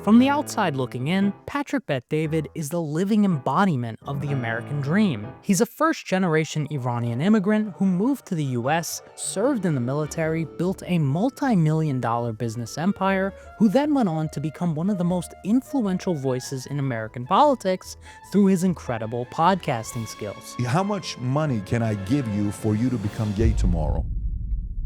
From the outside looking in, Patrick Bet-David is the living embodiment of the American dream. He's a first-generation Iranian immigrant who moved to the US, served in the military, built a multi-million-dollar business empire, who then went on to become one of the most influential voices in American politics through his incredible podcasting skills. How much money can I give you for you to become gay tomorrow?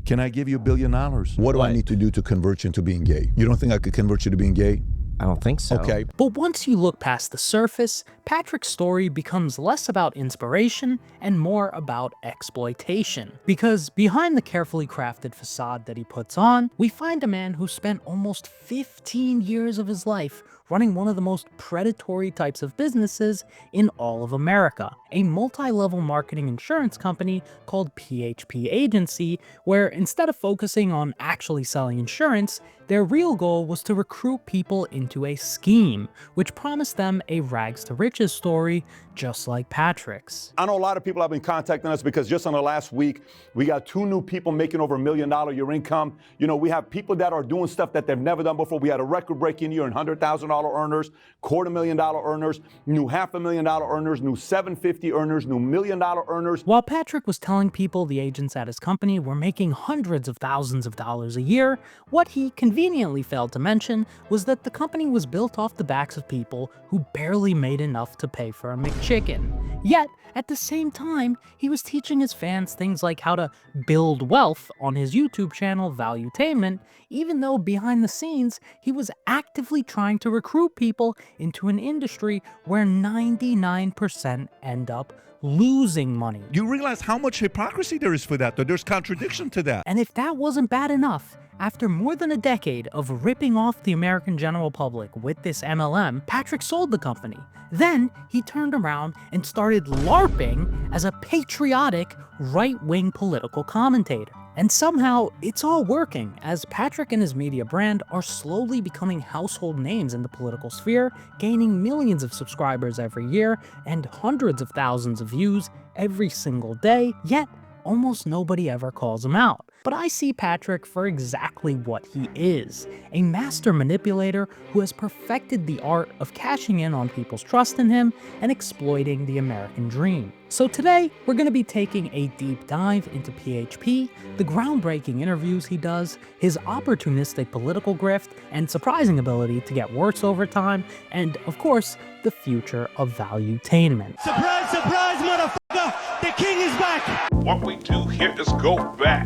Can I give you $1 billion? What do I need to do to convert you into being gay? You don't think I could convert you to being gay? I don't think so. Okay. But once you look past the surface, Patrick's story becomes less about inspiration and more about exploitation. Because behind the carefully crafted facade that he puts on, we find a man who spent almost 15 years of his life running one of the most predatory types of businesses in all of America, a multi-level marketing insurance company called PHP Agency, where instead of focusing on actually selling insurance, their real goal was to recruit people into a scheme, which promised them a rags to riches story, just like Patrick's. I know a lot of people have been contacting us because just in the last week, we got 2 new people making over $1 million a year income. You know, we have people that are doing stuff that they've never done before. We had a record-breaking year in $100,000 earners, $250,000 earners, new $500,000 earners, new $750,000 earners, new $1 million earners. While Patrick was telling people the agents at his company were making hundreds of thousands of dollars a year, what he conveniently failed to mention was that the company was built off the backs of people who barely made enough to pay for a McChicken. Yet, at the same time, he was teaching his fans things like how to build wealth on his YouTube channel, Valuetainment, even though behind the scenes, he was actively trying to recruit people into an industry where 99% end up losing money. You realize how much hypocrisy there is for that, though there's contradiction to that. And if that wasn't bad enough, after more than a decade of ripping off the American general public with this MLM, Patrick sold the company. Then he turned around and started LARPing as a patriotic right-wing political commentator. And somehow, it's all working, as Patrick and his media brand are slowly becoming household names in the political sphere, gaining millions of subscribers every year and hundreds of thousands of views every single day, yet almost nobody ever calls him out. But I see Patrick for exactly what he is, a master manipulator who has perfected the art of cashing in on people's trust in him and exploiting the American dream. So today, we're going to be taking a deep dive into PHP, the groundbreaking interviews he does, his opportunistic political grift, and surprising ability to get worse over time, and of course, the future of Valuetainment. Surprise, surprise, motherfucker! The king is back! What we do here is go back.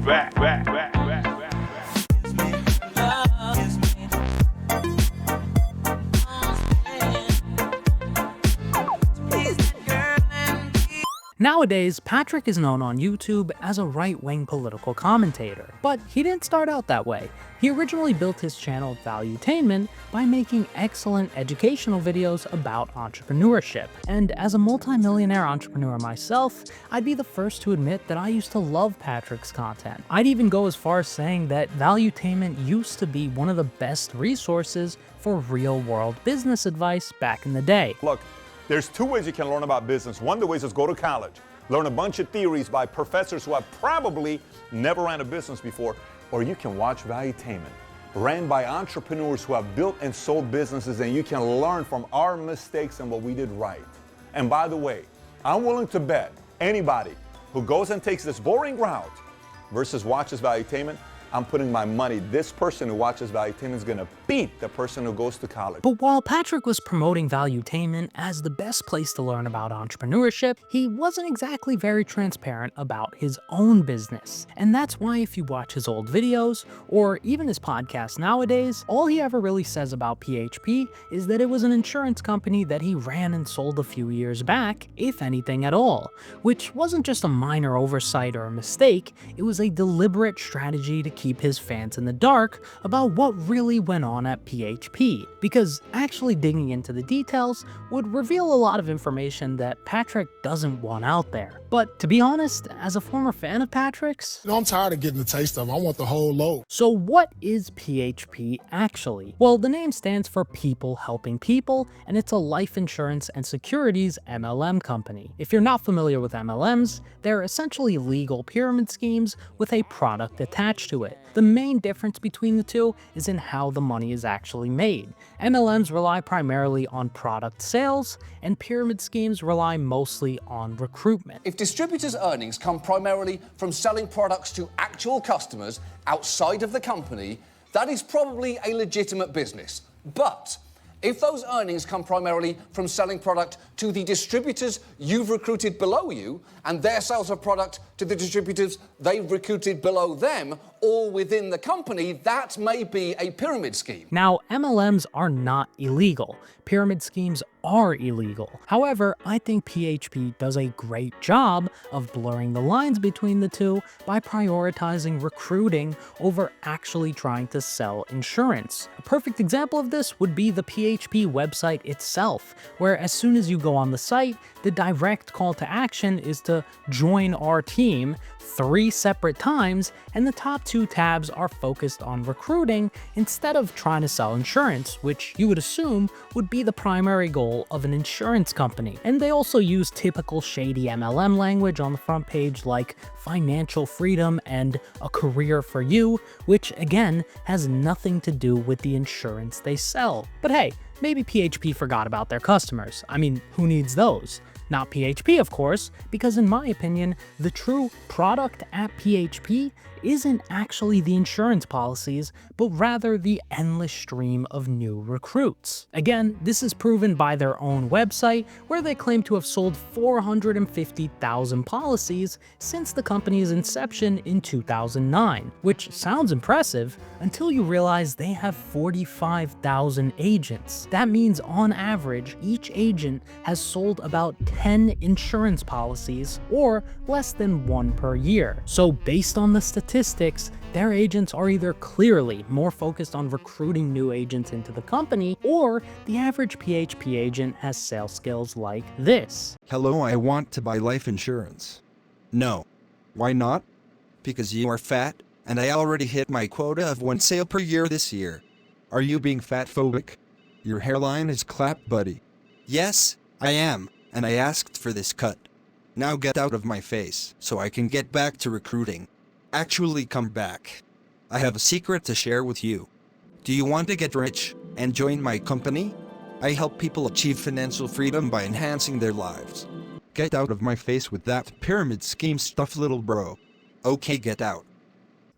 Nowadays, Patrick is known on YouTube as a right-wing political commentator, but he didn't start out that way. He originally built his channel Valuetainment by making excellent educational videos about entrepreneurship. And as a multi-millionaire entrepreneur myself, I'd be the first to admit that I used to love Patrick's content. I'd even go as far as saying that Valuetainment used to be one of the best resources for real-world business advice back in the day. Look, there's 2 ways you can learn about business. One of the ways is go to college, learn a bunch of theories by professors who have probably never ran a business before, or you can watch Valuetainment, ran by entrepreneurs who have built and sold businesses, and you can learn from our mistakes and what we did right. And by the way, I'm willing to bet anybody who goes and takes this boring route versus watches Valuetainment, I'm putting my money, this person who watches Valuetainment is gonna beat the person who goes to college. But while Patrick was promoting Valuetainment as the best place to learn about entrepreneurship, he wasn't exactly very transparent about his own business. And that's why if you watch his old videos, or even his podcast nowadays, all he ever really says about PHP is that it was an insurance company that he ran and sold a few years back, if anything at all, which wasn't just a minor oversight or a mistake, it was a deliberate strategy to keep his fans in the dark about what really went on at PHP, because actually digging into the details would reveal a lot of information that Patrick doesn't want out there. But to be honest, as a former fan of Patrick's, I'm tired of getting the taste of them. I want the whole load. so what is PHP actually? Well, the name stands for People Helping People, and it's a life insurance and securities MLM company. If you're not familiar with MLMs, they're essentially legal pyramid schemes with a product attached to it. The main difference between the two is in how the money is actually made. MLMs rely primarily on product sales, and pyramid schemes rely mostly on recruitment. If distributors' earnings come primarily from selling products to actual customers outside of the company, that is probably a legitimate business. But if those earnings come primarily from selling product to the distributors you've recruited below you, and their sales of product to the distributors they've recruited below them, all within the company, that may be a pyramid scheme. Now, MLMs are not illegal. Pyramid schemes are illegal. However, I think PHP does a great job of blurring the lines between the two by prioritizing recruiting over actually trying to sell insurance. A perfect example of this would be the PHP website itself, where as soon as you go on the site, the direct call to action is to join our team 3 separate times, and the top 2 tabs are focused on recruiting instead of trying to sell insurance, which you would assume would be the primary goal of an insurance company. And they also use typical shady MLM language on the front page like financial freedom and a career for you, which again has nothing to do with the insurance they sell. But hey, maybe PHP forgot about their customers. I mean, who needs those? Not PHP, of course, because in my opinion, the true product at PHP isn't actually the insurance policies, but rather the endless stream of new recruits. Again, this is proven by their own website, where they claim to have sold 450,000 policies since the company's inception in 2009, which sounds impressive until you realize they have 45,000 agents. That means on average, each agent has sold about 10 insurance policies, or less than 1 per year. So based on the statistics, their agents are either clearly more focused on recruiting new agents into the company, or the average PHP agent has sales skills like this. Hello, I want to buy life insurance. No. Why not? Because you are fat, and I already hit my quota of 1 sale per year this year. Are you being fat phobic? Your hairline is clapped, buddy. Yes, I am, and I asked for this cut. Now get out of my face, so I can get back to recruiting. Actually come back. I have a secret to share with you. Do you want to get rich and join my company? I help people achieve financial freedom by enhancing their lives. Get out of my face with that pyramid scheme stuff, little bro. Okay, get out.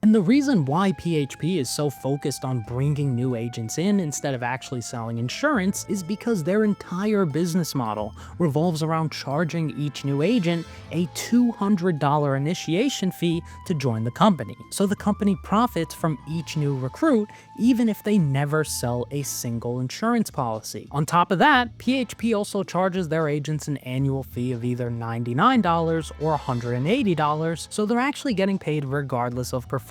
And the reason why PHP is so focused on bringing new agents in instead of actually selling insurance is because their entire business model revolves around charging each new agent a $200 initiation fee to join the company. So the company profits from each new recruit, even if they never sell a single insurance policy. On top of that, PHP also charges their agents an annual fee of either $99 or $180, so they're actually getting paid regardless of performance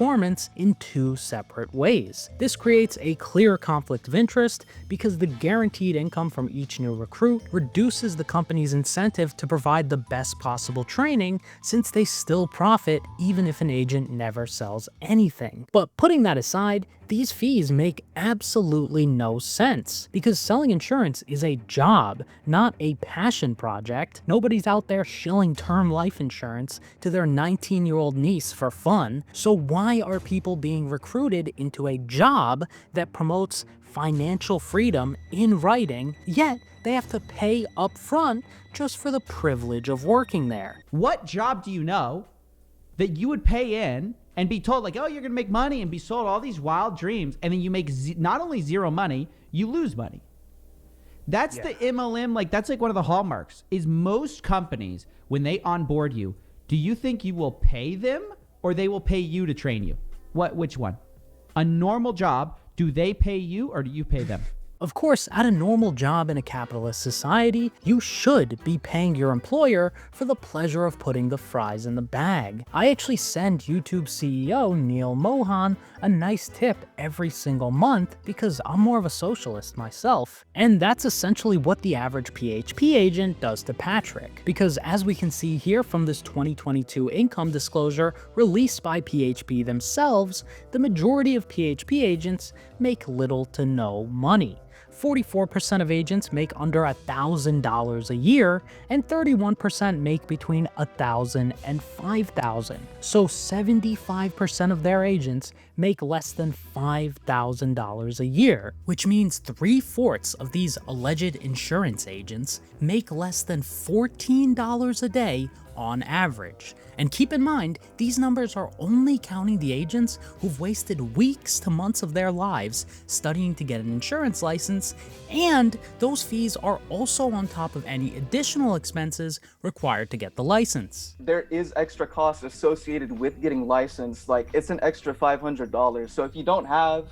in 2 separate ways. This creates a clear conflict of interest because the guaranteed income from each new recruit reduces the company's incentive to provide the best possible training, since they still profit even if an agent never sells anything. But putting that aside, these fees make absolutely no sense, because selling insurance is a job, not a passion project. Nobody's out there shilling term life insurance to their 19-year-old niece for fun. So why are people being recruited into a job that promotes financial freedom in writing, yet they have to pay up front just for the privilege of working there? What job do you know that you would pay in and be told like, oh, you're gonna make money, and be sold all these wild dreams, and then you make not only zero money, you lose money? That's the MLM, like that's like one of the hallmarks, is most companies, when they onboard you, do you think you will pay them or they will pay you to train you? Which one? A normal job, do they pay you or do you pay them? Of course, at a normal job in a capitalist society, you should be paying your employer for the pleasure of putting the fries in the bag. I actually send YouTube CEO Neil Mohan a nice tip every single month because I'm more of a socialist myself. And that's essentially what the average PHP agent does to Patrick. Because as we can see here from this 2022 income disclosure released by PHP themselves, the majority of PHP agents make little to no money. 44% of agents make under $1,000 a year, and 31% make between $1,000 and $5,000. So 75% of their agents make less than $5,000 a year, which means 3/4 of these alleged insurance agents make less than $14 a day on average. And keep in mind, these numbers are only counting the agents who've wasted weeks to months of their lives studying to get an insurance license, and those fees are also on top of any additional expenses required to get the license. There is extra cost associated with getting licensed, like it's an extra $500. So if you don't have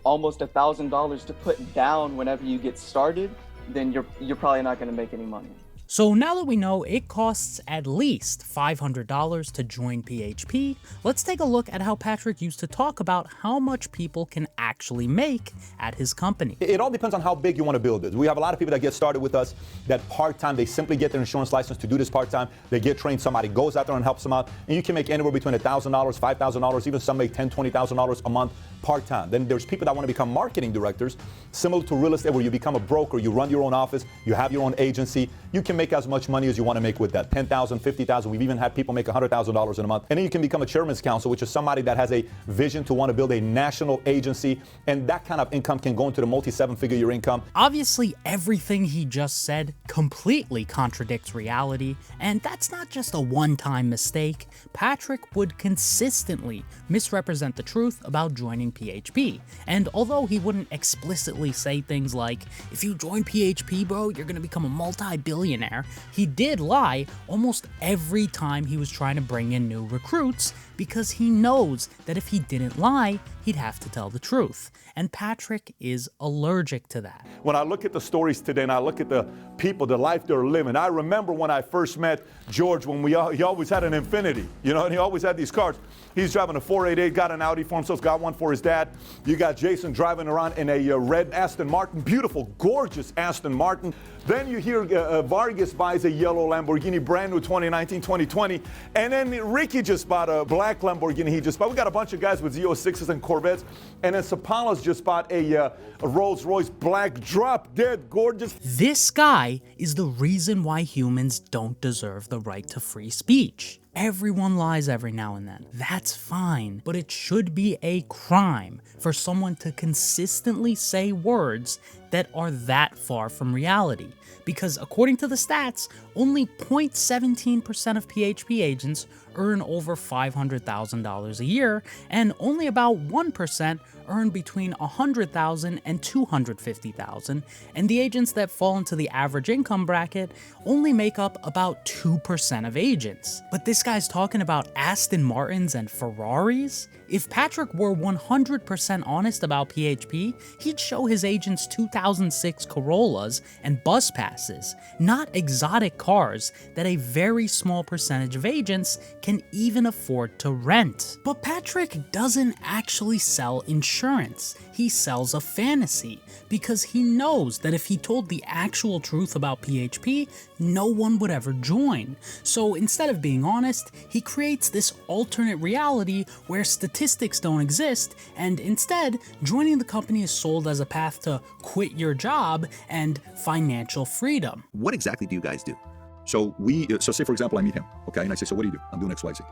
almost $1,000 to put down whenever you get started, then you're probably not going to make any money. So now that we know it costs at least $500 to join PHP, let's take a look at how Patrick used to talk about how much people can actually make at his company. It all depends on how big you want to build it. We have a lot of people that get started with us that part-time, they simply get their insurance license to do this part-time. They get trained, somebody goes out there and helps them out, and you can make anywhere between $1,000, $5,000, even some make $10,000, $20,000 a month part-time. Then there's people that want to become marketing directors, similar to real estate, where you become a broker, you run your own office, you have your own agency, you can make as much money as you want to make with that, $10,000, $50,000. We've even had people make $100,000 in a month. And then you can become a chairman's counsel, which is somebody that has a vision to want to build a national agency, and that kind of income can go into the multi-7-figure income. Obviously, everything he just said completely contradicts reality, and that's not just a one-time mistake. Patrick would consistently misrepresent the truth about joining PHP, and although he wouldn't explicitly say things like, if you join PHP, bro, you're gonna become a multi-billionaire, he did lie almost every time he was trying to bring in new recruits, because he knows that if he didn't lie, he'd have to tell the truth. And Patrick is allergic to that. When I look at the stories today and I look at the people, the life they're living, I remember when I first met George, when he always had an Infiniti, you know, and he always had these cars. He's driving a 488, got an Audi for himself, got one for his dad. You got Jason driving around in a red Aston Martin, beautiful, gorgeous Aston Martin. Then you hear Vargas buys a yellow Lamborghini, brand new 2019, 2020. And then Ricky just bought a black Lamborghini he just bought. We got a bunch of guys with Z06s and Corvettes. And then Sapalas just bought a Rolls Royce black, drop dead gorgeous. This guy is the reason why humans don't deserve the right to free speech. Everyone lies every now and then. That's fine, but it should be a crime for someone to consistently say words that are that far from reality. Because according to the stats, only 0.17% of PHP agents earn over $500,000 a year, and only about 1% earn between $100,000 and $250,000, and the agents that fall into the average income bracket only make up about 2% of agents. But this guy's talking about Aston Martins and Ferraris? If Patrick were 100% honest about PHP, he'd show his agents 2006 Corollas and bus passes, not exotic cars that a very small percentage of agents can even afford to rent. But Patrick doesn't actually sell insurance. He sells a fantasy, because he knows that if he told the actual truth about PHP, no one would ever join. So instead of being honest, he creates this alternate reality where statistics don't exist, and instead, joining the company is sold as a path to quit your job and financial freedom. What exactly do you guys do? So say for example, I meet him, okay, and I say, so what do you do? I'm doing XYZ.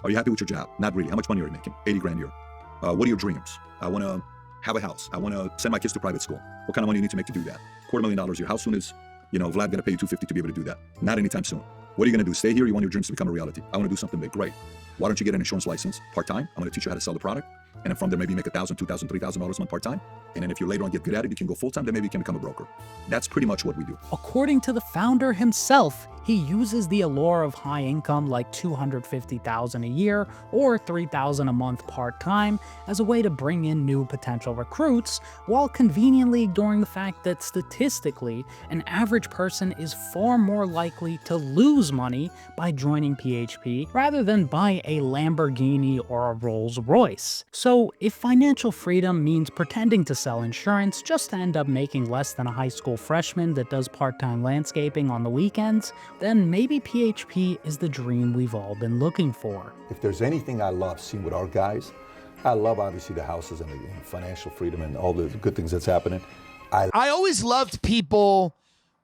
Are you happy with your job? Not really. How much money are you making? 80 grand a year. What are your dreams? I want to have a house. I want to send my kids to private school. What kind of money do you need to make to do that? $250,000 a year. How soon is, Vlad going to pay you $250 to be able to do that? Not anytime soon. What are you going to do? Stay here? You want your dreams to become a reality? I want to do something big. Great. Why don't you get an insurance license part-time? I'm going to teach you how to sell the product. And then from there, maybe make $1,000, $2,000, $3,000 a month part-time. And then if you later on get good at it, you can go full-time, then maybe you can become a broker. That's pretty much what we do. According to the founder himself, He uses the allure of high income like $250,000 a year or $3,000 a month part-time as a way to bring in new potential recruits, while conveniently ignoring the fact that statistically, an average person is far more likely to lose money by joining PHP rather than buy a Lamborghini or a Rolls Royce. So if financial freedom means pretending to sell insurance just to end up making less than a high school freshman that does part-time landscaping on the weekends, then maybe PHP is the dream we've all been looking for. If there's anything I love seeing with our guys, I love obviously the houses and the financial freedom and all the good things that's happening. I always loved people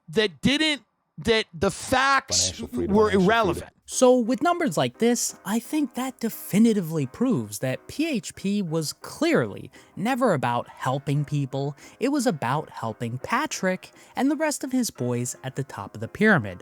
that the facts were irrelevant. So with numbers like this, I think that definitively proves that PHP was clearly never about helping people, it was about helping Patrick and the rest of his boys at the top of the pyramid.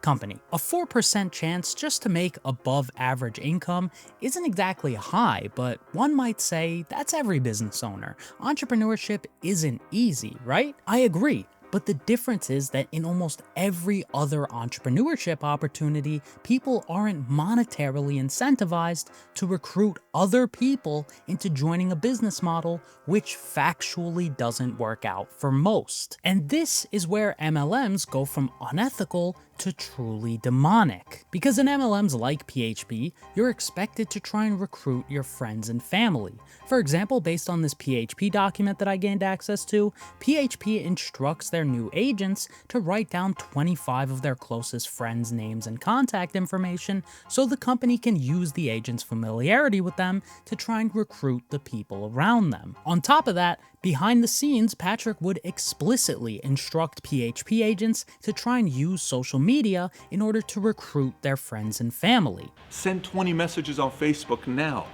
Company. A 4% chance just to make above average income isn't exactly high, but one might say that's every business owner. Entrepreneurship isn't easy, right? I agree. But the difference is that in almost every other entrepreneurship opportunity, people aren't monetarily incentivized to recruit other people into joining a business model, which factually doesn't work out for most. And this is where MLMs go from unethical to truly demonic. Because in MLMs like PHP, you're expected to try and recruit your friends and family. For example, based on this PHP document that I gained access to, PHP instructs their new agents to write down 25 of their closest friends' names and contact information so the company can use the agent's familiarity with them to try and recruit the people around them. On top of that, behind the scenes, Patrick would explicitly instruct PHP agents to try and use social media in order to recruit their friends and family. Send 20 messages on Facebook now.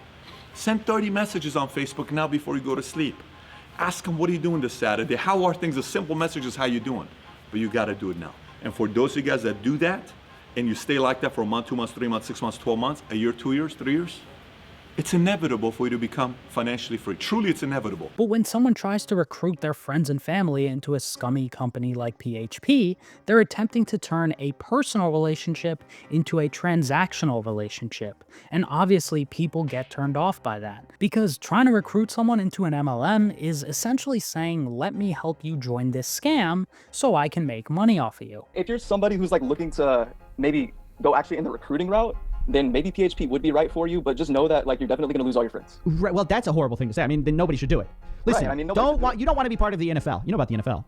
Send 30 messages on Facebook now before you go to sleep. Ask them, what are you doing this Saturday? How are things? A simple message is how you doing. But you gotta do it now. And for those of you guys that do that, and you stay like that for a month, 2 months, 3 months, 6 months, 12 months, a year, 2 years, 3 years, it's inevitable for you to become financially free. Truly, it's inevitable. But when someone tries to recruit their friends and family into a scummy company like PHP, they're attempting to turn a personal relationship into a transactional relationship. And obviously, people get turned off by that. Because trying to recruit someone into an MLM is essentially saying, let me help you join this scam so I can make money off of you. If you're somebody who's like looking to maybe go actually in the recruiting route, then maybe PHP would be right for you, but just know that like you're definitely going to lose all your friends. Right, well, that's a horrible thing to say. Then nobody should do it. Listen, right, you don't want to be part of the NFL. You know about the NFL.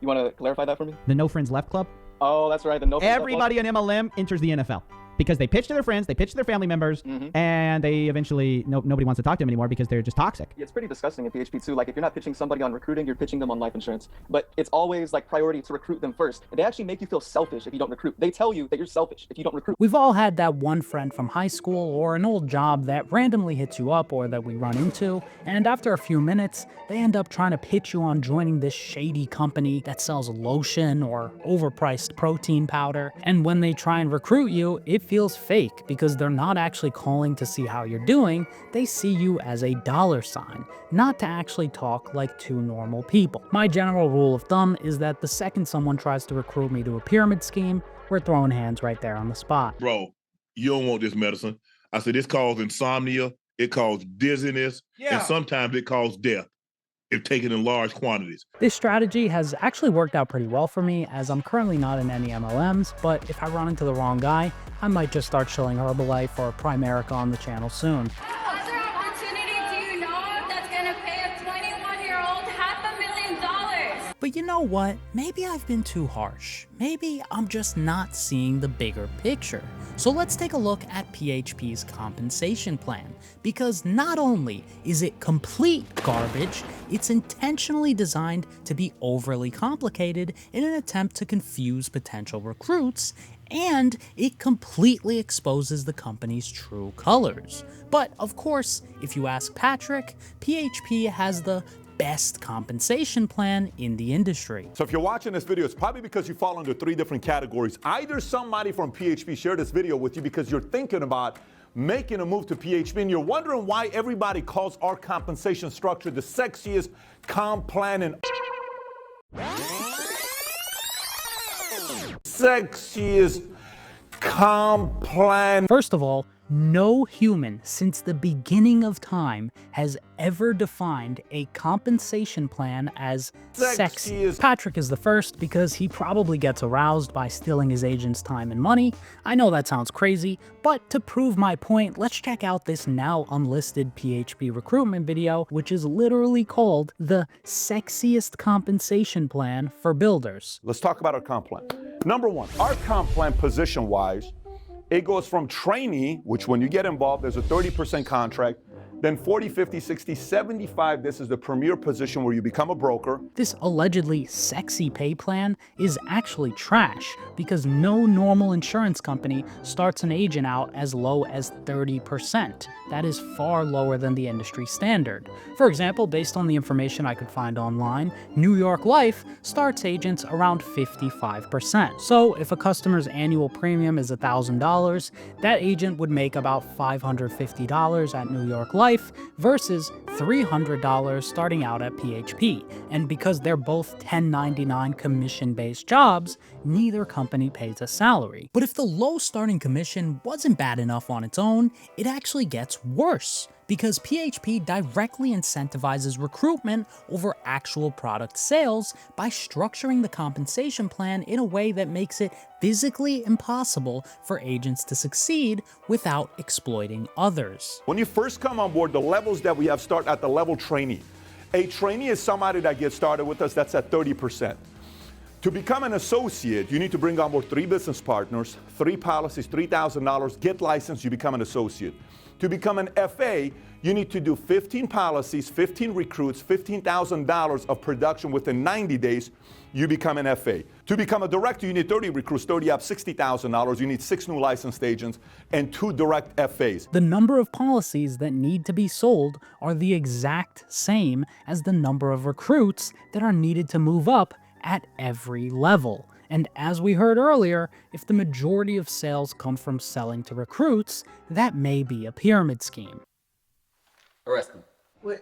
You want to clarify that for me? The No Friends Left Club? Oh, that's right. The No Friends Left Club. Everybody in MLM enters the NFL. Because they pitch to their friends, they pitch to their family members, and they eventually, nobody wants to talk to them anymore because they're just toxic. Yeah, it's pretty disgusting in PHP too. Like if you're not pitching somebody on recruiting, you're pitching them on life insurance. But it's always like priority to recruit them first. They actually make you feel selfish if you don't recruit. They tell you that you're selfish if you don't recruit. We've all had that one friend from high school or an old job that randomly hits you up or that we run into, and after a few minutes, they end up trying to pitch you on joining this shady company that sells lotion or overpriced protein powder. And when they try and recruit you, it feels fake, because they're not actually calling to see how you're doing, they see you as a dollar sign, not to actually talk like two normal people. My general rule of thumb is that the second someone tries to recruit me to a pyramid scheme, we're throwing hands right there on the spot. Bro, you don't want this medicine. I said, this causes insomnia, it causes dizziness, and sometimes it causes death if taken in large quantities. This strategy has actually worked out pretty well for me, as I'm currently not in any MLMs, but if I run into the wrong guy, I might just start shilling Herbalife or Primerica on the channel soon. What other opportunity do you know of that's gonna pay a 21-year-old $500,000? But you know what? Maybe I've been too harsh. Maybe I'm just not seeing the bigger picture. So let's take a look at PHP's compensation plan, because not only is it complete garbage, it's intentionally designed to be overly complicated in an attempt to confuse potential recruits, and it completely exposes the company's true colors. But of course, if you ask Patrick, PHP has the best compensation plan in the industry. So if you're watching this video, it's probably because you fall under 3 different categories. Either somebody from PHP shared this video with you because you're thinking about making a move to PHP and you're wondering why everybody calls our compensation structure the sexiest comp plan in. Sexiest comp plan. First of all, no human since the beginning of time has ever defined a compensation plan as sexy. Patrick is the first because he probably gets aroused by stealing his agent's time and money. I know that sounds crazy, but to prove my point, let's check out this now unlisted PHP recruitment video, which is literally called the sexiest compensation plan for builders. Let's talk about our comp plan. Number one, our comp plan position-wise, it goes from trainee, which when you get involved, there's a 30% contract, then 40, 50, 60, 75, this is the premier position where you become a broker. This allegedly sexy pay plan is actually trash because no normal insurance company starts an agent out as low as 30%. That is far lower than the industry standard. For example, based on the information I could find online, New York Life starts agents around 55%. So if a customer's annual premium is $1,000, that agent would make about $550 at New York Life versus $300 starting out at PHP. And because they're both 1099 commission-based jobs, neither company pays a salary. But if the low starting commission wasn't bad enough on its own, it actually gets worse, because PHP directly incentivizes recruitment over actual product sales by structuring the compensation plan in a way that makes it physically impossible for agents to succeed without exploiting others. When you first come on board, the levels that we have start at the level trainee. A trainee is somebody that gets started with us that's at 30%. To become an associate, you need to bring on board 3 business partners, 3 policies, $3,000, get licensed, you become an associate. To become an FA, you need to do 15 policies, 15 recruits, $15,000 of production within 90 days, you become an FA. To become a director, you need 30 recruits, 30 up, $60,000, you need 6 new licensed agents and 2 direct FAs. The number of policies that need to be sold are the exact same as the number of recruits that are needed to move up at every level. And as we heard earlier, if the majority of sales come from selling to recruits, that may be a pyramid scheme. Arrest him. Wait,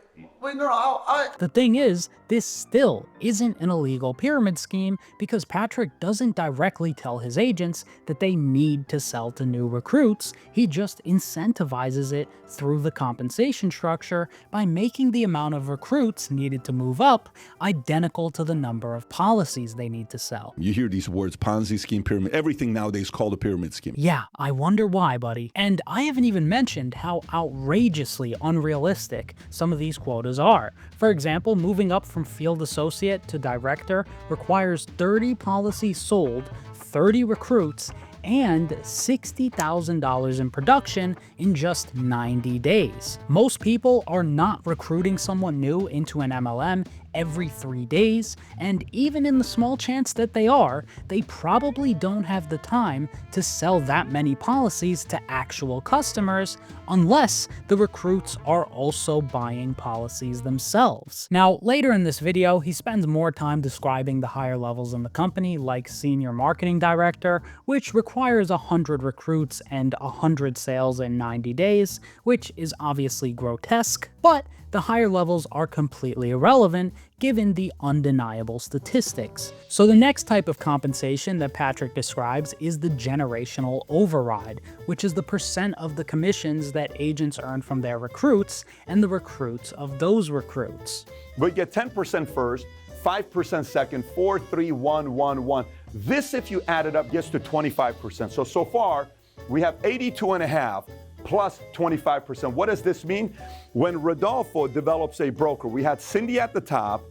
no, The thing is, this still isn't an illegal pyramid scheme because Patrick doesn't directly tell his agents that they need to sell to new recruits. He just incentivizes it through the compensation structure by making the amount of recruits needed to move up identical to the number of policies they need to sell. You hear these words, Ponzi scheme, pyramid, everything nowadays is called a pyramid scheme. Yeah, I wonder why, buddy. And I haven't even mentioned how outrageously unrealistic some of these quotas are. For example, moving up from field associate to director requires 30 policies sold, 30 recruits, and $60,000 in production in just 90 days. Most people are not recruiting someone new into an MLM every 3 days, and even in the small chance that they are, they probably don't have the time to sell that many policies to actual customers unless the recruits are also buying policies themselves. Now, later in this video, he spends more time describing the higher levels in the company, like senior marketing director, which requires 100 recruits and 100 sales in 90 days, which is obviously grotesque, but the higher levels are completely irrelevant given the undeniable statistics. So the next type of compensation that Patrick describes is the generational override, which is the percent of the commissions that agents earn from their recruits and the recruits of those recruits. But you get 10% first, 5% second, 4, 3, 1, 1, 1. This, if you add it up, gets to 25%. So far, we have 82.5 plus 25%. What does this mean? When Rodolfo develops a broker, we had Cindy at the top,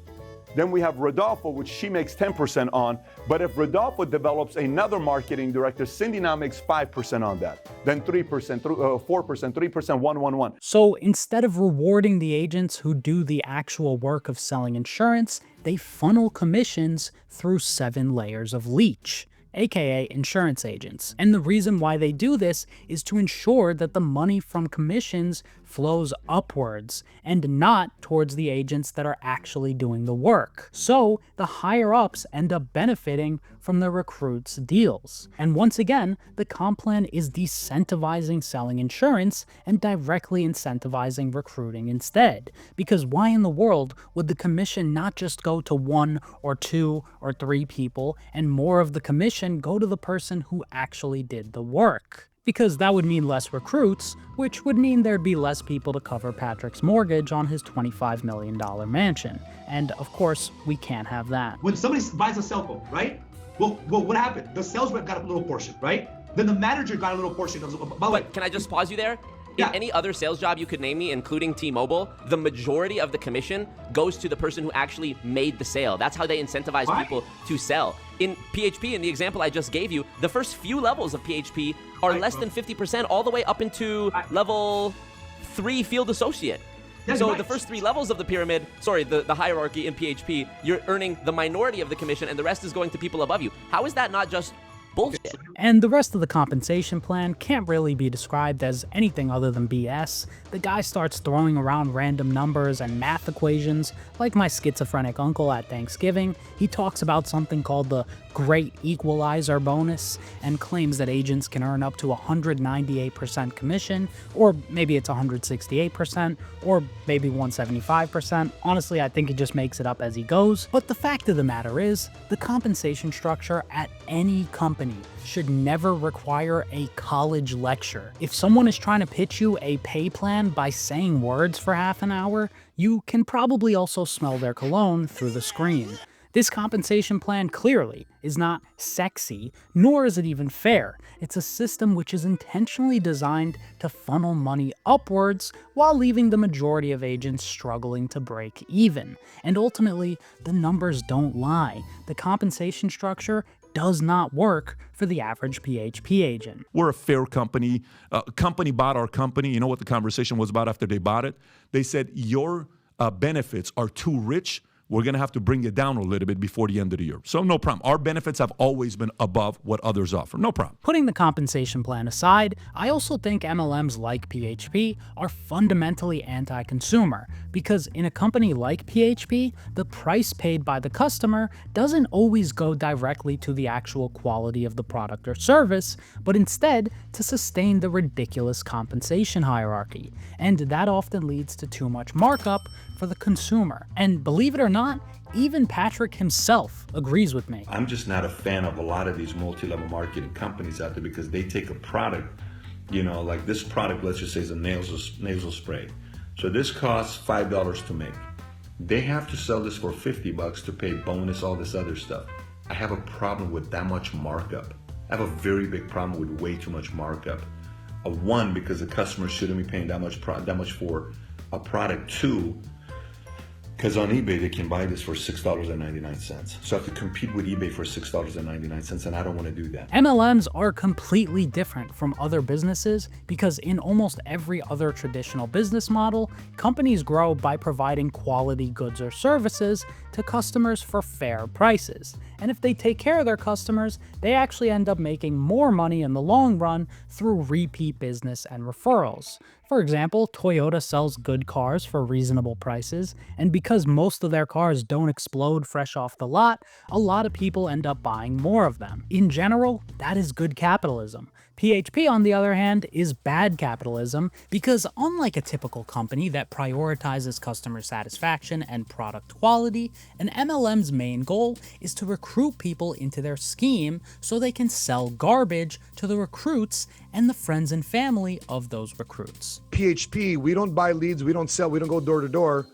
then we have Rodolfo, which she makes 10% on, but if Rodolfo develops another marketing director, Cindy now makes 5% on that, then 3%, 4%, 3%, 1, 1, 1. So instead of rewarding the agents who do the actual work of selling insurance, they funnel commissions through 7 layers of leech, aka insurance agents. And the reason why they do this is to ensure that the money from commissions flows upwards and not towards the agents that are actually doing the work. So the higher ups end up benefiting from the recruits' deals. And once again, the comp plan is decentivizing selling insurance and directly incentivizing recruiting instead. Because why in the world would the commission not just go to 1 or 2 or 3 people and more of the commission commission go to the person who actually did the work. Because that would mean less recruits, which would mean there'd be less people to cover Patrick's mortgage on his $25 million mansion. And of course, we can't have that. When somebody buys a cell phone, right? Well, what happened? The sales rep got a little portion, right? Then the manager got a little portion. By the way, Can I just pause you there? Yeah. In any other sales job you could name me, including T-Mobile, the majority of the commission goes to the person who actually made the sale. That's how they incentivize people to sell. In PHP, in the example I just gave you, the first few levels of PHP are less than 50%, all the way up into level 3 field associate. So the first 3 levels of the pyramid, the hierarchy in PHP, you're earning the minority of the commission and the rest is going to people above you. How is that not just bullshit? And the rest of the compensation plan can't really be described as anything other than BS. The guy starts throwing around random numbers and math equations, like my schizophrenic uncle at Thanksgiving. He talks about something called the Great Equalizer bonus and claims that agents can earn up to 198% commission, or maybe it's 168%, or maybe 175%. Honestly, I think he just makes it up as he goes. But the fact of the matter is, the compensation structure at any company should never require a college lecture. If someone is trying to pitch you a pay plan by saying words for half an hour, you can probably also smell their cologne through the screen. This compensation plan clearly is not sexy, nor is it even fair. It's a system which is intentionally designed to funnel money upwards while leaving the majority of agents struggling to break even. And ultimately, the numbers don't lie. The compensation structure does not work for the average PHP agent. We're a fair company. A company bought our company. You know what the conversation was about after they bought it? They said, your benefits are too rich. We're going to have to bring it down a little bit before the end of the year. So no problem. Our benefits have always been above what others offer. No problem. Putting the compensation plan aside, I also think MLMs like PHP are fundamentally anti-consumer, because in a company like PHP, the price paid by the customer doesn't always go directly to the actual quality of the product or service, but instead to sustain the ridiculous compensation hierarchy. And that often leads to too much markup for the consumer. And believe it or not, even Patrick himself agrees with me. I'm just not a fan of a lot of these multi-level marketing companies out there, because they take a product, like this product, let's just say, is a nasal spray. So this costs $5 to make. They have to sell this for $50 to pay bonus, all this other stuff. I have a problem with that much markup. I have a very big problem with way too much markup. One, because the customer shouldn't be paying that much for a product. Two, because on eBay, they can buy this for $6.99. So I have to compete with eBay for $6.99, and I don't want to do that. MLMs are completely different from other businesses because in almost every other traditional business model, companies grow by providing quality goods or services to customers for fair prices. And if they take care of their customers, they actually end up making more money in the long run through repeat business and referrals. For example, Toyota sells good cars for reasonable prices, and because most of their cars don't explode fresh off the lot, a lot of people end up buying more of them. In general, that is good capitalism. PHP, on the other hand, is bad capitalism because unlike a typical company that prioritizes customer satisfaction and product quality, an MLM's main goal is to recruit people into their scheme so they can sell garbage to the recruits and the friends and family of those recruits. PHP, we don't buy leads, we don't sell, we don't go door to door,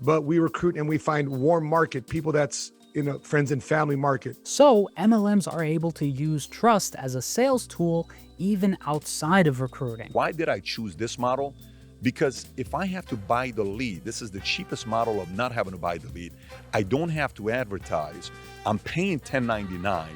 but we recruit and we find warm market, people that's in a friends and family market. So MLMs are able to use trust as a sales tool even outside of recruiting. Why did I choose this model? Because if I have to buy the lead, this is the cheapest model of not having to buy the lead. I don't have to advertise. I'm paying $10.99.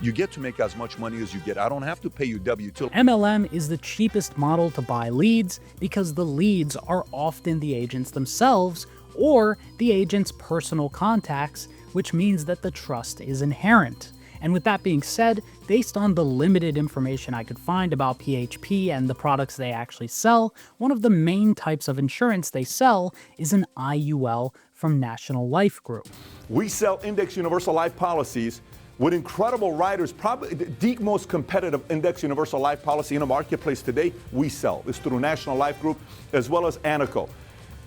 You get to make as much money as you get. I don't have to pay you W-2. MLM is the cheapest model to buy leads because the leads are often the agents themselves or the agent's personal contacts, which means that the trust is inherent. And with that being said, based on the limited information I could find about PHP and the products they actually sell, one of the main types of insurance they sell is an IUL from National Life Group. We sell index universal life policies with incredible writers, probably the most competitive index universal life policy in the marketplace today we sell. It's through National Life Group as well as Anaco.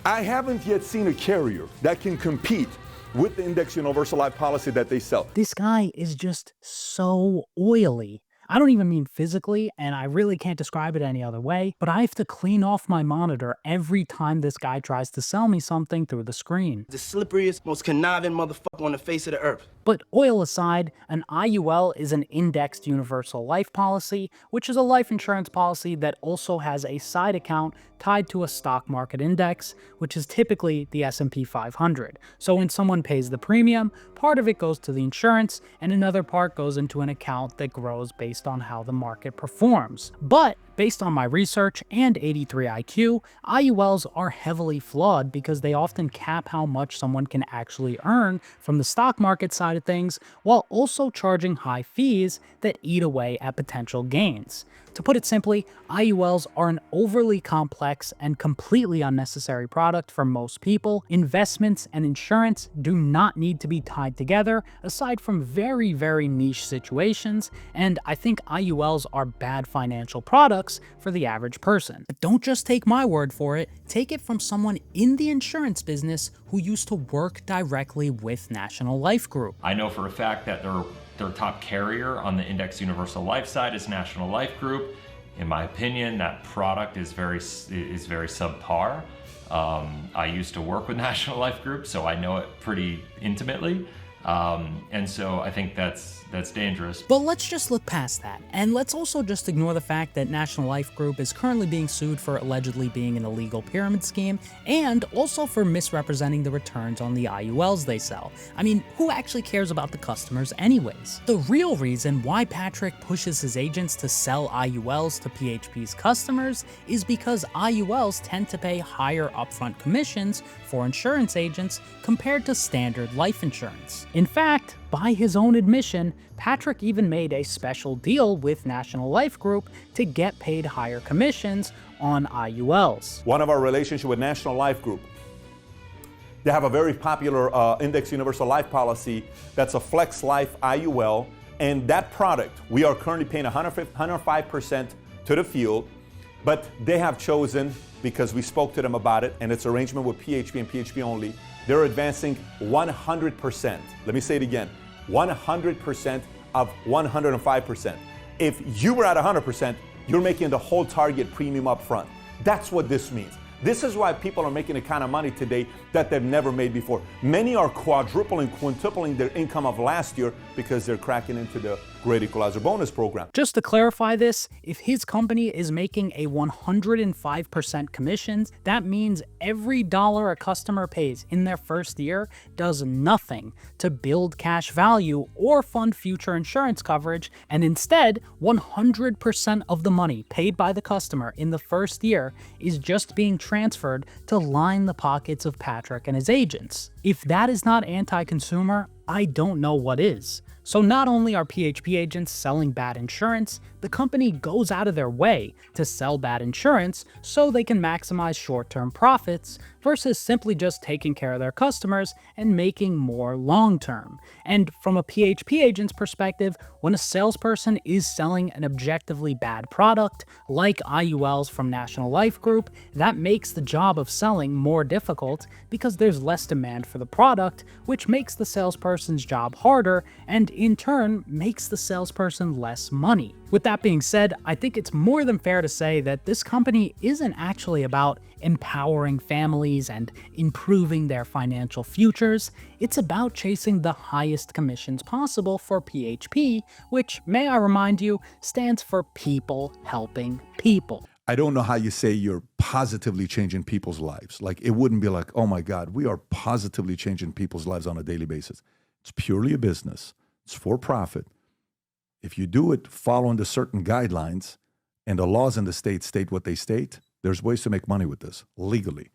I haven't yet seen a carrier that can compete with the index universal life policy that they sell. This guy is just so oily. I don't even mean physically, and I really can't describe it any other way, but I have to clean off my monitor every time this guy tries to sell me something through the screen. The slipperiest, most conniving motherfucker on the face of the earth. But oil aside, an IUL is an indexed universal life policy, which is a life insurance policy that also has a side account tied to a stock market index, which is typically the S&P 500. So when someone pays the premium, part of it goes to the insurance, and another part goes into an account that grows based on how the market performs. But based on my research and 83 IQ, IULs are heavily flawed because they often cap how much someone can actually earn from the stock market side of things, while also charging high fees that eat away at potential gains. To put it simply, IULs are an overly complex and completely unnecessary product for most people. Investments and insurance do not need to be tied together, aside from very, very niche situations, and I think IULs are bad financial products for the average person. But don't just take my word for it, take it from someone in the insurance business who used to work directly with National Life Group. I know for a fact that their top carrier on the Index Universal Life side is National Life Group. In my opinion, that product is very subpar. I used to work with National Life Group, so I know it pretty intimately. And so I think that's dangerous. But let's just look past that, and let's also just ignore the fact that National Life Group is currently being sued for allegedly being an illegal pyramid scheme, and also for misrepresenting the returns on the IULs they sell. I mean, who actually cares about the customers anyways? The real reason why Patrick pushes his agents to sell IULs to PHP's customers is because IULs tend to pay higher upfront commissions for insurance agents compared to standard life insurance. In fact, by his own admission, Patrick even made a special deal with National Life Group to get paid higher commissions on IULs. One of our relationships with National Life Group, they have a very popular index universal life policy that's a Flex Life IUL, and that product, we are currently paying 105% to the field, but they have chosen, because we spoke to them about it, and it's arrangement with PHP and PHP only, they're advancing 100%. Let me say it again, 100% of 105%. If you were at 100%, you're making the whole target premium up front. That's what this means. This is why people are making the kind of money today that they've never made before. Many are quadrupling, quintupling their income of last year because they're cracking into the Great Equalizer bonus program. Just to clarify this, if his company is making a 105% commissions, that means every dollar a customer pays in their first year does nothing to build cash value or fund future insurance coverage, and instead, 100% of the money paid by the customer in the first year is just being transferred to line the pockets of Patrick and his agents. If that is not anti-consumer, I don't know what is. So not only are PHP agents selling bad insurance, the company goes out of their way to sell bad insurance so they can maximize short-term profits versus simply just taking care of their customers and making more long-term. And from a PHP agent's perspective, when a salesperson is selling an objectively bad product, like IULs from National Life Group, that makes the job of selling more difficult because there's less demand for the product, which makes the salesperson's job harder and in turn makes the salesperson less money. With that being said, I think it's more than fair to say that this company isn't actually about empowering families and improving their financial futures. It's about chasing the highest commissions possible for PHP, which, may I remind you, stands for people helping people. I don't know how you say you're positively changing people's lives. Like, it wouldn't be like, oh my God, we are positively changing people's lives on a daily basis. It's purely a business. It's for profit. If you do it following the certain guidelines and the laws in the state what they state, there's ways to make money with this legally.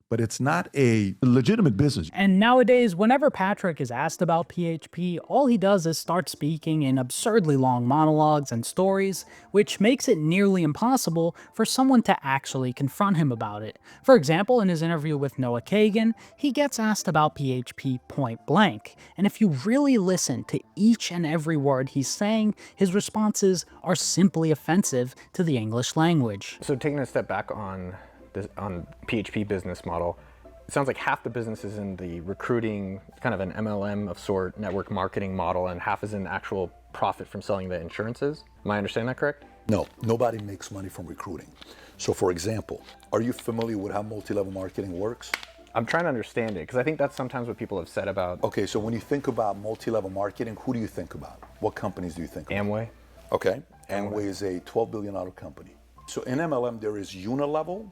But it's not a legitimate business. And nowadays, whenever Patrick is asked about PHP, all he does is start speaking in absurdly long monologues and stories, which makes it nearly impossible for someone to actually confront him about it. For example, in his interview with Noah Kagan, he gets asked about PHP point blank, and if you really listen to each and every word he's saying, his responses are simply offensive to the English language. So taking a step back on PHP business model, It sounds like half the business is in the recruiting, kind of an MLM of sort, network marketing model, and half is in actual profit from selling the insurances. Am I understanding that correct? No, nobody makes money from recruiting. So for example, are you familiar with how multi-level marketing works? I'm trying to understand it, because I think that's sometimes what people have said about... Okay, so when you think about multi-level marketing, who do you think about? What companies do you think about? Amway. Okay, Amway is a $12 billion company. So in MLM, there is unilevel,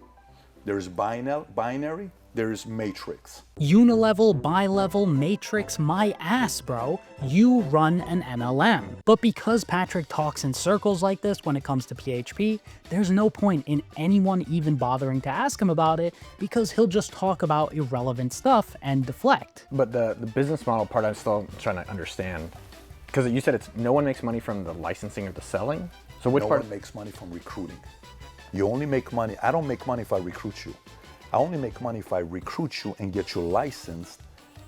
there is binary, there is matrix. Unilevel, bi-level, matrix, my ass, bro. You run an MLM. But because Patrick talks in circles like this when it comes to PHP, there's no point in anyone even bothering to ask him about it because he'll just talk about irrelevant stuff and deflect. But the business model part I'm still trying to understand. Because you said no one makes money from the licensing or the selling? So which part? No one makes money from recruiting. You only make money, I don't make money if I recruit you. I only make money if I recruit you and get you licensed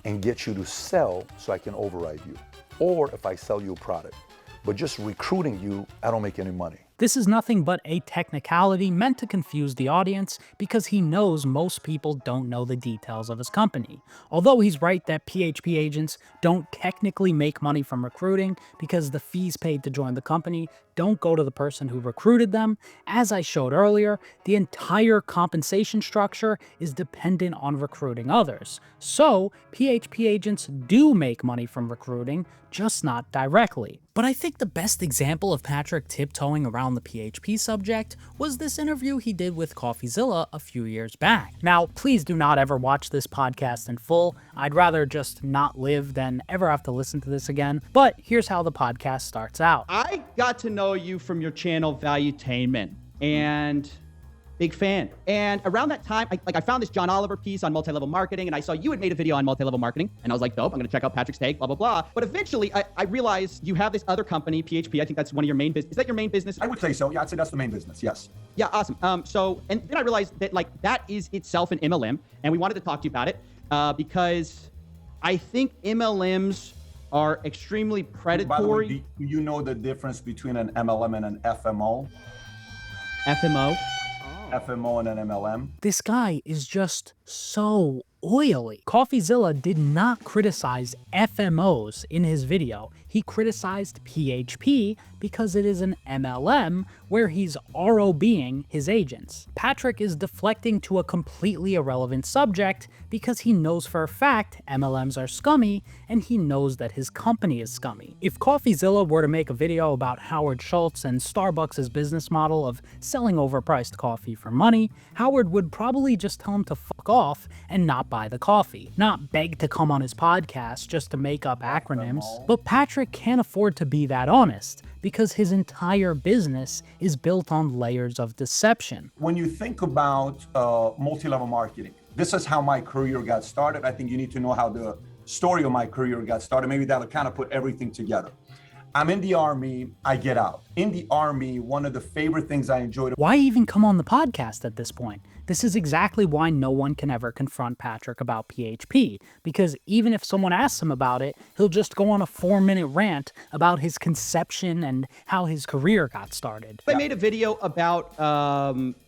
and get you to sell so I can override you. Or if I sell you a product. But just recruiting you, I don't make any money. This is nothing but a technicality meant to confuse the audience because he knows most people don't know the details of his company. Although he's right that PHP agents don't technically make money from recruiting because the fees paid to join the company don't go to the person who recruited them. As I showed earlier, the entire compensation structure is dependent on recruiting others. So, PHP agents do make money from recruiting, just not directly. But I think the best example of Patrick tiptoeing around the PHP subject was this interview he did with CoffeeZilla a few years back. Now, please do not ever watch this podcast in full. I'd rather just not live than ever have to listen to this again. But here's how the podcast starts out. I got to know you from your channel Valuetainment, and big fan. And around that time, I found this John Oliver piece on multi-level marketing, and I saw you had made a video on multi-level marketing, and I was like, dope, I'm gonna check out Patrick's take, blah, blah, blah. But eventually, I realized you have this other company, PHP, I think that's one of your main business. Is that your main business? I would say so, yeah, I'd say that's the main business, yes. Yeah, awesome. And then I realized that that is itself an MLM, and we wanted to talk to you about it because I think MLMs are extremely predatory. By the way, do you know the difference between an MLM and an FMO? FMO? FMO and an MLM? This guy is just so oily. CoffeeZilla did not criticize FMOs in his video. He criticized PHP because it is an MLM where he's ROBing his agents. Patrick is deflecting to a completely irrelevant subject because he knows for a fact MLMs are scummy and he knows that his company is scummy. If CoffeeZilla were to make a video about Howard Schultz and Starbucks' business model of selling overpriced coffee for money, Howard would probably just tell him to fuck off and not buy the coffee, not beg to come on his podcast just to make up acronyms. But Patrick can't afford to be that honest because his entire business is built on layers of deception. When you think about multi-level marketing, this is how my career got started. I think you need to know how the story of my career got started. Maybe that'll kind of put everything together. I'm in the Army, I get out. In the Army, one of the favorite things I enjoyed... Why even come on the podcast at this point? This is exactly why no one can ever confront Patrick about PHP, because even if someone asks him about it, he'll just go on a 4-minute rant about his conception and how his career got started. I made a video about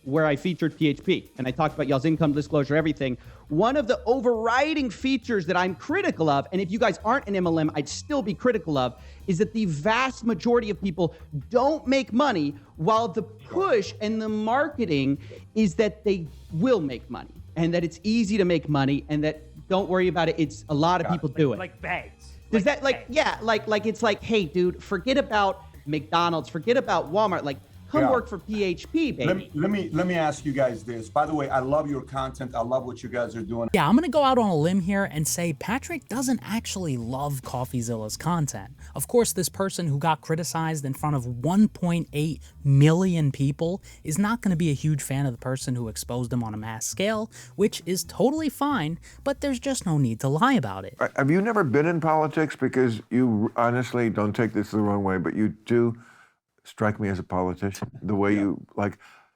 where I featured PHP, and I talked about y'all's income disclosure, everything. One of the overriding features that I'm critical of, and if you guys aren't an MLM, I'd still be critical of, is that the vast majority of people don't make money, while the push and the marketing is that they will make money, and that it's easy to make money, and that don't worry about it, it's a lot of people do it. Like bags. Does that it's like, hey dude, forget about McDonald's, forget about Walmart, come work for PHP, baby. Let me ask you guys this. By the way, I love your content. I love what you guys are doing. Yeah, I'm gonna go out on a limb here and say Patrick doesn't actually love CoffeeZilla's content. Of course, this person who got criticized in front of 1.8 million people is not gonna be a huge fan of the person who exposed him on a mass scale, which is totally fine, but there's just no need to lie about it. Have you never been in politics? Because you honestly, don't take this the wrong way, but you do strike me as a politician. The way you,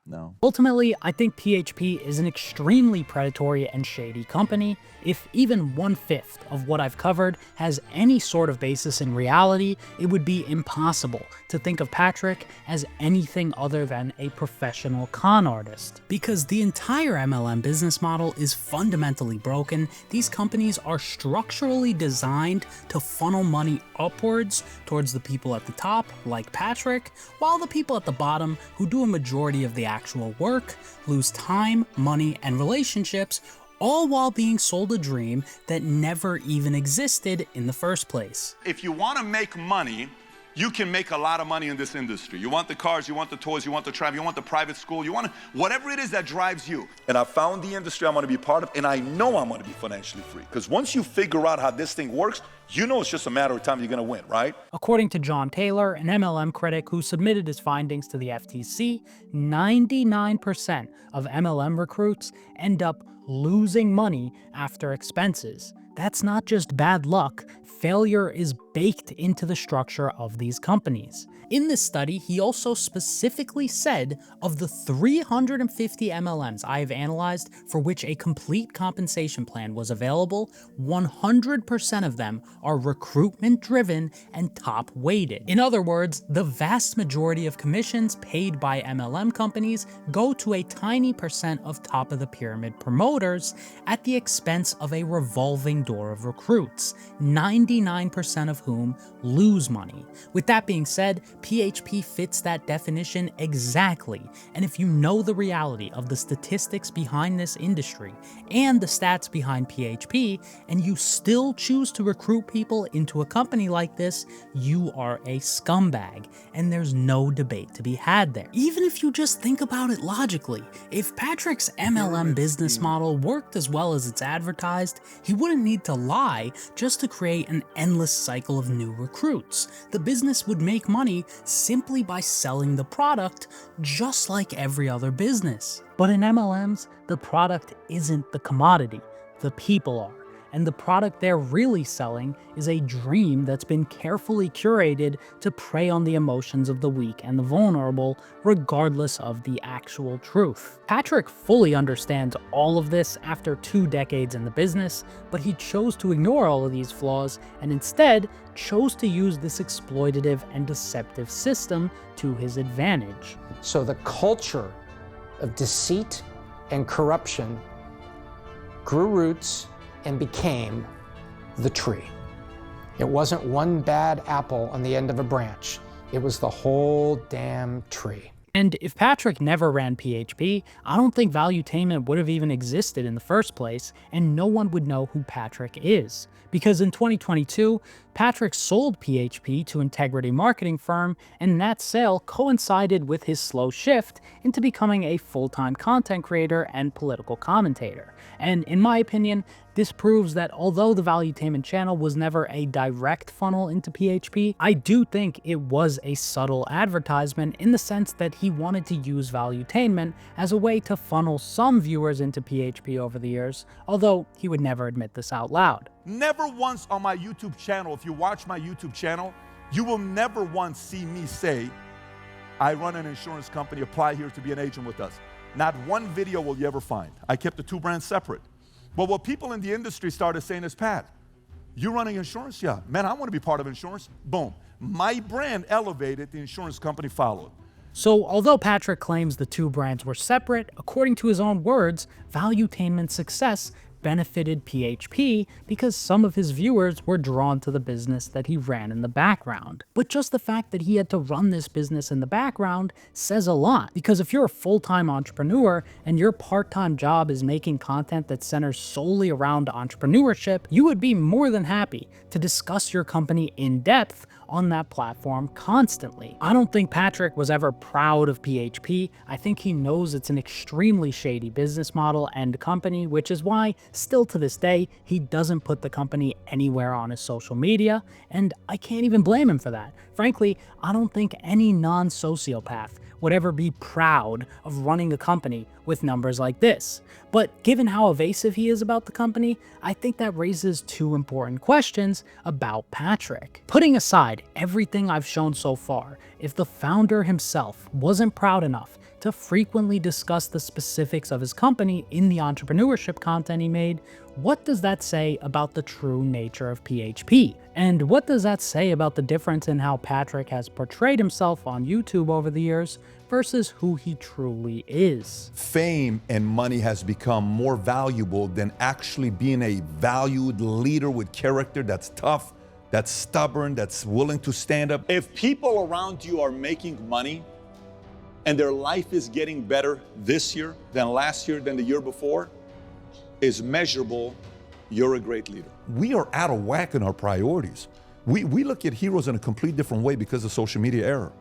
No. Ultimately, I think PHP is an extremely predatory and shady company. If even 1/5 of what I've covered has any sort of basis in reality, it would be impossible to think of Patrick as anything other than a professional con artist. Because the entire MLM business model is fundamentally broken, these companies are structurally designed to funnel money upwards towards the people at the top, like Patrick, while the people at the bottom, who do a majority of the actual work, lose time, money, and relationships, all while being sold a dream that never even existed in the first place. If you want to make money, you can make a lot of money in this industry. You want the cars, you want the toys, you want the travel, you want the private school, you want whatever it is that drives you. And I found the industry I'm going to be part of, and I know I'm going to be financially free. Because once you figure out how this thing works, you know it's just a matter of time you're going to win, right? According to John Taylor, an MLM critic who submitted his findings to the FTC, 99% of MLM recruits end up losing money after expenses. That's not just bad luck, failure is baked into the structure of these companies. In this study, he also specifically said of the 350 MLMs I have analyzed for which a complete compensation plan was available, 100% of them are recruitment driven and top weighted. In other words, the vast majority of commissions paid by MLM companies go to a tiny percent of top of the pyramid promoters at the expense of a revolving door of recruits, 99% of whom lose money. With that being said, PHP fits that definition exactly, and if you know the reality of the statistics behind this industry and the stats behind PHP, and you still choose to recruit people into a company like this, you are a scumbag, and there's no debate to be had there. Even if you just think about it logically, if Patrick's MLM business model worked as well as it's advertised, he wouldn't need to lie just to create an endless cycle of new recruits. The business would make money simply by selling the product, just like every other business. But in MLMs, the product isn't the commodity, the people are. And the product they're really selling is a dream that's been carefully curated to prey on the emotions of the weak and the vulnerable, regardless of the actual truth. Patrick fully understands all of this after 2 decades in the business, but he chose to ignore all of these flaws and instead chose to use this exploitative and deceptive system to his advantage. So the culture of deceit and corruption grew roots and became the tree. It wasn't one bad apple on the end of a branch. It was the whole damn tree. And if Patrick never ran PHP, I don't think Valuetainment would have even existed in the first place, and no one would know who Patrick is. Because in 2022, Patrick sold PHP to Integrity Marketing Firm, and that sale coincided with his slow shift into becoming a full-time content creator and political commentator. And in my opinion, this proves that although the Valuetainment channel was never a direct funnel into PHP, I do think it was a subtle advertisement in the sense that he wanted to use Valuetainment as a way to funnel some viewers into PHP over the years, although he would never admit this out loud. Never once on my YouTube channel, if you watch my YouTube channel, you will never once see me say, I run an insurance company, apply here to be an agent with us. Not one video will you ever find. I kept the 2 brands separate. But what people in the industry started saying is, Pat, you running insurance? Yeah. Man, I want to be part of insurance. Boom. My brand elevated, the insurance company followed. So although Patrick claims the 2 brands were separate, according to his own words, Valuetainment's success benefited PHP because some of his viewers were drawn to the business that he ran in the background. But just the fact that he had to run this business in the background says a lot, because if you're a full-time entrepreneur and your part-time job is making content that centers solely around entrepreneurship, you would be more than happy to discuss your company in depth on that platform constantly. I don't think Patrick was ever proud of PHP. I think he knows it's an extremely shady business model and company, which is why, still to this day, he doesn't put the company anywhere on his social media, and I can't even blame him for that. Frankly, I don't think any non-sociopath would ever be proud of running a company with numbers like this. But given how evasive he is about the company, I think that raises 2 important questions about Patrick. Putting aside everything I've shown so far, if the founder himself wasn't proud enough to frequently discuss the specifics of his company in the entrepreneurship content he made, what does that say about the true nature of PHP? And what does that say about the difference in how Patrick has portrayed himself on YouTube over the years versus who he truly is? Fame and money has become more valuable than actually being a valued leader with character that's tough, that's stubborn, that's willing to stand up. If people around you are making money and their life is getting better this year than last year than the year before, is measurable, you're a great leader. We are out of whack in our priorities. We look at heroes in a complete different way because of social media era.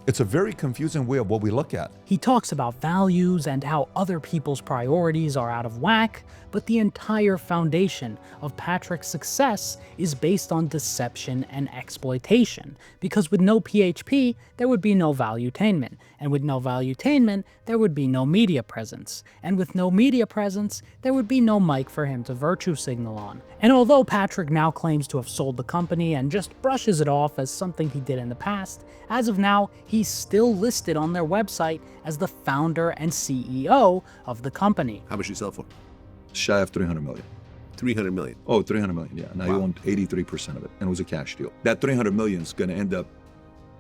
It's a very confusing way of what we look at. He talks about values and how other people's priorities are out of whack, but the entire foundation of Patrick's success is based on deception and exploitation. Because with no PHP, there would be no valuetainment. And with no valuetainment, there would be no media presence. And with no media presence, there would be no mic for him to virtue signal on. And although Patrick now claims to have sold the company and just brushes it off as something he did in the past, as of now, he's still listed on their website as the founder and CEO of the company. How much did you sell for? Shy of 300 million. 300 million. Oh, 300 million, yeah. Now he owned 83% of it, and it was a cash deal. That 300 million is going to end up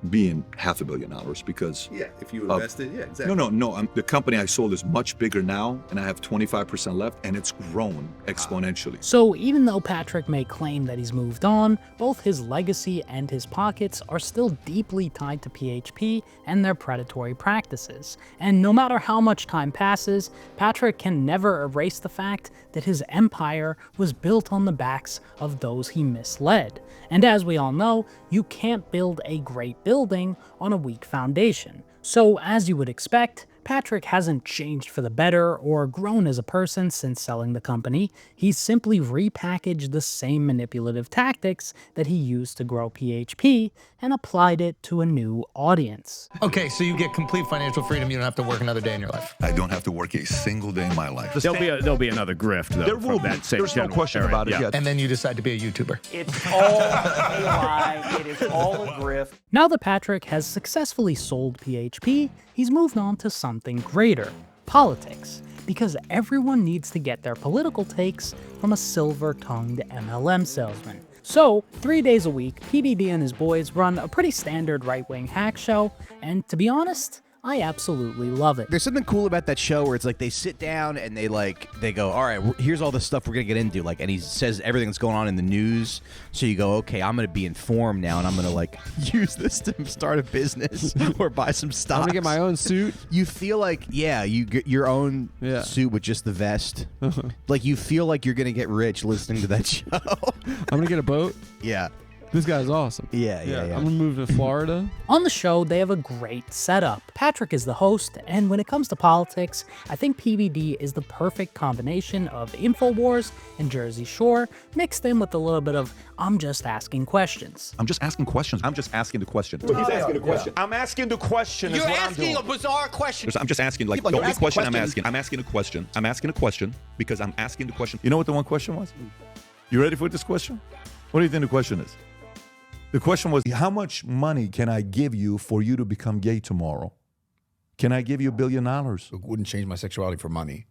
being $500 million because Yeah, if you invested, yeah, exactly. No. The company I sold is much bigger now, and I have 25% left, and it's grown exponentially. So even though Patrick may claim that he's moved on, both his legacy and his pockets are still deeply tied to PHP and their predatory practices. And no matter how much time passes, Patrick can never erase the fact that his empire was built on the backs of those he misled. And as we all know, you can't build a great building on a weak foundation. So as you would expect, Patrick hasn't changed for the better or grown as a person since selling the company. He's simply repackaged the same manipulative tactics that he used to grow PHP and applied it to a new audience. Okay, so you get complete financial freedom. You don't have to work another day in your life. I don't have to work a single day in my life. There'll be another grift, though. There will be. There's no question about it yet. And then you decide to be a YouTuber. It's all a lie. It is all a grift. Now that Patrick has successfully sold PHP, he's moved on to something greater: politics. Because everyone needs to get their political takes from a silver-tongued MLM salesman. So, 3 days a week, PBD and his boys run a pretty standard right-wing hack show, and to be honest, I absolutely love it. There's something cool about that show where it's like they sit down and they go, all right, here's all the stuff we're gonna get into. And he says everything that's going on in the news. So you go, okay, I'm gonna be informed now, and I'm gonna use this to start a business or buy some stocks. I'm gonna get my own suit. You feel like, you get your own suit with just the vest. You feel like you're gonna get rich listening to that show. I'm gonna get a boat. Yeah. This guy's awesome. Yeah. I'm gonna move to Florida. On the show, they have a great setup. Patrick is the host, and when it comes to politics, I think PBD is the perfect combination of InfoWars and Jersey Shore, mixed in with a little bit of I'm just asking questions. I'm just asking questions. I'm just asking the question. He's asking the question. I'm asking the question. You're asking a bizarre question. I'm just asking, the only question I'm asking. I'm asking a question. I'm asking a question because I'm asking the question. You know what the one question was? You ready for this question? What do you think the question is? The question was, how much money can I give you for you to become gay tomorrow? Can I give you $1 billion? It wouldn't change my sexuality for money.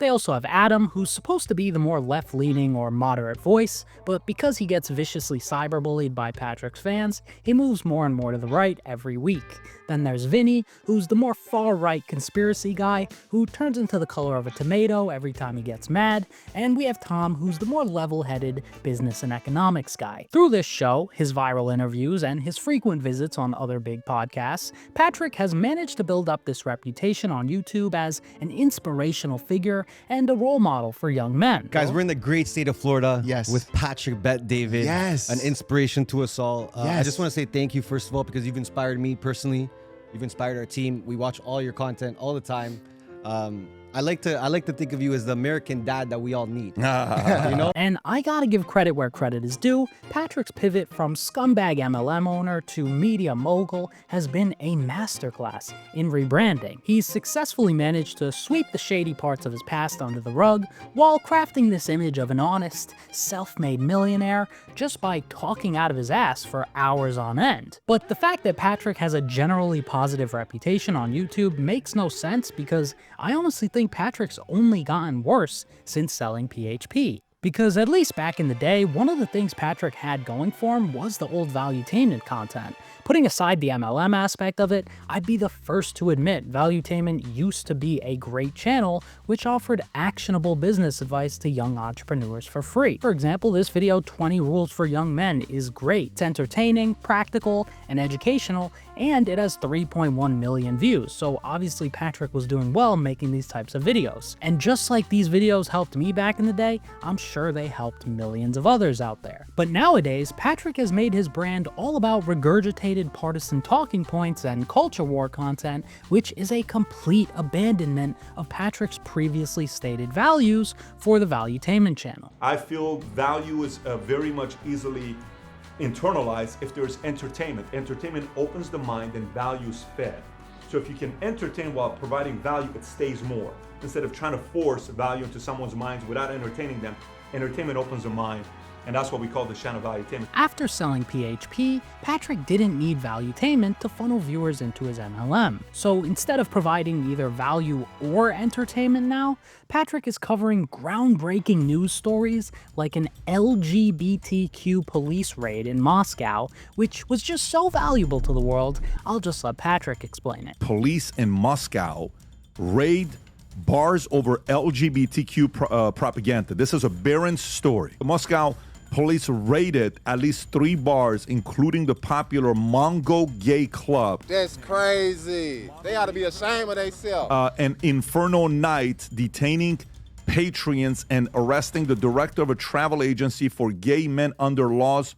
They also have Adam, who's supposed to be the more left-leaning or moderate voice, but because he gets viciously cyberbullied by Patrick's fans, he moves more and more to the right every week. Then there's Vinny, who's the more far-right conspiracy guy, who turns into the color of a tomato every time he gets mad, and we have Tom, who's the more level-headed business and economics guy. Through this show, his viral interviews, and his frequent visits on other big podcasts, Patrick has managed to build up this reputation on YouTube as an inspirational figure and a role model for young men. Guys, we're in the great state of Florida. Yes. With Patrick Bet-David. Yes. An inspiration to us all. Yes. I just want to say thank you, first of all, because you've inspired me personally. You've inspired our team. We watch all your content all the time. I I like to think of you as the American dad that we all need. You know? And I gotta give credit where credit is due. Patrick's pivot from scumbag MLM owner to media mogul has been a masterclass in rebranding. He's successfully managed to sweep the shady parts of his past under the rug while crafting this image of an honest, self-made millionaire just by talking out of his ass for hours on end. But the fact that Patrick has a generally positive reputation on YouTube makes no sense because I honestly think Patrick's only gotten worse since selling PHP. Because at least back in the day, one of the things Patrick had going for him was the old Valuetainment content. Putting aside the MLM aspect of it, I'd be the first to admit Valuetainment used to be a great channel which offered actionable business advice to young entrepreneurs for free. For example, this video, 20 Rules for Young Men, is great. It's entertaining, practical, and educational, and it has 3.1 million views, so obviously Patrick was doing well making these types of videos. And just like these videos helped me back in the day, I'm sure they helped millions of others out there. But nowadays, Patrick has made his brand all about regurgitated partisan talking points and culture war content, which is a complete abandonment of Patrick's previously stated values for the Valuetainment channel. I feel value is very much easily internalized if there's entertainment. Entertainment opens the mind and value is fed. So if you can entertain while providing value, it stays more. Instead of trying to force value into someone's minds without entertaining them, entertainment opens the mind. And that's what we call the channel Valuetainment. After selling PHP, Patrick didn't need Valuetainment to funnel viewers into his MLM. So instead of providing either value or entertainment now, Patrick is covering groundbreaking news stories like an LGBTQ police raid in Moscow, which was just so valuable to the world, I'll just let Patrick explain it. Police in Moscow raid bars over LGBTQ propaganda. This is a barren story. Moscow police raided at least 3 bars, including the popular Mongol Gay Club. That's crazy. They ought to be ashamed of themselves. An inferno night detaining patrons and arresting the director of a travel agency for gay men under laws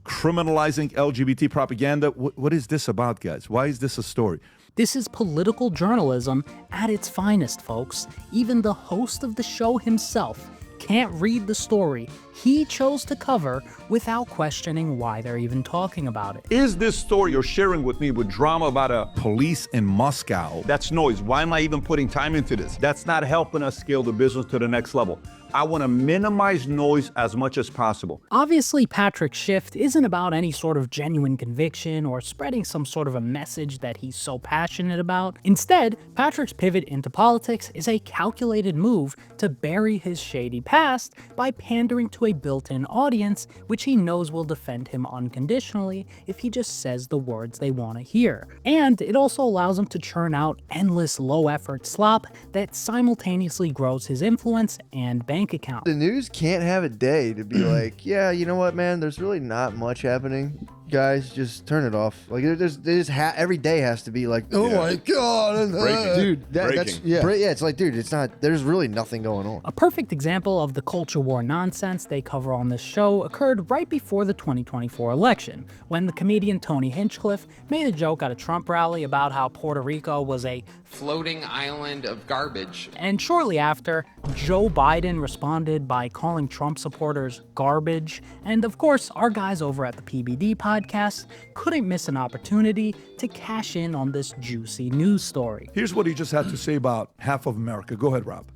criminalizing LGBT propaganda. What is this about, guys? Why is this a story? This is political journalism at its finest, folks. Even the host of the show himself can't read the story he chose to cover without questioning why they're even talking about it. Is this story you're sharing with me with drama about a police in Moscow? That's noise. Why am I even putting time into this? That's not helping us scale the business to the next level. I want to minimize noise as much as possible. Obviously, Patrick's shift isn't about any sort of genuine conviction or spreading some sort of a message that he's so passionate about. Instead, Patrick's pivot into politics is a calculated move to bury his shady past by pandering to a built-in audience, which he knows will defend him unconditionally if he just says the words they want to hear. And it also allows him to churn out endless low-effort slop that simultaneously grows his influence and bank account. The news can't have a day to be like, yeah, you know what, man, there's really not much happening. Guys, just turn it off. Like, every day has to be like, oh my God. Breaking. Dude, that's, yeah. It's like, dude, it's not, there's really nothing going on. A perfect example of the culture war nonsense they cover on this show occurred right before the 2024 election, when the comedian Tony Hinchcliffe made a joke at a Trump rally about how Puerto Rico was a floating island of garbage. And shortly after, Joe Biden responded by calling Trump supporters garbage. And of course, our guys over at the PBD podcast couldn't miss an opportunity to cash in on this juicy news story. Here's what he just had to say about half of America. Go ahead, Rob.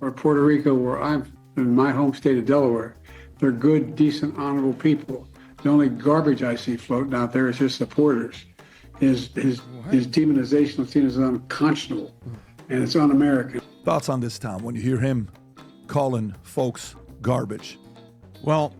Or Puerto Rico, where I'm in my home state of Delaware, they're good, decent, honorable people. The only garbage I see floating out there is his supporters. His demonization of things is unconscionable, and it's un-American. Thoughts on this, Tom, when you hear him calling folks garbage? Well,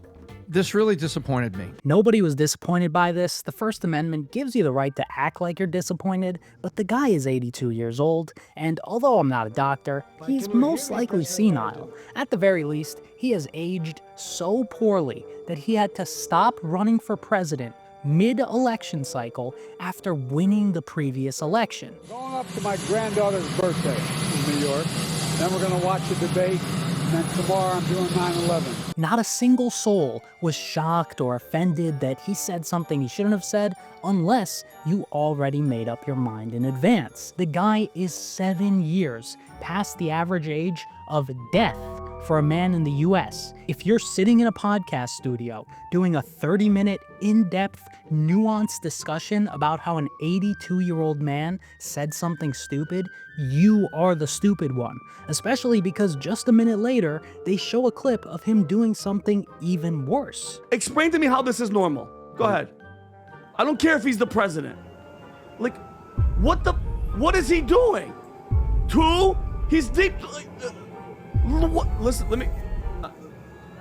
this really disappointed me. Nobody was disappointed by this. The First Amendment gives you the right to act like you're disappointed, but the guy is 82 years old, and although I'm not a doctor, he's most likely senile. At the very least, he has aged so poorly that he had to stop running for president mid-election cycle after winning the previous election. Going up to my granddaughter's birthday in New York, then we're going to watch a debate And then tomorrow I'm doing 9/11. Not a single soul was shocked or offended that he said something he shouldn't have said, unless you already made up your mind in advance. The guy is 7 years past the average age of death for a man in the US. If you're sitting in a podcast studio doing a 30-minute in-depth, nuanced discussion about how an 82-year-old man said something stupid, you are the stupid one. Especially because just a minute later, they show a clip of him doing something even worse. Explain to me how this is normal. Go ahead. I don't care if he's the president. Like, what is he doing? Two, he's deep. Listen, let me.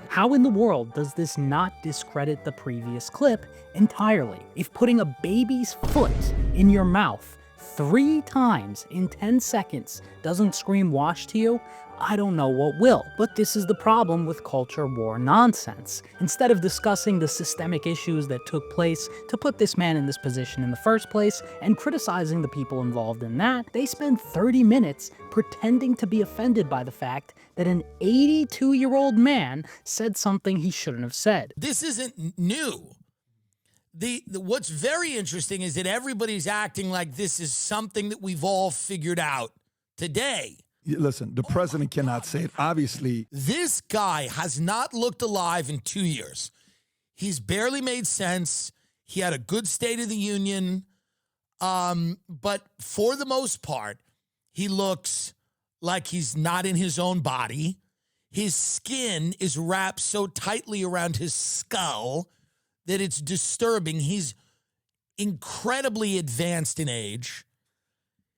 How in the world does this not discredit the previous clip entirely? If putting a baby's foot in your mouth 3 times in 10 seconds doesn't scream wash to you, I don't know what will. But this is the problem with culture war nonsense. Instead of discussing the systemic issues that took place to put this man in this position in the first place and criticizing the people involved in that, they spend 30 minutes pretending to be offended by the fact that an 82-year-old man said something he shouldn't have said. This isn't new. What's very interesting is that everybody's acting like this is something that we've all figured out today. Listen, the president cannot say it. Obviously, this guy has not looked alive in 2 years. He's barely made sense. He had a good State of the Union. But for the most part, he looks like he's not in his own body. His skin is wrapped so tightly around his skull that it's disturbing. He's incredibly advanced in age.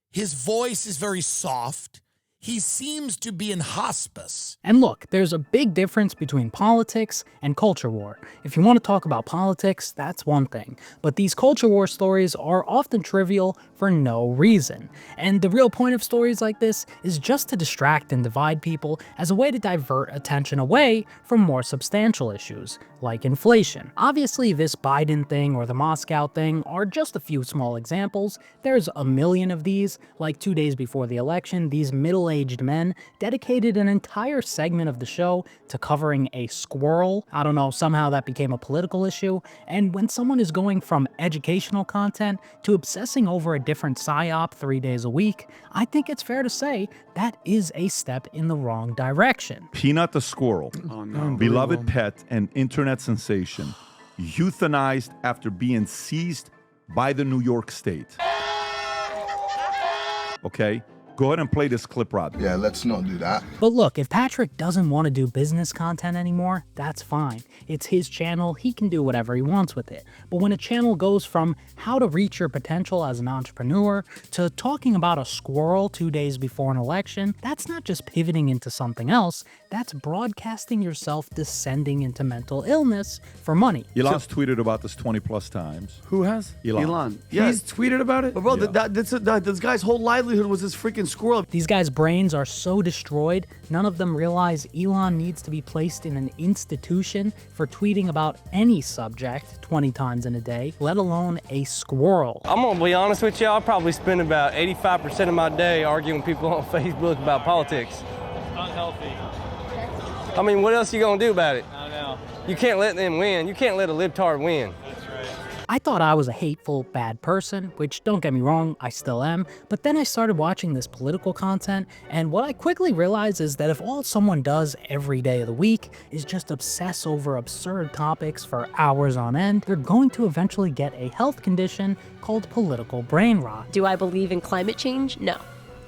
His voice is very soft. He seems to be in hospice. And look, there's a big difference between politics and culture war. If you want to talk about politics, that's one thing. But these culture war stories are often trivial for no reason. And the real point of stories like this is just to distract and divide people as a way to divert attention away from more substantial issues, like inflation. Obviously, this Biden thing or the Moscow thing are just a few small examples. There's a million of these. Like 2 days before the election, these middle-aged men dedicated an entire segment of the show to covering a squirrel. I don't know, somehow that became a political issue. And when someone is going from educational content to obsessing over a different psyop 3 days a week, I think it's fair to say that is a step in the wrong direction. Peanut the squirrel, beloved pet and internet sensation, euthanized after being seized by the New York State. Okay? Go ahead and play this clip, Rob. Yeah, let's not do that. But look, if Patrick doesn't want to do business content anymore, that's fine. It's his channel, he can do whatever he wants with it. But when a channel goes from how to reach your potential as an entrepreneur to talking about a squirrel 2 days before an election, that's not just pivoting into something else, that's broadcasting yourself descending into mental illness for money. Elon's tweeted about this 20 plus times. Who has? Elon. Yeah. He's tweeted about it? But bro, this guy's whole livelihood was this freaking squirrel. These guys' brains are so destroyed, none of them realize Elon needs to be placed in an institution for tweeting about any subject 20 times in a day, let alone a squirrel. I'm gonna be honest with you, I probably spend about 85% of my day arguing with people on Facebook about politics. Unhealthy. I mean, what else are you gonna do about it? I know. You can't let them win. You can't let a libtard win. I thought I was a hateful, bad person, which don't get me wrong, I still am, but then I started watching this political content, and what I quickly realized is that if all someone does every day of the week is just obsess over absurd topics for hours on end, they're going to eventually get a health condition called political brain rot. Do I believe in climate change? No.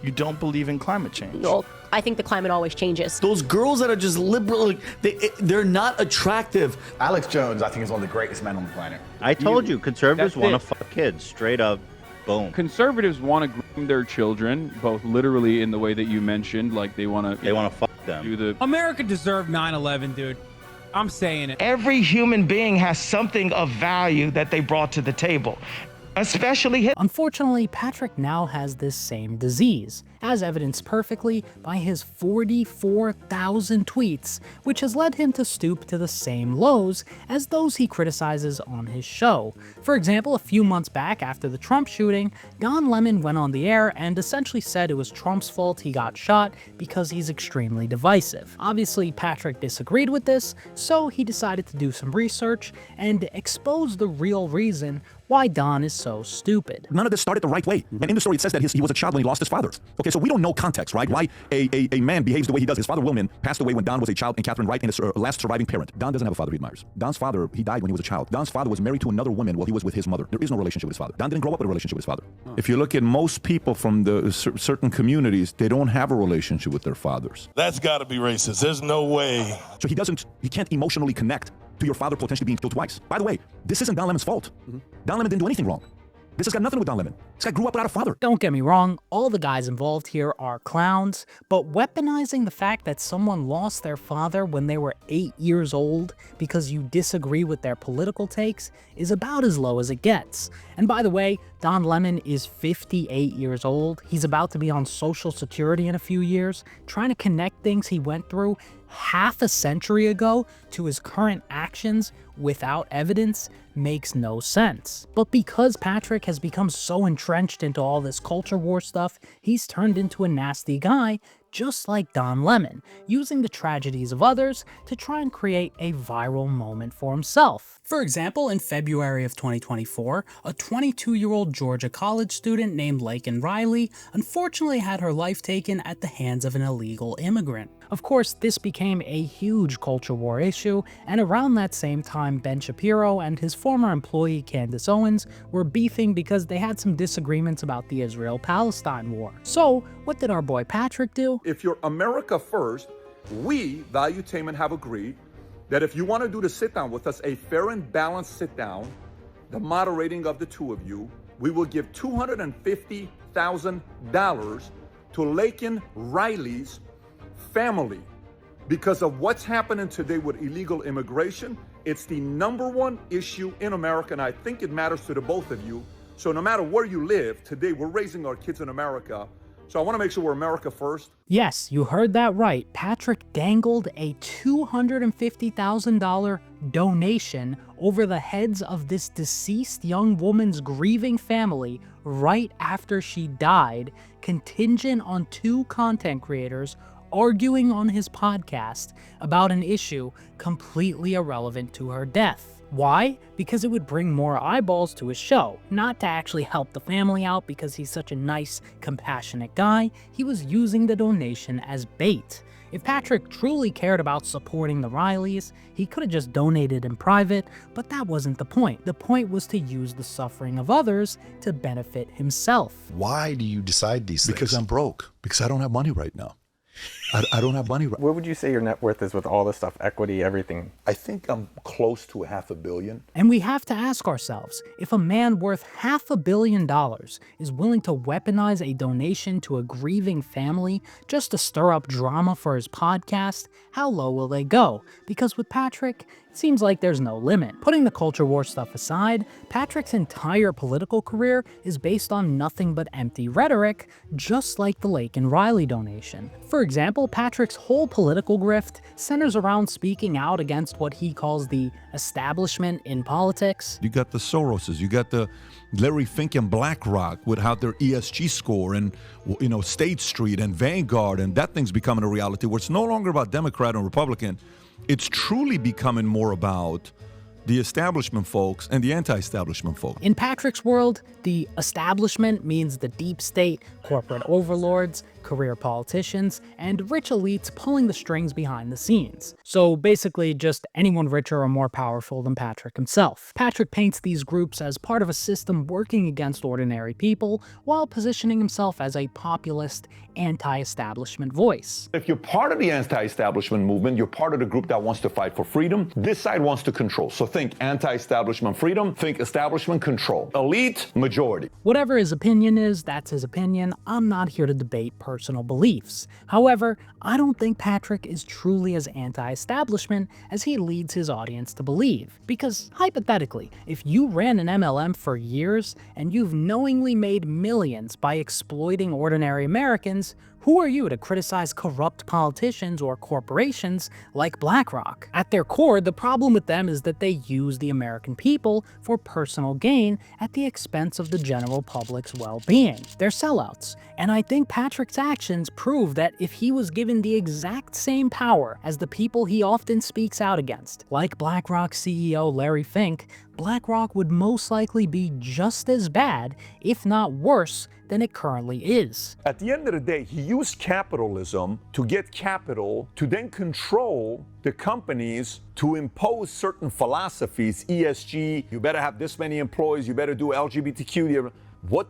You don't believe in climate change? Well, I think the climate always changes. Those girls that are just liberal, they're not attractive. Alex Jones, I think, is one of the greatest men on the planet. I told you, conservatives want to fuck kids, straight up, boom. Conservatives want to groom their children, both literally in the way that you mentioned, like they want to fuck them. Do the America deserved 9/11, dude. I'm saying it. Every human being has something of value that they brought to the table. Especially him. Unfortunately, Patrick now has this same disease, as evidenced perfectly by his 44,000 tweets, which has led him to stoop to the same lows as those he criticizes on his show. For example, a few months back after the Trump shooting, Don Lemon went on the air and essentially said it was Trump's fault he got shot because he's extremely divisive. Obviously, Patrick disagreed with this, so he decided to do some research and expose the real reason why Don is so stupid. None of this started the right way. And in the story, it says that he was a child when he lost his father. Okay, so we don't know context, right? Why a man behaves the way he does. His father, Wilman, passed away when Don was a child, and Catherine Wright, and his last surviving parent. Don doesn't have a father he admires. Don's father, he died when he was a child. Don's father was married to another woman while he was with his mother. There is no relationship with his father. Don didn't grow up with a relationship with his father. If you look at most people from the certain communities, they don't have a relationship with their fathers. That's got to be racist. There's no way. So he can't emotionally connect to your father potentially being killed twice. By the way, this isn't Don Lemon's fault. Don Lemon didn't do anything wrong. This has got nothing to do with Don Lemon. This guy grew up without a father. Don't get me wrong, all the guys involved here are clowns, but weaponizing the fact that someone lost their father when they were 8 years old because you disagree with their political takes is about as low as it gets. And by the way, Don Lemon is 58 years old. He's about to be on Social Security in a few years, trying to connect things he went through half a century ago to his current actions without evidence makes no sense. But because Patrick has become so entrenched into all this culture war stuff, he's turned into a nasty guy, just like Don Lemon, using the tragedies of others to try and create a viral moment for himself. For example, in February of 2024, a 22-year-old Georgia college student named Laken Riley unfortunately had her life taken at the hands of an illegal immigrant. Of course, this became a huge culture war issue, and around that same time, Ben Shapiro and his former employee Candace Owens were beefing because they had some disagreements about the Israel-Palestine war. So, what did our boy Patrick do? If you're America first, we, Valuetainment, have agreed that if you want to do the sit-down with us, a fair and balanced sit-down, the moderating of the two of you, we will give $250,000 to Laken Riley's family because of what's happening today with illegal immigration. It's the #1 issue in America, and I think it matters to the both of you. So no matter where you live, today we're raising our kids in America. So I want to make sure we're America first. Yes, you heard that right. Patrick dangled a $250,000 donation over the heads of this deceased young woman's grieving family right after she died, contingent on 2 content creators arguing on his podcast about an issue completely irrelevant to her death. Why? Because it would bring more eyeballs to his show, not to actually help the family out because he's such a nice, compassionate guy. He was using the donation as bait. If Patrick truly cared about supporting the Rileys, he could have just donated in private, but that wasn't the point. The point was to use the suffering of others to benefit himself. Why do you decide these things? Because I'm broke. Because I don't have money right now. I don't have money. What would you say your net worth is with all this stuff, equity, everything? I think I'm close to $500 million. And we have to ask ourselves, if a man worth $500 million is willing to weaponize a donation to a grieving family just to stir up drama for his podcast, how low will they go? Because with Patrick, it seems like there's no limit. Putting the culture war stuff aside, Patrick's entire political career is based on nothing but empty rhetoric, just like the Laken Riley donation. For example, Patrick's whole political grift centers around speaking out against what he calls the establishment in politics. You got the Soroses, you got the Larry Fink and BlackRock without their ESG score, and State Street and Vanguard, and that thing's becoming a reality where it's no longer about Democrat and Republican. It's truly becoming more about the establishment folks and the anti-establishment folks. In Patrick's world, the establishment means the deep state, corporate overlords, career politicians, and rich elites pulling the strings behind the scenes. So basically just anyone richer or more powerful than Patrick himself. Patrick paints these groups as part of a system working against ordinary people while positioning himself as a populist, anti-establishment voice. If you're part of the anti-establishment movement, you're part of the group that wants to fight for freedom. This side wants to control. So think anti-establishment freedom, think establishment control. Elite, majority. Whatever his opinion is, that's his opinion. I'm not here to debate per personal beliefs. However, I don't think Patrick is truly as anti-establishment as he leads his audience to believe. Because, hypothetically, if you ran an MLM for years and you've knowingly made millions by exploiting ordinary Americans, who are you to criticize corrupt politicians or corporations like BlackRock? At their core, the problem with them is that they use the American people for personal gain at the expense of the general public's well-being. They're sellouts. And I think Patrick's actions prove that if he was given the exact same power as the people he often speaks out against, like BlackRock CEO Larry Fink, BlackRock would most likely be just as bad, if not worse, than it currently is. At the end of the day, he used capitalism to get capital to then control the companies to impose certain philosophies, ESG, you better have this many employees, you better do LGBTQ.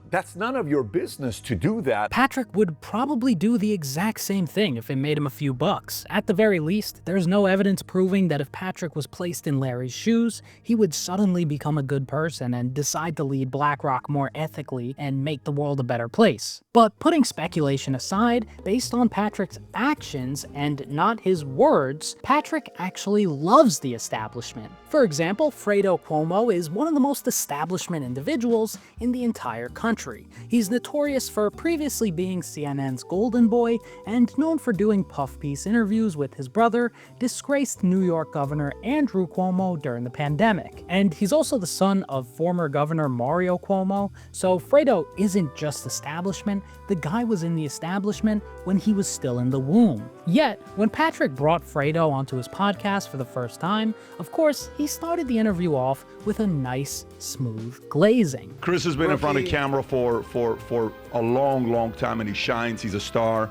That's none of your business to do that. Patrick would probably do the exact same thing if it made him a few bucks. At the very least, there's no evidence proving that if Patrick was placed in Larry's shoes, he would suddenly become a good person and decide to lead BlackRock more ethically and make the world a better place. But putting speculation aside, based on Patrick's actions and not his words, Patrick actually loves the establishment. For example, Fredo Cuomo is one of the most establishment individuals in the entire country. He's notorious for previously being CNN's golden boy and known for doing puff piece interviews with his brother, disgraced New York Governor Andrew Cuomo during the pandemic. And he's also the son of former Governor Mario Cuomo, so Fredo isn't just establishment, the guy was in the establishment when he was still in the womb. Yet, when Patrick brought Fredo onto his podcast for the first time, of course, he started the interview off with a nice, smooth glazing. Chris has been in front of camera for a long time, and he shines. He's a star.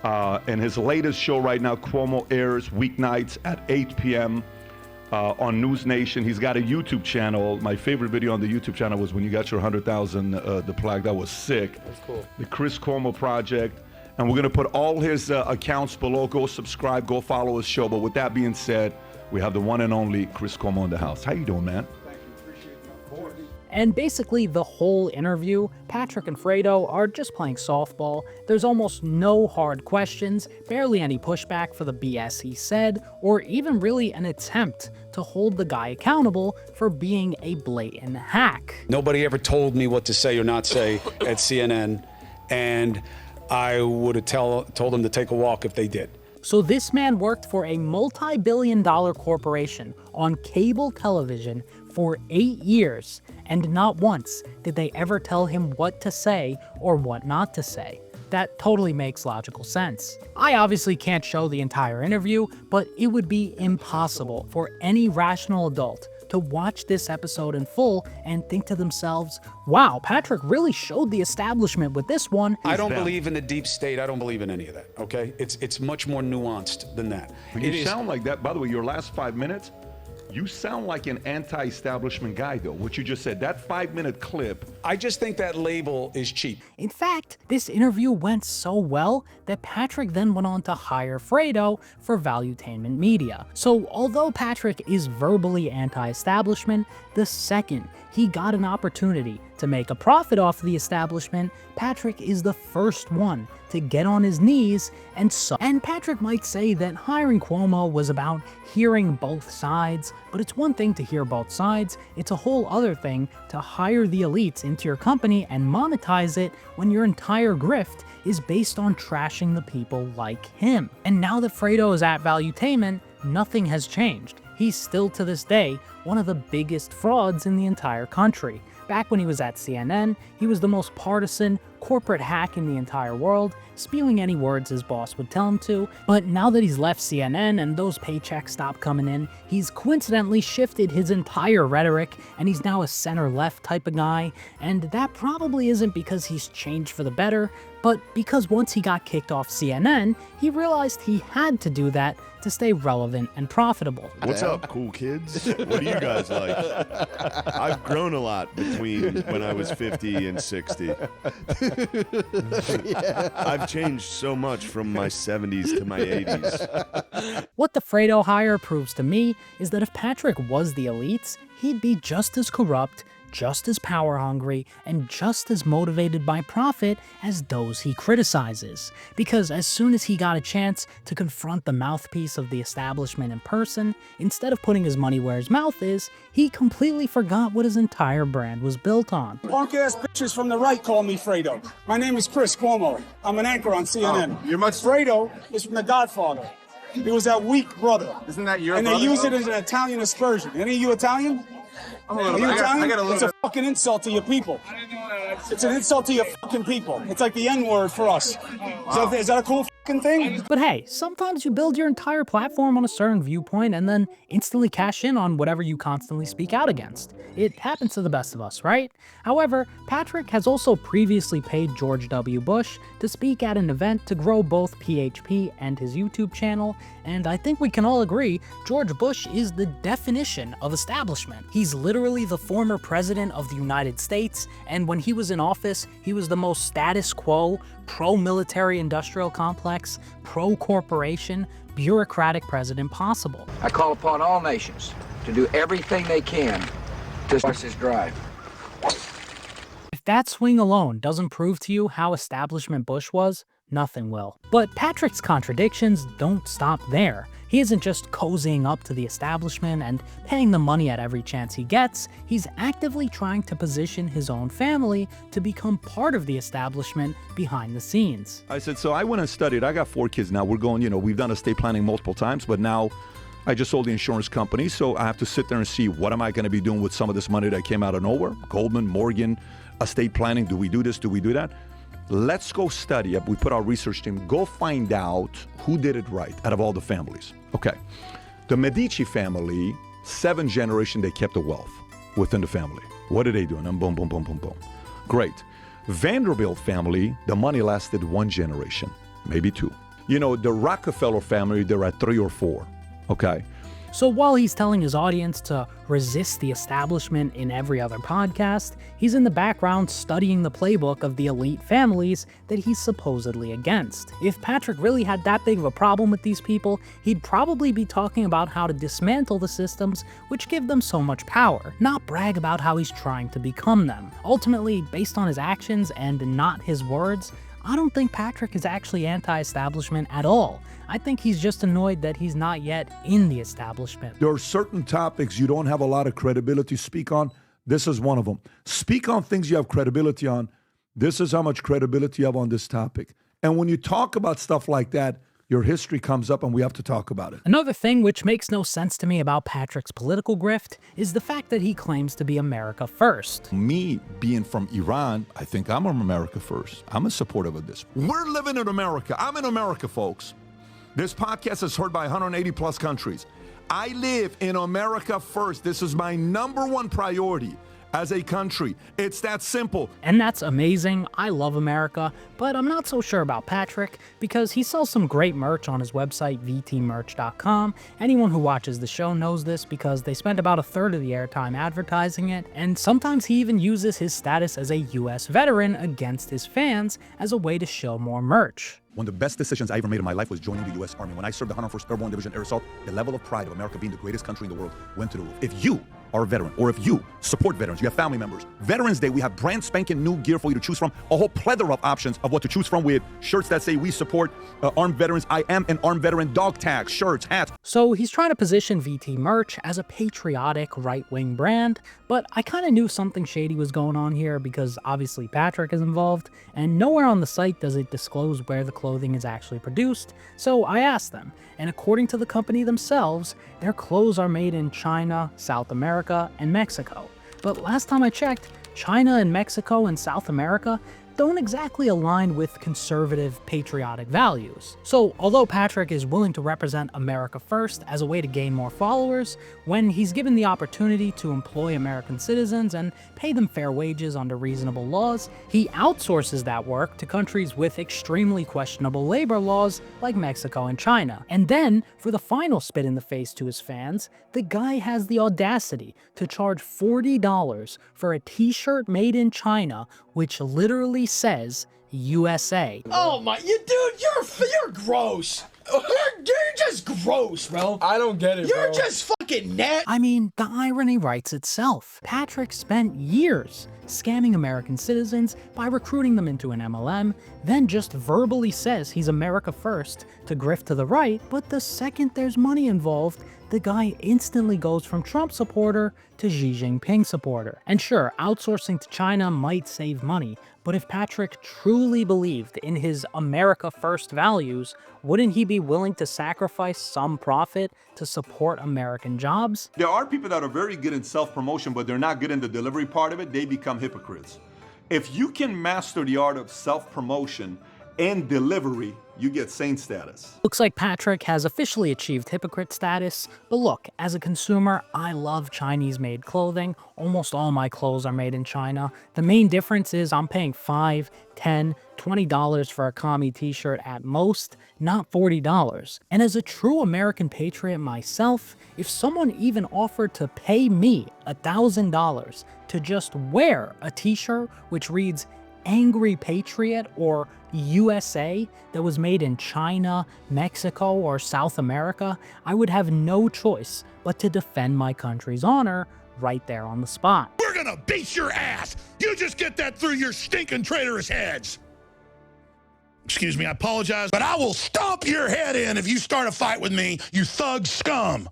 And his latest show right now, Cuomo, airs weeknights at 8 p.m. On News Nation. He's got a YouTube channel. My favorite video on the YouTube channel was when you got your 100,000 the plaque. That was sick. That's cool. The Chris Cuomo Project. And we're going to put all his accounts below. Go subscribe, go follow his show. But with that being said, we have the one and only Chris Cuomo in the house. How you doing, man? And basically the whole interview, Patrick and Fredo are just playing softball. There's almost no hard questions, barely any pushback for the BS he said, or even really an attempt to hold the guy accountable for being a blatant hack. Nobody ever told me what to say or not say at CNN, and I would have told them to take a walk if they did. So this man worked for a multi-billion-dollar corporation on cable television for 8 years, and not once did they ever tell him what to say or what not to say. That totally makes logical sense. I obviously can't show the entire interview, but it would be impossible for any rational adult to watch this episode in full and think to themselves, wow, Patrick really showed the establishment with this one. I don't believe in the deep state. I don't believe in any of that, okay? It's much more nuanced than that. You sound like that. By the way, your last 5 minutes, you sound like an anti-establishment guy, though. What you just said, that 5-minute clip. I just think that label is cheap. In fact, this interview went so well that Patrick then went on to hire Fredo for Valuetainment Media. So although Patrick is verbally anti-establishment, the second he got an opportunity to make a profit off the establishment, Patrick is the first one to get on his knees and Patrick might say that hiring Cuomo was about hearing both sides, but it's one thing to hear both sides, it's a whole other thing to hire the elites into your company and monetize it when your entire grift is based on trashing the people like him. And now that Fredo is at Valuetainment, nothing has changed. He's still to this day one of the biggest frauds in the entire country. Back when he was at CNN, he was the most partisan corporate hack in the entire world, spewing any words his boss would tell him to. But now that he's left CNN and those paychecks stopped coming in, he's coincidentally shifted his entire rhetoric and he's now a center-left type of guy. And that probably isn't because he's changed for the better, but because once he got kicked off CNN, he realized he had to do that to stay relevant and profitable. What's up, cool kids? What do you guys like? I've grown a lot between when I was 50 and 60. Yeah. I've changed so much from my 70s to my 80s. What the Fredo hire proves to me is that if Patrick was the elites, he'd be just as corrupt, just as power hungry and just as motivated by profit as those he criticizes. Because as soon as he got a chance to confront the mouthpiece of the establishment in person, instead of putting his money where his mouth is, he completely forgot what his entire brand was built on. Punk-ass bitches from the right call me Fredo. My name is Chris Cuomo. I'm an anchor on CNN. Fredo is from The Godfather. He was that weak brother. Isn't that your And brother? they use it as an Italian aspersion. Any of you Italian? I'm a little Are you bit. Italian? It's a fucking insult to your people. It's an insult to your fucking people. It's like the N-word for us. Is that a cool fucking thing? But hey, sometimes you build your entire platform on a certain viewpoint and then instantly cash in on whatever you constantly speak out against. It happens to the best of us, right? However, Patrick has also previously paid George W. Bush to speak at an event to grow both PHP and his YouTube channel, and I think we can all agree George Bush is the definition of establishment. He's literally the former president of the United States, and when he was in office, he was the most status quo, pro-military industrial complex, pro-corporation, bureaucratic president possible. I call upon all nations to do everything they can to start this drive. If that swing alone doesn't prove to you how establishment Bush was, nothing will. But Patrick's contradictions don't stop there. He isn't just cozying up to the establishment and paying them money at every chance he gets, he's actively trying to position his own family to become part of the establishment behind the scenes. I said, so I went and studied. I got 4 kids now. We're going, we've done estate planning multiple times, but now I just sold the insurance company, so I have to sit there and see what am I going to be doing with some of this money that came out of nowhere? Goldman, Morgan, estate planning, do we do this, do we do that? Let's go study it. We put our research team, go find out who did it right out of all the families. Okay, the Medici family, 7th generation, they kept the wealth within the family. What are they doing? And boom, boom, boom, boom, boom. Great. Vanderbilt family, the money lasted 1 generation, maybe 2. The Rockefeller family, they're at 3 or 4. Okay. So while he's telling his audience to resist the establishment in every other podcast, he's in the background studying the playbook of the elite families that he's supposedly against. If Patrick really had that big of a problem with these people, he'd probably be talking about how to dismantle the systems which give them so much power, not brag about how he's trying to become them. Ultimately, based on his actions and not his words, I don't think Patrick is actually anti-establishment at all. I think he's just annoyed that he's not yet in the establishment. There are certain topics you don't have a lot of credibility to speak on. This is one of them. Speak on things you have credibility on. This is how much credibility you have on this topic. And when you talk about stuff like that, your history comes up and we have to talk about it. Another thing which makes no sense to me about Patrick's political grift is the fact that he claims to be America first. Me being from Iran, I think I'm America first. I'm a supporter of this. We're living in America. I'm in America, folks. This podcast is heard by 180 plus countries. I live in America first. This is my #1 priority as a country. It's that simple. And that's amazing. I love America, but I'm not so sure about Patrick because he sells some great merch on his website, vtmerch.com. Anyone who watches the show knows this because they spend about 1/3 of the airtime advertising it, and sometimes he even uses his status as a US veteran against his fans as a way to show more merch. One of the best decisions I ever made in my life was joining the U.S. Army. When I served the 101st Airborne Division Air Assault, the level of pride of America being the greatest country in the world went to the roof. If you are a veteran, or if you support veterans, you have family members, Veterans Day, we have brand spanking new gear for you to choose from, a whole plethora of options of what to choose from with shirts that say we support armed veterans, I am an armed veteran, dog tags, shirts, hats. So he's trying to position VT Merch as a patriotic right-wing brand, but I kind of knew something shady was going on here because obviously Patrick is involved, and nowhere on the site does it disclose where the clothing is actually produced, so I asked them, and according to the company themselves, their clothes are made in China, South America, and Mexico. But last time I checked, China and Mexico and South America don't exactly align with conservative, patriotic values. So although Patrick is willing to represent America first as a way to gain more followers, when he's given the opportunity to employ American citizens and pay them fair wages under reasonable laws, he outsources that work to countries with extremely questionable labor laws like Mexico and China. And then, for the final spit in the face to his fans, the guy has the audacity to charge $40 for a t-shirt made in China, which literally says USA. Oh my, dude, you're gross. You're just gross, bro. I don't get it, You're bro. just I mean, the irony writes itself. Patrick spent years scamming American citizens by recruiting them into an MLM, then just verbally says he's America first to Grift to the right, but the second there's money involved, the guy instantly goes from Trump supporter to Xi Jinping supporter. And sure, outsourcing to China might save money, but if Patrick truly believed in his America first values, wouldn't he be willing to sacrifice some profit to support American jobs? There are people that are very good in self-promotion, but they're not good in the delivery part of it. They become hypocrites. If you can master the art of self-promotion and delivery, you get saint status. Looks like Patrick has officially achieved hypocrite status, but look, as a consumer, I love Chinese-made clothing. Almost all my clothes are made in China. The main difference is I'm paying $5, $10, $20 for a commie t-shirt at most, not $40. And as a true American patriot myself, if someone even offered to pay me $1,000 to just wear a t-shirt which reads Angry Patriot or USA that was made in China, Mexico, or South America, I would have no choice but to defend my country's honor right there on the spot. We're gonna beat your ass! You just get that through your stinking traitorous heads! Excuse me, I apologize, but I will stomp your head in if you start a fight with me, you thug scum!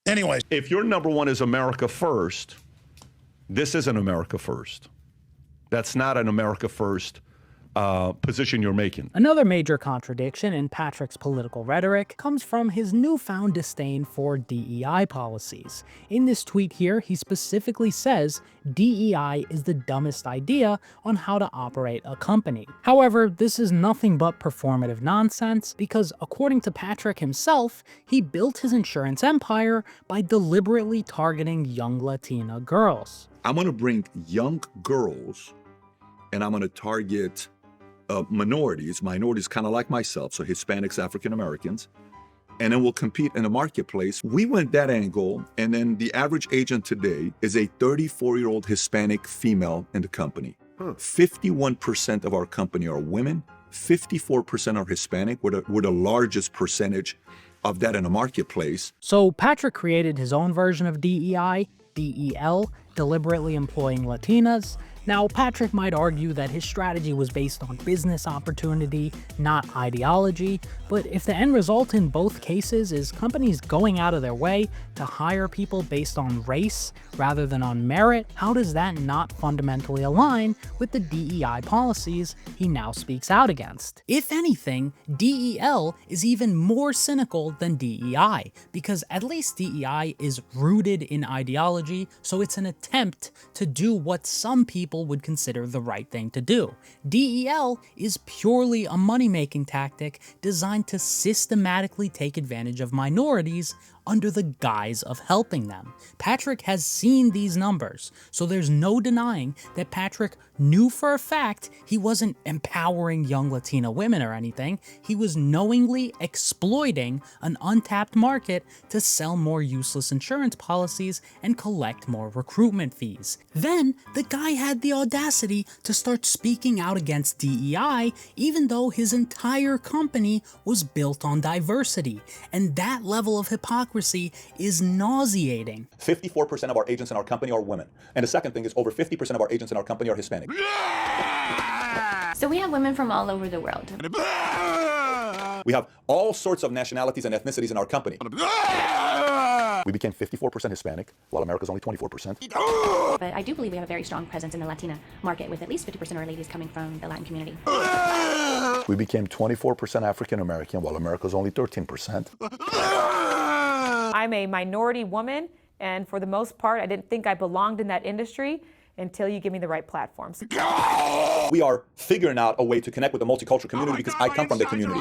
Anyways. If your number one is America first, this isn't America first. That's not an America first position you're making. Another major contradiction in Patrick's political rhetoric comes from his newfound disdain for DEI policies. In this tweet here, he specifically says DEI is the dumbest idea on how to operate a company. However, this is nothing but performative nonsense because, according to Patrick himself, he built his insurance empire by deliberately targeting young Latina girls. I'm going to bring young girls and I'm going to target minorities kind of like myself, so Hispanics, African Americans, and then we'll compete in the marketplace. We went that angle, and then the average agent today is a 34-year-old Hispanic female in the company. 51% of our company are women, 54% are Hispanic. We're the largest percentage of that in the marketplace. So Patrick created his own version of DEI, DEL, deliberately employing Latinas. Now, Patrick might argue that his strategy was based on business opportunity, not ideology, but if the end result in both cases is companies going out of their way to hire people based on race rather than on merit, how does that not fundamentally align with the DEI policies he now speaks out against? If anything, DEL is even more cynical than DEI, because at least DEI is rooted in ideology, so it's an attempt to do what some people would consider the right thing to do. DEL is purely a money-making tactic designed to systematically take advantage of minorities under the guise of helping them. Patrick has seen these numbers, so there's no denying that Patrick knew for a fact he wasn't empowering young Latina women or anything. He was knowingly exploiting an untapped market to sell more useless insurance policies and collect more recruitment fees. Then, the guy had the audacity to start speaking out against DEI, even though his entire company was built on diversity, and that level of hypocrisy is nauseating. 54% of our agents in our company are women. And the second thing is over 50% of our agents in our company are Hispanic. So we have women from all over the world. We have all sorts of nationalities and ethnicities in our company. We became 54% Hispanic, while America's only 24%. But I do believe we have a very strong presence in the Latina market, with at least 50% of our ladies coming from the Latin community. We became 24% African American, while America's only 13%. I'm a minority woman, and for the most part, I didn't think I belonged in that industry until you give me the right platforms. We are figuring out a way to connect with the multicultural community because I come from the community.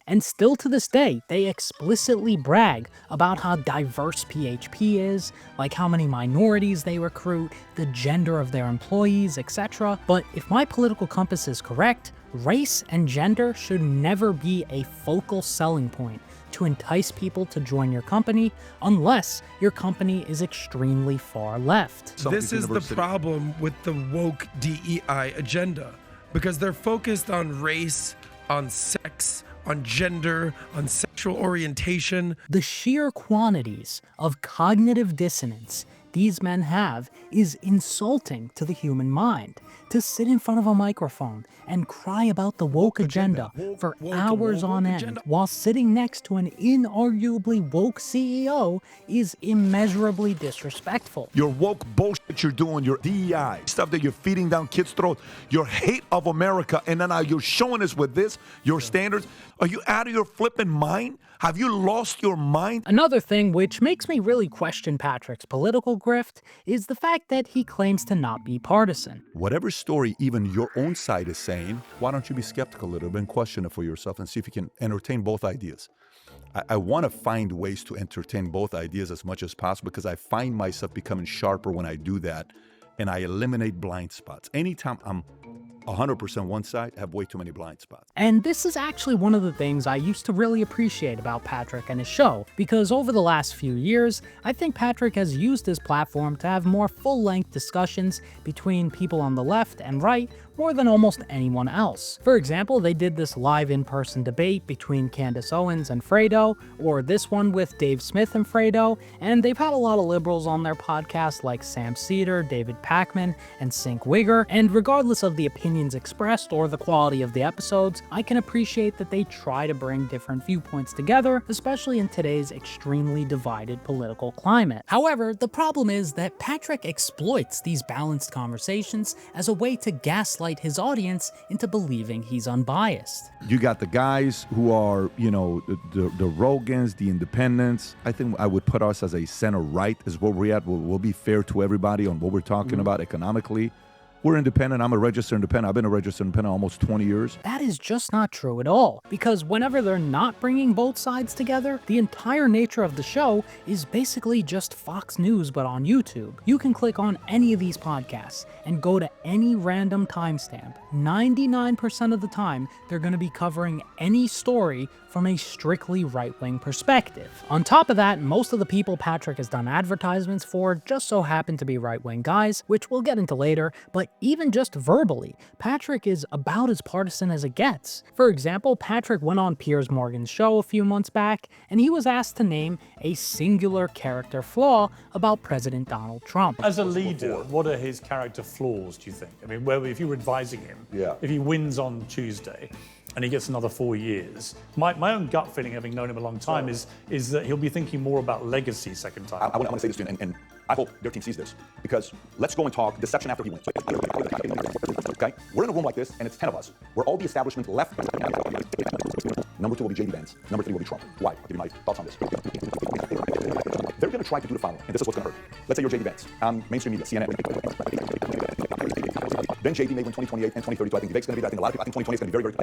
And still to this day, they explicitly brag about how diverse PHP is, like how many minorities they recruit, the gender of their employees, etc. But if my political compass is correct, race and gender should never be a focal selling point to entice people to join your company unless your company is extremely far left. This is the problem with the woke DEI agenda, because they're focused on race, on sex, on gender, on sexual orientation. The sheer quantities of cognitive dissonance these men have is insulting to the human mind. To sit in front of a microphone and cry about the woke agenda for hours on end while sitting next to an inarguably woke CEO is immeasurably disrespectful. Your woke bullshit you're doing, your DEI, stuff that you're feeding down kids' throats, your hate of America, and then now you're showing us with this, your standards. Are you out of your flipping mind? Have you lost your mind? Another thing which makes me really question Patrick's political grift is the fact that he claims to not be partisan. Whatever story even your own side is saying, why don't you be skeptical a little bit and question it for yourself and see if you can entertain both ideas? I want to find ways to entertain both ideas as much as possible because I find myself becoming sharper when I do that, and I eliminate blind spots. Anytime I'm 100% one side, I have way too many blind spots. And this is actually one of the things I used to really appreciate about Patrick and his show, because over the last few years, I think Patrick has used his platform to have more full-length discussions between people on the left and right more than almost anyone else. For example, they did this live in-person debate between Candace Owens and Fredo, or this one with Dave Smith and Fredo, and they've had a lot of liberals on their podcast like Sam Cedar, David Pakman, and Sink Wigger, and regardless of the opinions expressed or the quality of the episodes, I can appreciate that they try to bring different viewpoints together, especially in today's extremely divided political climate. However, the problem is that Patrick exploits these balanced conversations as a way to gaslight his audience into believing he's unbiased. You got the guys who are, you know, the Rogans, the independents. I think I would put us as a center-right is where we're at. We'll be fair to everybody on what we're talking about economically. We're independent. I'm a registered independent. I've been a registered independent almost 20 years. That is just not true at all, because whenever they're not bringing both sides together, the entire nature of the show is basically just Fox News but on YouTube. You can click on any of these podcasts and go to any random timestamp. 99% of the time, they're going to be covering any story from a strictly right-wing perspective. On top of that, most of the people Patrick has done advertisements for just so happen to be right-wing guys, which we'll get into later, but even just verbally, Patrick is about as partisan as it gets. For example, Patrick went on Piers Morgan's show a few months back, and he was asked to name a singular character flaw about President Donald Trump. As a leader, what are his character flaws, do you think? I mean, if you were advising him, if he wins on Tuesday, and he gets another 4 years. My own gut feeling, having known him a long time, is that he'll be thinking more about legacy second time. I want to say this to you, and I hope their team sees this, because let's go and talk deception after he wins. Okay? We're in a room like this, and it's 10 of us. We're all the establishment left. Number 2 will be J.D. Vance. Number 3 will be Trump. Why? I'll give you my thoughts on this. They're going to try to do the following, and this is what's going to hurt. Let's say you're J.D. Vance, mainstream media, CNN. Then J.D. may win 2028 and 2032. I think Vivek's going to be that. I think a lot of people, I think 2020 is going to be very, very...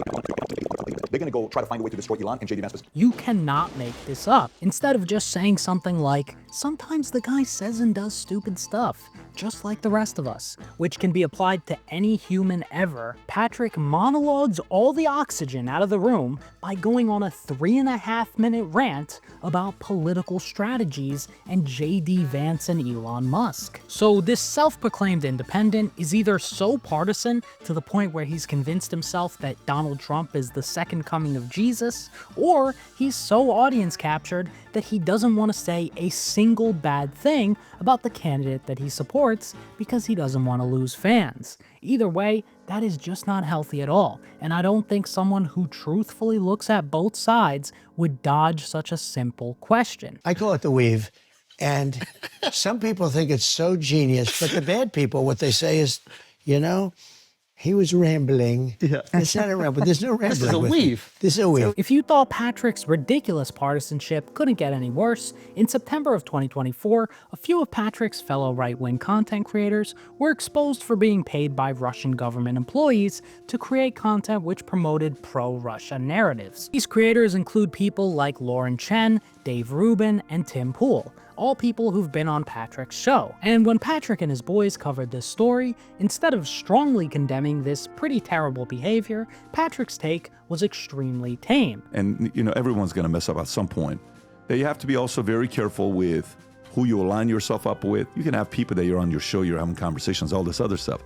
They're going to go try to find a way to destroy Elon and J.D. Vance. You cannot make this up. Instead of just saying something like, sometimes the guy says and does stupid stuff, just like the rest of us, which can be applied to any human ever, Patrick monologues all the oxygen out of the room by going on a 3.5-minute rant about political strategies and J.D. Vance and Elon Musk. So this self-proclaimed independent is either so partisan to the point where he's convinced himself that Donald Trump is the second coming of Jesus, or he's so audience captured that he doesn't want to say a single bad thing about the candidate that he supports because he doesn't want to lose fans. Either way, that is just not healthy at all, and I don't think someone who truthfully looks at both sides would dodge such a simple question. I call it the weave, and some people think it's so genius, but the bad people, what they say is, you know, he was rambling. Yeah. It's not a ramble. There's no rambling. This is a weave. This is a weave. If you thought Patrick's ridiculous partisanship couldn't get any worse, in September of 2024, a few of Patrick's fellow right-wing content creators were exposed for being paid by Russian government employees to create content which promoted pro-Russia narratives. These creators include people like Lauren Chen, Dave Rubin, and Tim Pool, all people who've been on Patrick's show. And when Patrick and his boys covered this story, instead of strongly condemning this pretty terrible behavior, Patrick's take was extremely tame. And, you know, everyone's going to mess up at some point. You have to be also very careful with who you align yourself up with. You can have people that you're on your show, you're having conversations, all this other stuff.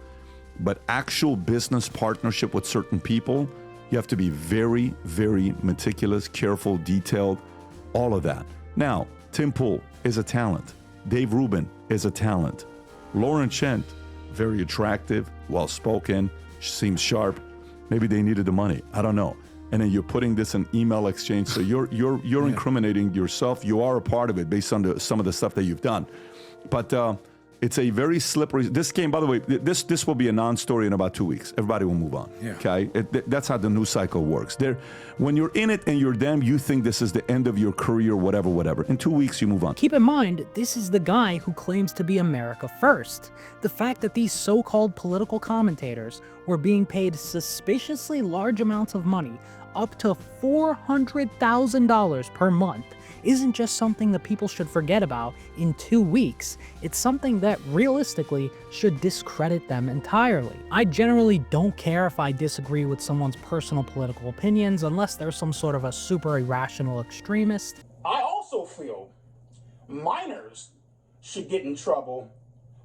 But actual business partnership with certain people, You have to be very, very meticulous, careful, detailed, all of that. Now, Tim Pool is a talent. Dave Rubin is a talent. Lauren Chent, very attractive, well-spoken, seems sharp. Maybe they needed the money. I don't know. And then you're putting this in email exchange. So you're incriminating yourself. You are a part of it based on some of the stuff that you've done. But it's a very slippery. This game, by the way, this will be a non-story in about 2 weeks. Everybody will move on. Yeah. Okay, that's how the news cycle works. When you're in it and you're them, you think this is the end of your career, whatever. In 2 weeks, you move on. Keep in mind, this is the guy who claims to be America first. The fact that these so-called political commentators were being paid suspiciously large amounts of money, up to $400,000 per month, isn't just something that people should forget about in 2 weeks. It's something that realistically should discredit them entirely. I generally don't care if I disagree with someone's personal political opinions unless they're some sort of a super irrational extremist. I also feel minors should get in trouble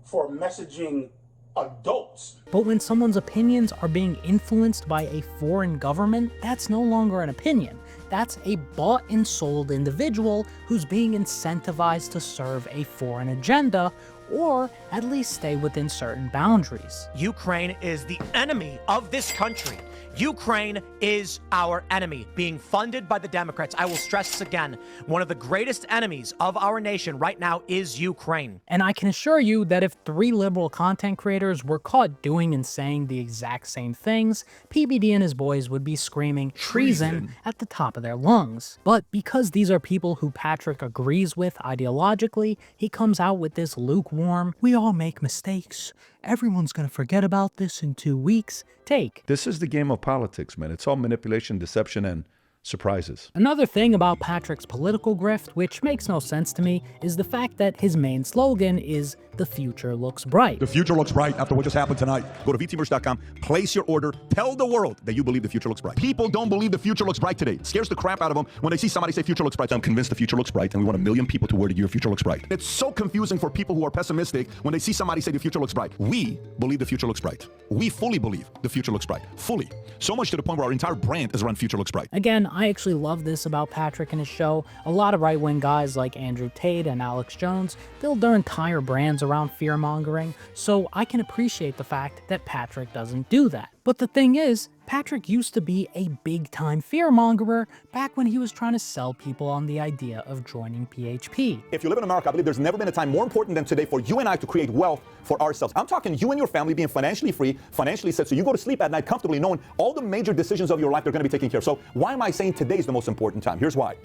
for messaging adults. But when someone's opinions are being influenced by a foreign government, that's no longer an opinion. That's a bought and sold individual who's being incentivized to serve a foreign agenda, or at least stay within certain boundaries. Ukraine is the enemy of this country. Ukraine is our enemy, being funded by the Democrats. I will stress this again. One of the greatest enemies of our nation right now is Ukraine. And I can assure you that if 3 liberal content creators were caught doing and saying the exact same things, PBD and his boys would be screaming treason at the top of their lungs. But because these are people who Patrick agrees with ideologically, he comes out with this lukewarm, we all make mistakes, everyone's gonna forget about this in 2 weeks take. This is the game of politics, man. It's all manipulation, deception, and surprises. Another thing about Patrick's political grift, which makes no sense to me, is the fact that his main slogan is, the future looks bright. The future looks bright after what just happened tonight. Go to vtmerch.com, place your order, tell the world that you believe the future looks bright. People don't believe the future looks bright today. It scares the crap out of them when they see somebody say future looks bright. So I'm convinced the future looks bright, and we want 1 million people to word your future looks bright. It's so confusing for people who are pessimistic when they see somebody say the future looks bright. We believe the future looks bright. We fully believe the future looks bright. Fully. So much to the point where our entire brand is around future looks bright. Again, I actually love this about Patrick and his show. A lot of right-wing guys like Andrew Tate and Alex Jones build their entire brands around fear-mongering, so I can appreciate the fact that Patrick doesn't do that. But the thing is, Patrick used to be a big-time fear-mongerer back when he was trying to sell people on the idea of joining PHP. If you live in America, I believe there's never been a time more important than today for you and I to create wealth for ourselves. I'm talking you and your family being financially free, financially set, so you go to sleep at night comfortably knowing all the major decisions of your life are going to be taken care of. So why am I saying today is the most important time? Here's why.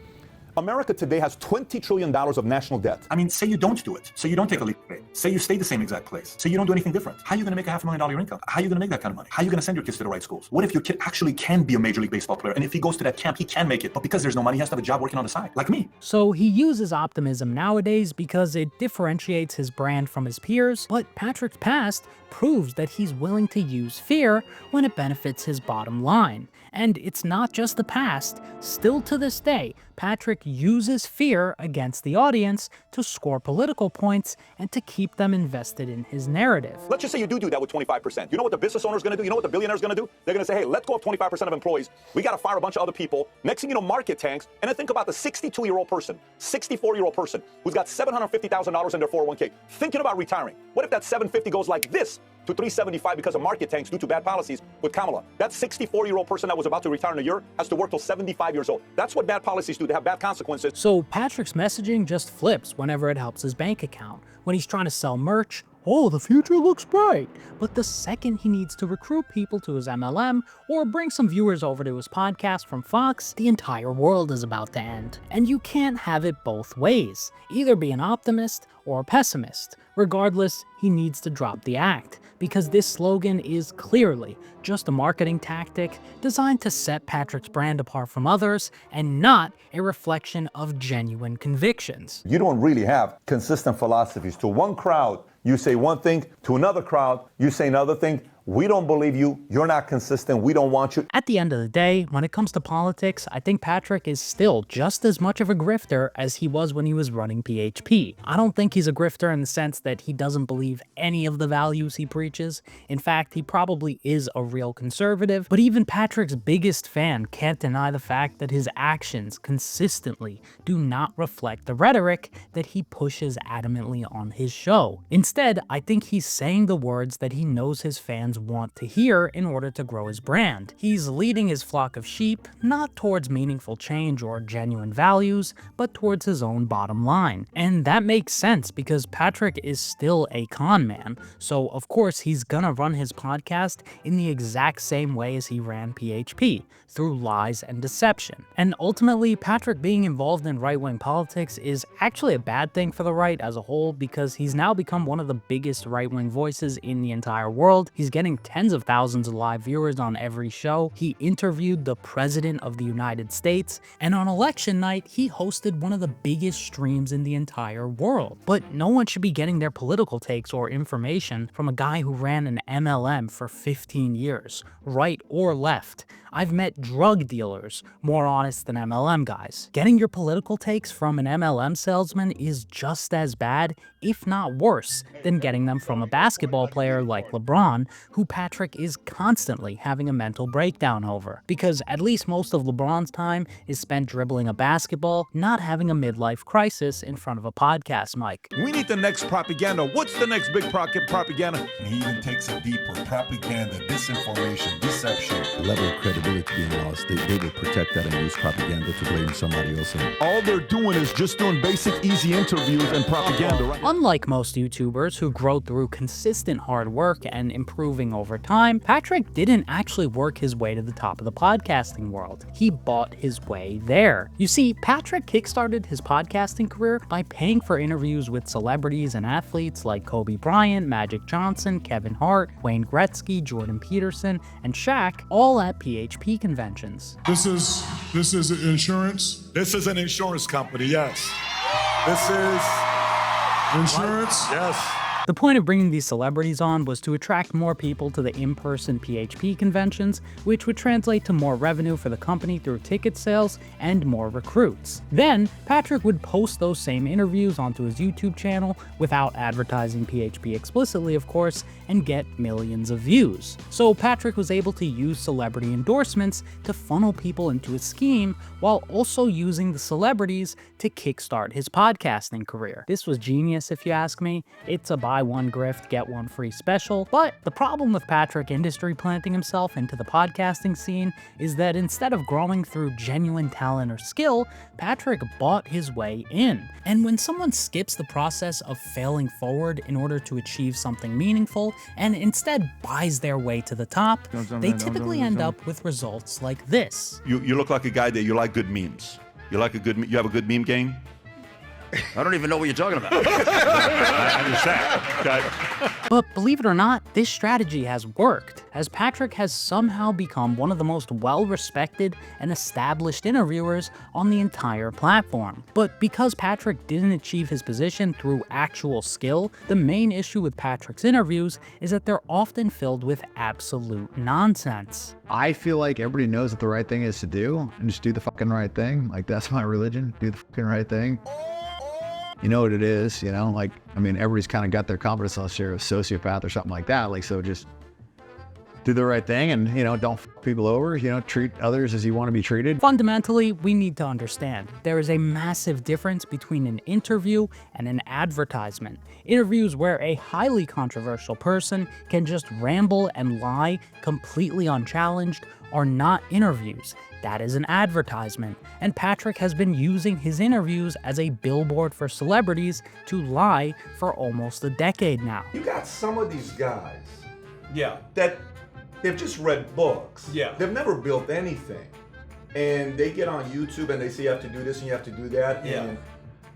America today has $20 trillion of national debt. I mean, say you don't do it. Say you don't take a leap of faith. Say you stay the same exact place. Say you don't do anything different. How are you going to make a $500,000 income? How are you going to make that kind of money? How are you going to send your kids to the right schools? What if your kid actually can be a Major League Baseball player? And if he goes to that camp, he can make it. But because there's no money, he has to have a job working on the side, like me. So he uses optimism nowadays because it differentiates his brand from his peers, but Patrick's past proves that he's willing to use fear when it benefits his bottom line. And it's not just the past. Still to this day, Patrick uses fear against the audience to score political points and to keep them invested in his narrative. Let's just say you do that with 25%. You know what the business owner's going to do? You know what the billionaire's going to do? They're going to say, hey, let's go up 25% of employees. We got to fire a bunch of other people. Next thing you know, market tanks. And then think about the 62-year-old person, 64-year-old person who's got $750,000 in their 401k, thinking about retiring. What if that 750 goes like this to 375 because of market tanks due to bad policies with Kamala? That 64-year-old person that was about to retire in a year has to work till 75 years old. That's what bad policies do. They have bad consequences. So Patrick's messaging just flips whenever it helps his bank account. When he's trying to sell merch, oh, the future looks bright. But the second he needs to recruit people to his MLM or bring some viewers over to his podcast from Fox, the entire world is about to end. And you can't have it both ways. Either be an optimist or a pessimist. Regardless, he needs to drop the act, because this slogan is clearly just a marketing tactic designed to set Patrick's brand apart from others and not a reflection of genuine convictions. You don't really have consistent philosophies. To one crowd, you say one thing. To another crowd, you say another thing. We don't believe you. You're not consistent. We don't want you. At the end of the day, when it comes to politics, I think Patrick is still just as much of a grifter as he was when he was running PHP. I don't think he's a grifter in the sense that he doesn't believe any of the values he preaches. In fact, he probably is a real conservative, but even Patrick's biggest fan can't deny the fact that his actions consistently do not reflect the rhetoric that he pushes adamantly on his show. Instead, I think he's saying the words that he knows his fans want to hear in order to grow his brand. He's leading his flock of sheep not towards meaningful change or genuine values, but towards his own bottom line. And that makes sense because Patrick is still a con man, so of course he's gonna run his podcast in the exact same way as he ran PHP, through lies and deception. And ultimately, Patrick being involved in right-wing politics is actually a bad thing for the right as a whole because he's now become one of the biggest right-wing voices in the entire world. He's getting tens of thousands of live viewers on every show. He interviewed the President of the United States, and on election night, he hosted one of the biggest streams in the entire world. But no one should be getting their political takes or information from a guy who ran an MLM for 15 years, right or left. I've met drug dealers more honest than MLM guys. Getting your political takes from an MLM salesman is just as bad, if not worse, than getting them from a basketball player like LeBron, who Patrick is constantly having a mental breakdown over. Because at least most of LeBron's time is spent dribbling a basketball, not having a midlife crisis in front of a podcast mic. We need the next propaganda. What's the next big propaganda? And he even takes it deeper. Propaganda, disinformation, deception. The level of credibility being lost, they will protect that and use propaganda to blame somebody else. All they're doing is just doing basic, easy interviews and propaganda, right? Unlike most YouTubers who grow through consistent hard work and improving over time, Patrick didn't actually work his way to the top of the podcasting world. He bought his way there. You see, Patrick kickstarted his podcasting career by paying for interviews with celebrities and athletes like Kobe Bryant, Magic Johnson, Kevin Hart, Wayne Gretzky, Jordan Peterson, and Shaq, all at PHP conventions. This is insurance. This is an insurance company, yes. This is Insurance? Yes. The point of bringing these celebrities on was to attract more people to the in-person PHP conventions, which would translate to more revenue for the company through ticket sales and more recruits. Then, Patrick would post those same interviews onto his YouTube channel without advertising PHP explicitly, of course, and get millions of views. So Patrick was able to use celebrity endorsements to funnel people into his scheme while also using the celebrities to kickstart his podcasting career. This was genius if you ask me. It's a buy one grift, get one free special. But the problem with Patrick industry planting himself into the podcasting scene is that instead of growing through genuine talent or skill, Patrick bought his way in. And when someone skips the process of failing forward in order to achieve something meaningful and instead buys their way to the top, they typically end up with results like this. You look like a guy that you like good memes. You have a good meme game? I don't even know what you're talking about. I understand. Okay. But believe it or not, this strategy has worked, as Patrick has somehow become one of the most well-respected and established interviewers on the entire platform. But because Patrick didn't achieve his position through actual skill, the main issue with Patrick's interviews is that they're often filled with absolute nonsense. I feel like everybody knows what the right thing is to do, and just do the fucking right thing. Like, that's my religion, do the fucking right thing. You know what it is, you know? Like, I mean, everybody's kind of got their confidence lost here, a sociopath or something like that. Like, so just do the right thing and, you know, don't fuck people over, you know, treat others as you want to be treated. Fundamentally, we need to understand there is a massive difference between an interview and an advertisement. Interviews where a highly controversial person can just ramble and lie completely unchallenged are not interviews. That is an advertisement, and Patrick has been using his interviews as a billboard for celebrities to lie for almost a decade now. You got some of these guys, yeah, that they've just read books. Yeah, they've never built anything, and they get on YouTube and they say you have to do this and you have to do that. Yeah. And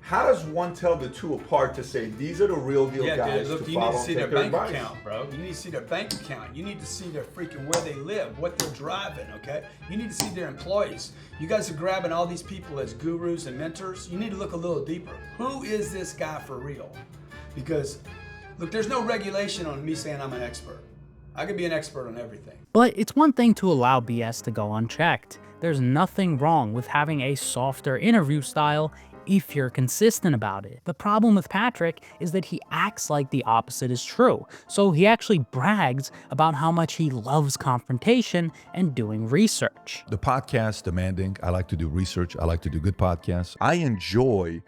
how does one tell the two apart to say these are the real deal guys dude, look, to you follow need to see and their take their bank advice? account, bro. You need to see their bank account. You need to see their freaking where they live, what they're driving, okay? You need to see their employees. You guys are grabbing all these people as gurus and mentors. You need to look a little deeper. Who is this guy for real? Because, look, there's no regulation on me saying I'm an expert. I could be an expert on everything. But it's one thing to allow BS to go unchecked. There's nothing wrong with having a softer interview style if you're consistent about it. The problem with Patrick is that he acts like the opposite is true. So he actually brags about how much he loves confrontation and doing research. The podcast demanding. I like to do research. I like to do good podcasts. I enjoy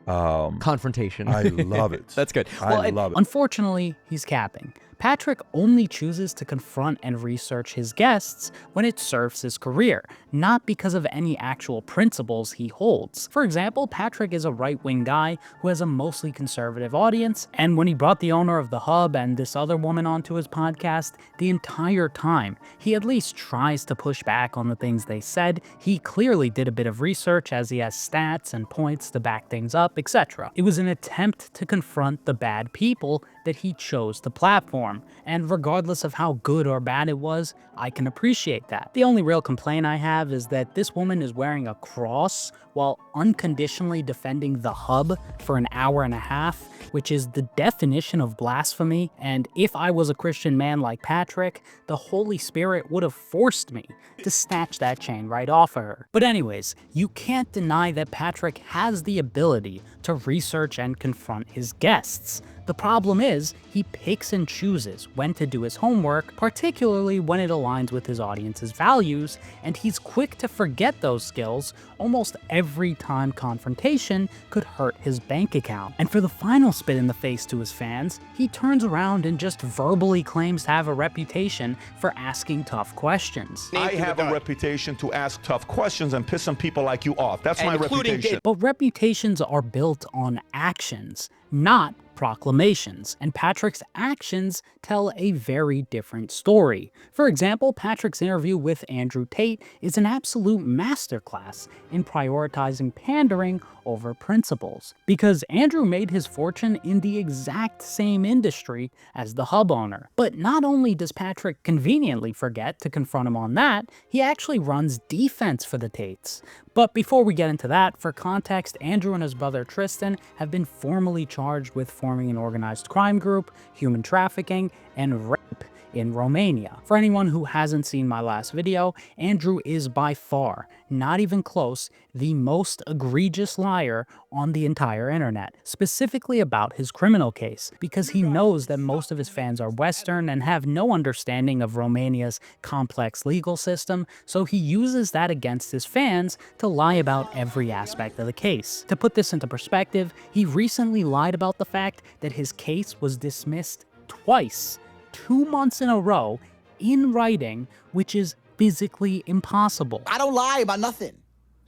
confrontation. I love it. That's good. I love it. Unfortunately, he's capping. Patrick only chooses to confront and research his guests when it serves his career, not because of any actual principles he holds. For example, Patrick is a right-wing guy who has a mostly conservative audience, and when he brought the owner of The Hub and this other woman onto his podcast, the entire time, he at least tries to push back on the things they said. He clearly did a bit of research as he has stats and points to back things up, etc. It was an attempt to confront the bad people that he chose to platform, and regardless of how good or bad it was, I can appreciate that. The only real complaint I have is that this woman is wearing a cross while unconditionally defending The Hub for an hour and a half, which is the definition of blasphemy, and if I was a Christian man like Patrick, the Holy Spirit would have forced me to snatch that chain right off of her. But anyways, you can't deny that Patrick has the ability to research and confront his guests. The problem is, he picks and chooses when to do his homework, particularly when it aligns with his audience's values, and he's quick to forget those skills almost every time confrontation could hurt his bank account. And for the final spit in the face to his fans, he turns around and just verbally claims to have a reputation for asking tough questions. I have a reputation to ask tough questions and piss some people like you off. That's my reputation. But reputations are built on actions, not proclamations, and Patrick's actions tell a very different story. For example, Patrick's interview with Andrew Tate is an absolute masterclass in prioritizing pandering over principles, because Andrew made his fortune in the exact same industry as the Hub owner. But not only does Patrick conveniently forget to confront him on that, he actually runs defense for the Tates. But before we get into that, for context, Andrew and his brother Tristan have been formally charged with forming an organized crime group, human trafficking, and rape in Romania. For anyone who hasn't seen my last video, Andrew is by far, not even close, the most egregious liar on the entire internet, specifically about his criminal case, because he knows that most of his fans are Western and have no understanding of Romania's complex legal system, so he uses that against his fans to lie about every aspect of the case. To put this into perspective, he recently lied about the fact that his case was dismissed twice, 2 months in a row, in writing, which is physically impossible. I don't lie about nothing.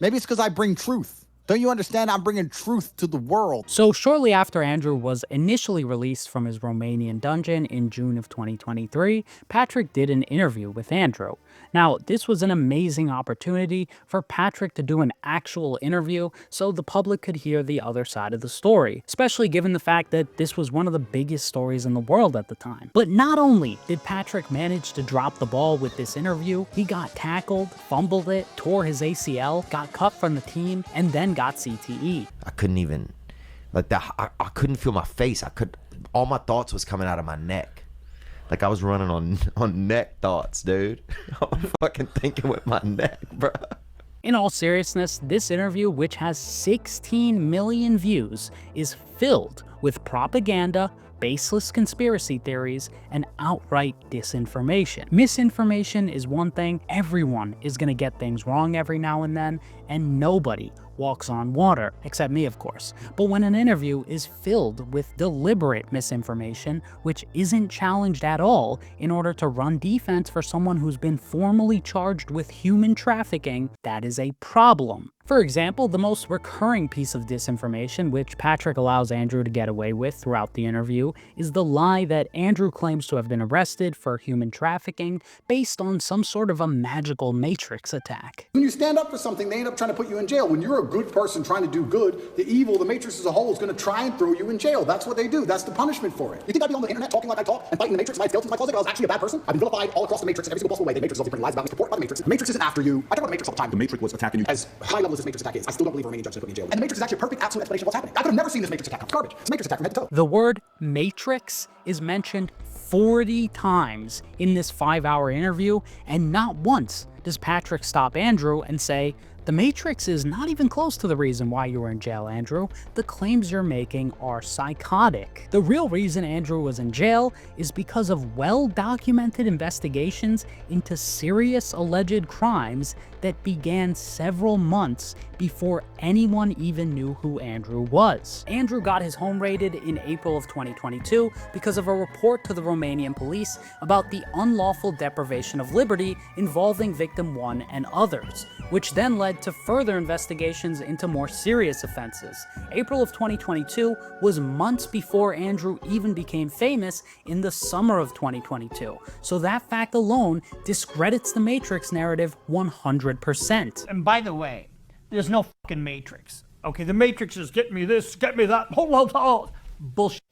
Maybe it's because I bring truth. Don't you understand? I'm bringing truth to the world. So shortly after Andrew was initially released from his Romanian dungeon in June of 2023, Patrick did an interview with Andrew. Now, this was an amazing opportunity for Patrick to do an actual interview so the public could hear the other side of the story, especially given the fact that this was one of the biggest stories in the world at the time. But not only did Patrick manage to drop the ball with this interview, he got tackled, fumbled it, tore his ACL, got cut from the team, and then got CTE. I couldn't even, like that, I couldn't feel my face. All my thoughts was coming out of my neck. Like I was running on neck thoughts, dude. I'm fucking thinking with my neck, bro. In all seriousness, this interview, which has 16 million views, is filled with propaganda, baseless conspiracy theories, and outright disinformation. Misinformation is one thing. Everyone is gonna get things wrong every now and then, and nobody walks on water, except me, of course. But when an interview is filled with deliberate misinformation, which isn't challenged at all in order to run defense for someone who's been formally charged with human trafficking, that is a problem. For example, the most recurring piece of disinformation, which Patrick allows Andrew to get away with throughout the interview, is the lie that Andrew claims to have been arrested for human trafficking based on some sort of a magical Matrix attack. When you stand up for something, they end up trying to put you in jail. When you're a good person trying to do good, the evil, the Matrix as a whole, is going to try and throw you in jail. That's what they do. That's the punishment for it. You think I'd be on the internet talking like I talk and fighting the Matrix in my skeletons in my closet? I was actually a bad person. I've been vilified all across the Matrix in every single possible way. The Matrix is obviously putting lies about me, support by the Matrix. The Matrix isn't after you. I talk about the Matrix all the time. The Matrix was attacking you. As high level as this Matrix attack is, I still don't believe a Romanian judge should put me in jail. And the Matrix is actually a perfect, absolute explanation of what's happening. I could have never seen this Matrix attack. It's garbage. It's a Matrix attack from head to toe. The word Matrix is mentioned 40 times in this 5-hour interview, and not once does Patrick stop Andrew and say, "The Matrix is not even close to the reason why you were in jail, Andrew. The claims you're making are psychotic." The real reason Andrew was in jail is because of well-documented investigations into serious alleged crimes that began several months before anyone even knew who Andrew was. Andrew got his home raided in April of 2022 because of a report to the Romanian police about the unlawful deprivation of liberty involving victim 1 and others, which then led to further investigations into more serious offenses. April of 2022 was months before Andrew even became famous in the summer of 2022, so that fact alone discredits the Matrix narrative 100%. And by the way, there's no fucking Matrix. Okay, the Matrix is get me this, get me that, bullshit.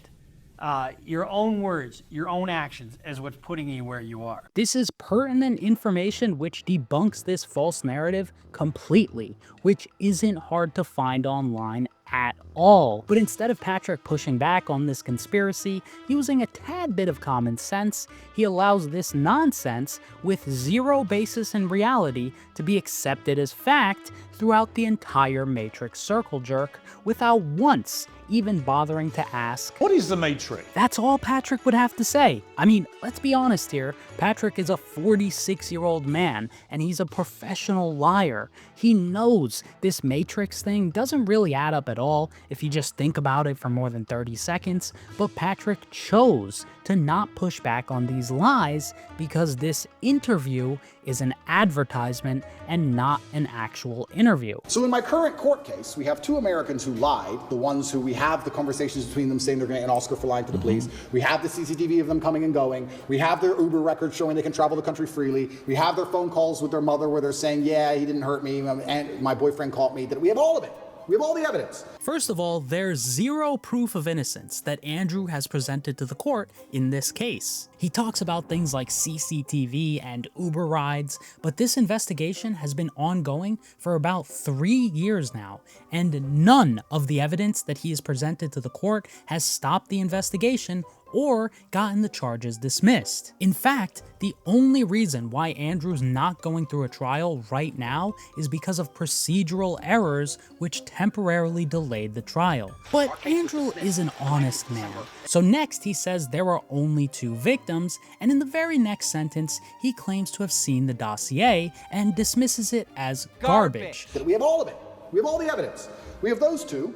Your own words, your own actions is what's putting you where you are. This is pertinent information which debunks this false narrative completely, which isn't hard to find online at all. But instead of Patrick pushing back on this conspiracy using a tad bit of common sense, he allows this nonsense with zero basis in reality to be accepted as fact throughout the entire Matrix circle jerk without once even bothering to ask, "What is the Matrix?" That's all Patrick would have to say. I mean, let's be honest here, Patrick is a 46-year-old man, and he's a professional liar. He knows this Matrix thing doesn't really add up at all if you just think about it for more than 30 seconds, but Patrick chose to not push back on these lies because this interview is an advertisement and not an actual interview. So in my current court case, we have two Americans who lied, the ones who we have the conversations between them saying they're going to get an Oscar for lying to the police. We have the CCTV of them coming and going. We have their Uber records showing they can travel the country freely. We have their phone calls with their mother where they're saying, yeah, he didn't hurt me, and my boyfriend caught me. That we have all of it. We have all the evidence. First of all, there's zero proof of innocence that Andrew has presented to the court in this case. He talks about things like CCTV and Uber rides, but this investigation has been ongoing for about 3 years now, and none of the evidence that he has presented to the court has stopped the investigation or gotten the charges dismissed. In fact, the only reason why Andrew's not going through a trial right now is because of procedural errors which temporarily delayed the trial. But Andrew is an honest man. So next he says there are only 2 victims, and in the very next sentence he claims to have seen the dossier and dismisses it as garbage. We have all of it. We have all the evidence. We have those 2.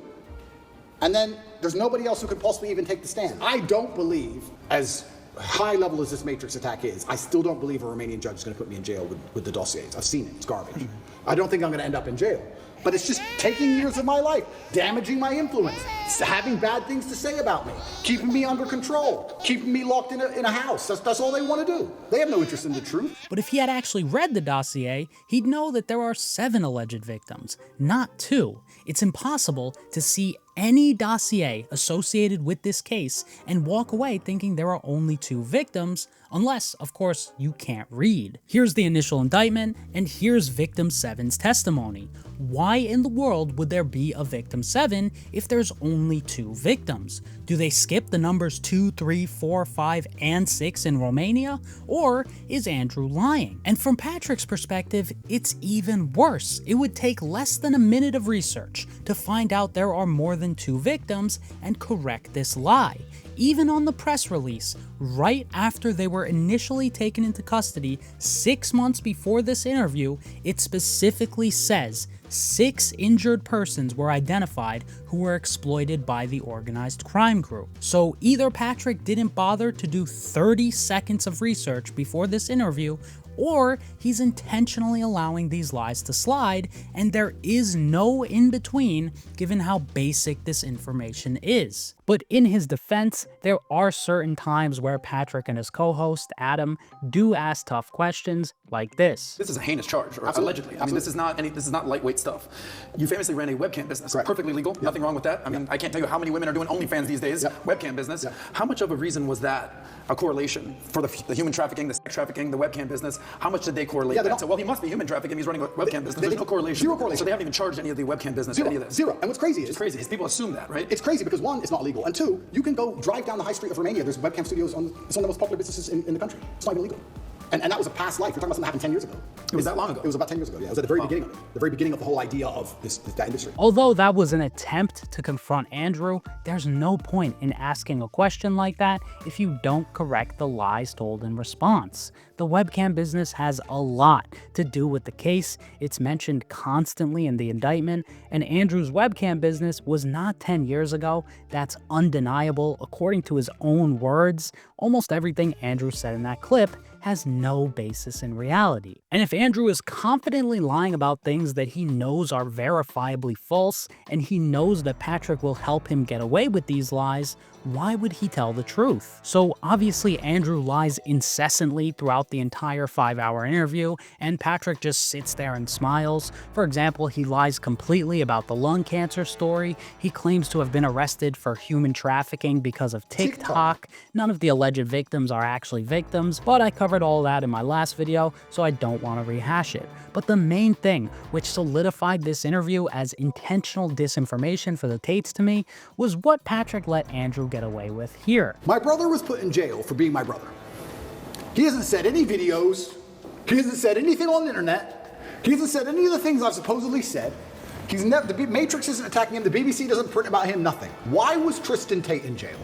And then there's nobody else who could possibly even take the stand. I don't believe, as high level as this Matrix attack is, I still don't believe a Romanian judge is going to put me in jail with the dossiers. I've seen it. It's garbage. I don't think I'm going to end up in jail. But it's just taking years of my life, damaging my influence, having bad things to say about me, keeping me under control, keeping me locked in a house. That's all they want to do. They have no interest in the truth. But if he had actually read the dossier, he'd know that there are 7 alleged victims, not 2. It's impossible to see any dossier associated with this case and walk away thinking there are only 2 victims, unless, of course, you can't read. Here's the initial indictment, and here's victim 7's testimony. Why in the world would there be a victim 7 if there's only 2 victims? Do they skip the numbers 2, 3, 4, 5, and 6 in Romania? Or is Andrew lying? And from Patrick's perspective, it's even worse. It would take less than a minute of research to find out there are more than 2 victims and correct this lie. Even on the press release, right after they were initially taken into custody 6 months before this interview, it specifically says 6 injured persons were identified who were exploited by the organized crime group. So either Patrick didn't bother to do 30 seconds of research before this interview, or he's intentionally allowing these lies to slide, and there is no in-between given how basic this information is. But in his defense, there are certain times where Patrick and his co-host, Adam, do ask tough questions like this. This is a heinous charge, or allegedly. I mean, this is not lightweight stuff. You famously ran a webcam business. Correct. Perfectly legal, nothing wrong with that. I mean, I can't tell you how many women are doing OnlyFans these days, webcam business. How much of a reason was that, a correlation for the human trafficking, the sex trafficking, the webcam business? How much did they correlate that? So, well, he must be human trafficking, he's running a webcam business. There's no correlation. Zero correlation. So they haven't even charged any of the webcam business, Zero. any of this. Zero. And what's crazy is... It's crazy. People assume that, right? It's crazy because, one, it's not legal. illegal. And two, you can go drive down the high street of Romania. There's webcam studios it's one of the most popular businesses in the country. It's not even illegal. And that was a past life. You're talking about something that happened 10 years ago. It was that long ago? It was about 10 years ago, yeah. It was at the very beginning of it. The very beginning of the whole idea of that industry. Although that was an attempt to confront Andrew, there's no point in asking a question like that if you don't correct the lies told in response. The webcam business has a lot to do with the case. It's mentioned constantly in the indictment, and Andrew's webcam business was not 10 years ago. That's undeniable. According to his own words, almost everything Andrew said in that clip has no basis in reality. And if Andrew is confidently lying about things that he knows are verifiably false, and he knows that Patrick will help him get away with these lies, why would he tell the truth? So obviously Andrew lies incessantly throughout the entire 5-hour interview, and Patrick just sits there and smiles. For example, he lies completely about the lung cancer story. He claims to have been arrested for human trafficking because of TikTok. None of the alleged victims are actually victims, but I covered all that in my last video, so I don't want to rehash it. But the main thing which solidified this interview as intentional disinformation for the Tates to me was what Patrick let Andrew get away with here. My brother was put in jail for being my brother. He hasn't said any videos. He hasn't said anything on the internet. He hasn't said any of the things I've supposedly said. He's never, the Matrix isn't attacking him. The BBC doesn't print about him, nothing. Why was Tristan Tate in jail?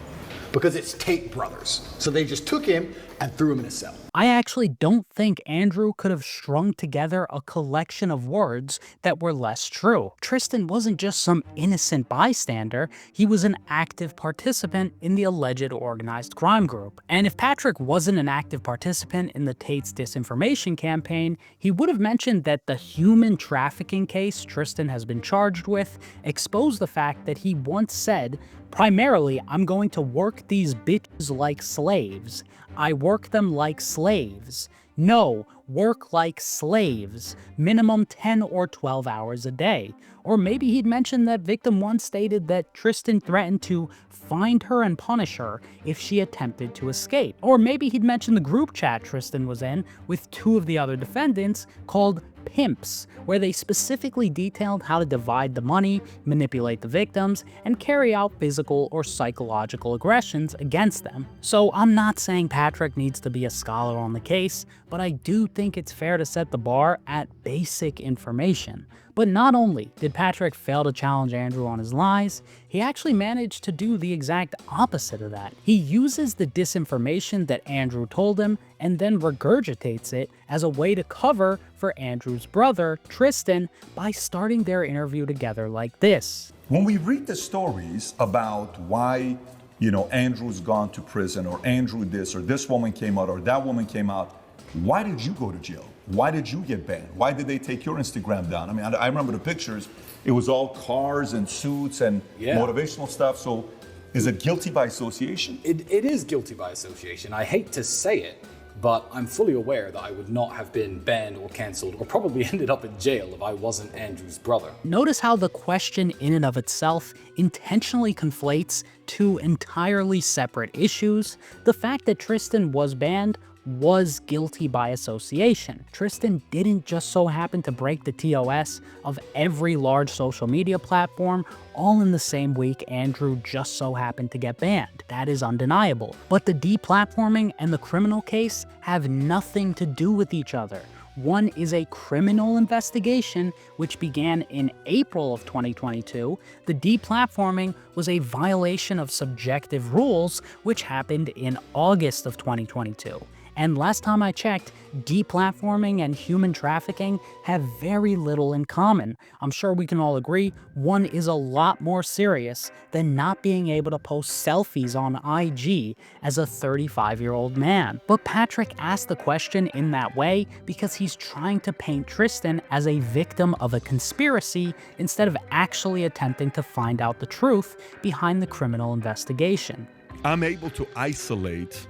Because it's Tate brothers. So they just took him and threw him in a cell. I actually don't think Andrew could have strung together a collection of words that were less true. Tristan wasn't just some innocent bystander, he was an active participant in the alleged organized crime group. And if Patrick wasn't an active participant in the Tate's disinformation campaign, he would have mentioned that the human trafficking case Tristan has been charged with exposed the fact that he once said, primarily, I'm going to work these bitches like slaves. I work them like slaves. No, work like slaves. Minimum 10 or 12 hours a day. Or maybe he'd mentioned that victim 1 stated that Tristan threatened to find her and punish her if she attempted to escape. Or maybe he'd mentioned the group chat Tristan was in with 2 of the other defendants called Pimps, where they specifically detailed how to divide the money, manipulate the victims, and carry out physical or psychological aggressions against them. So I'm not saying Patrick needs to be a scholar on the case, but I do think it's fair to set the bar at basic information. But not only did Patrick fail to challenge Andrew on his lies, he actually managed to do the exact opposite of that. He uses the disinformation that Andrew told him and then regurgitates it as a way to cover for Andrew's brother, Tristan, by starting their interview together like this. When we read the stories about why, Andrew's gone to prison, or Andrew this, or this woman came out, or that woman came out, why did you go to jail? Why did you get banned? Why did they take your Instagram down? I mean, I remember the pictures. It was all cars and suits and motivational stuff. So is it guilty by association? It is guilty by association. I hate to say it, but I'm fully aware that I would not have been banned or cancelled or probably ended up in jail if I wasn't Andrew's brother. Notice how the question in and of itself intentionally conflates 2 entirely separate issues. The fact that Tristan was banned was guilty by association. Tristan didn't just so happen to break the TOS of every large social media platform all in the same week Andrew just so happened to get banned. That is undeniable. But the deplatforming and the criminal case have nothing to do with each other. One is a criminal investigation, which began in April of 2022. The deplatforming was a violation of subjective rules, which happened in August of 2022. And last time I checked, deplatforming and human trafficking have very little in common. I'm sure we can all agree one is a lot more serious than not being able to post selfies on IG as a 35-year-old man. But Patrick asked the question in that way because he's trying to paint Tristan as a victim of a conspiracy instead of actually attempting to find out the truth behind the criminal investigation. I'm able to isolate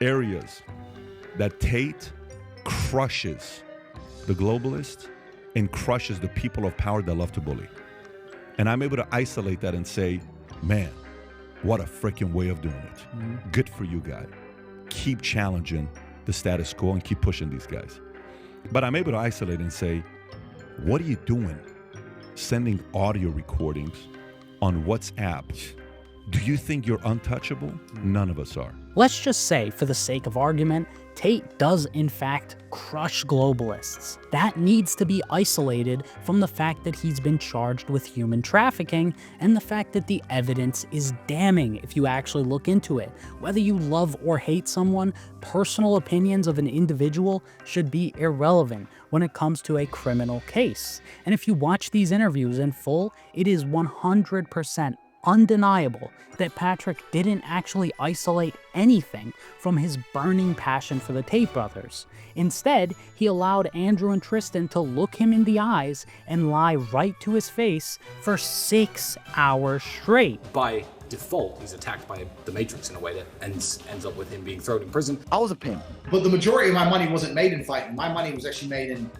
areas that Tate crushes the globalist and crushes the people of power that love to bully. And I'm able to isolate that and say, man, what a freaking way of doing it. Good for you, guy. Keep challenging the status quo and keep pushing these guys. But I'm able to isolate and say, what are you doing sending audio recordings on WhatsApp Do you think you're untouchable? None of us are. Let's just say, for the sake of argument, Tate does in fact crush globalists. That needs to be isolated from the fact that he's been charged with human trafficking and the fact that the evidence is damning if you actually look into it. Whether you love or hate someone, personal opinions of an individual should be irrelevant when it comes to a criminal case. And if you watch these interviews in full, it is 100% undeniable that Patrick didn't actually isolate anything from his burning passion for the Tate brothers. Instead, he allowed Andrew and Tristan to look him in the eyes and lie right to his face for 6 hours straight. By default, he's attacked by the Matrix in a way that ends up with him being thrown in prison. I was a pimp. But the majority of my money wasn't made in fighting. My money was actually made in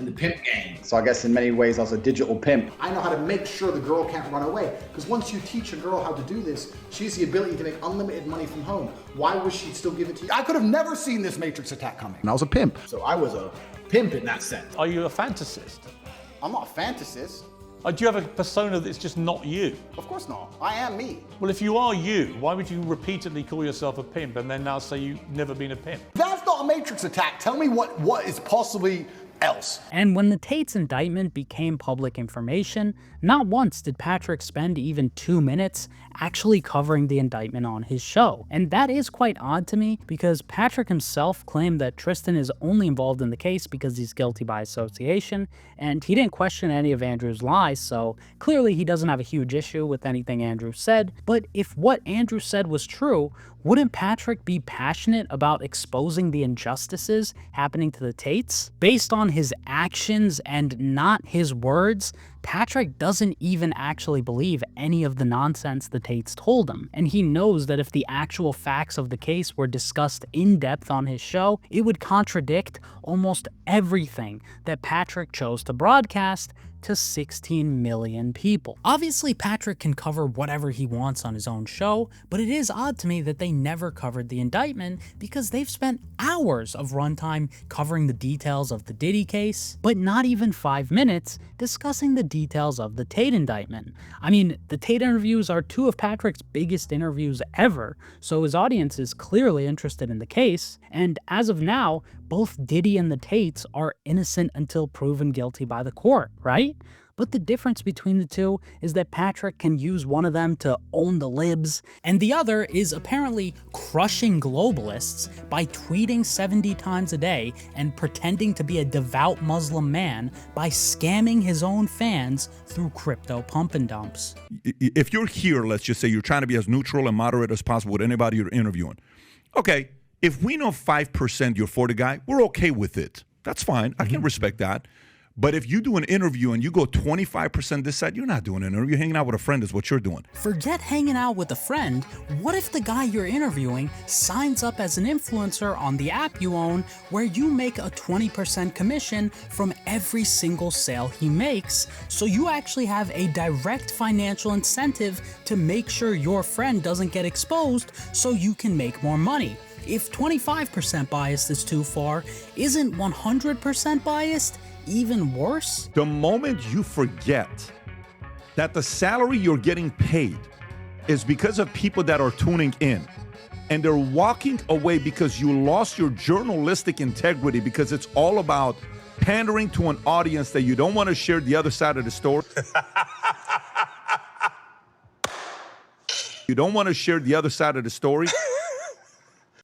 the pimp game. So I guess in many ways I was a digital pimp. I know how to make sure the girl can't run away. Because once you teach a girl how to do this, she has the ability to make unlimited money from home. Why would she still give it to you? I could have never seen this Matrix attack coming. And I was a pimp. So I was a pimp in that sense. Are you a fantasist? I'm not a fantasist. Do you have a persona that's just not you? Of course not. I am me. Well, if you are you, why would you repeatedly call yourself a pimp and then now say you've never been a pimp? That's not a Matrix attack. Tell me what is possibly else. And when the Tate's indictment became public information, not once did Patrick spend even 2 minutes actually covering the indictment on his show. And that is quite odd to me because Patrick himself claimed that Tristan is only involved in the case because he's guilty by association, and he didn't question any of Andrew's lies, so clearly he doesn't have a huge issue with anything Andrew said. But if what Andrew said was true, wouldn't Patrick be passionate about exposing the injustices happening to the Tates? Based on his actions and not his words, Patrick doesn't even actually believe any of the nonsense the Tates told him, and he knows that if the actual facts of the case were discussed in depth on his show, it would contradict almost everything that Patrick chose to broadcast to 16 million people. Obviously, Patrick can cover whatever he wants on his own show, but it is odd to me that they never covered the indictment because they've spent hours of runtime covering the details of the Diddy case, but not even 5 minutes discussing the details of the Tate indictment. I mean, the Tate interviews are 2 of Patrick's biggest interviews ever, so his audience is clearly interested in the case, and as of now, both Diddy and the Tates are innocent until proven guilty by the court, right? But the difference between the two is that Patrick can use one of them to own the libs, and the other is apparently crushing globalists by tweeting 70 times a day and pretending to be a devout Muslim man by scamming his own fans through crypto pump and dumps. If you're here, let's just say you're trying to be as neutral and moderate as possible with anybody you're interviewing. Okay, if we know 5% you're for the guy, we're okay with it. That's fine. I can respect that. But if you do an interview and you go 25% this side, you're not doing an interview. You're hanging out with a friend is what you're doing. Forget hanging out with a friend. What if the guy you're interviewing signs up as an influencer on the app you own where you make a 20% commission from every single sale he makes, so you actually have a direct financial incentive to make sure your friend doesn't get exposed so you can make more money? If 25% biased is too far, isn't 100% biased even worse? The moment you forget that the salary you're getting paid is because of people that are tuning in, and they're walking away because you lost your journalistic integrity because it's all about pandering to an audience that you don't want to share the other side of the story. You don't want to share the other side of the story.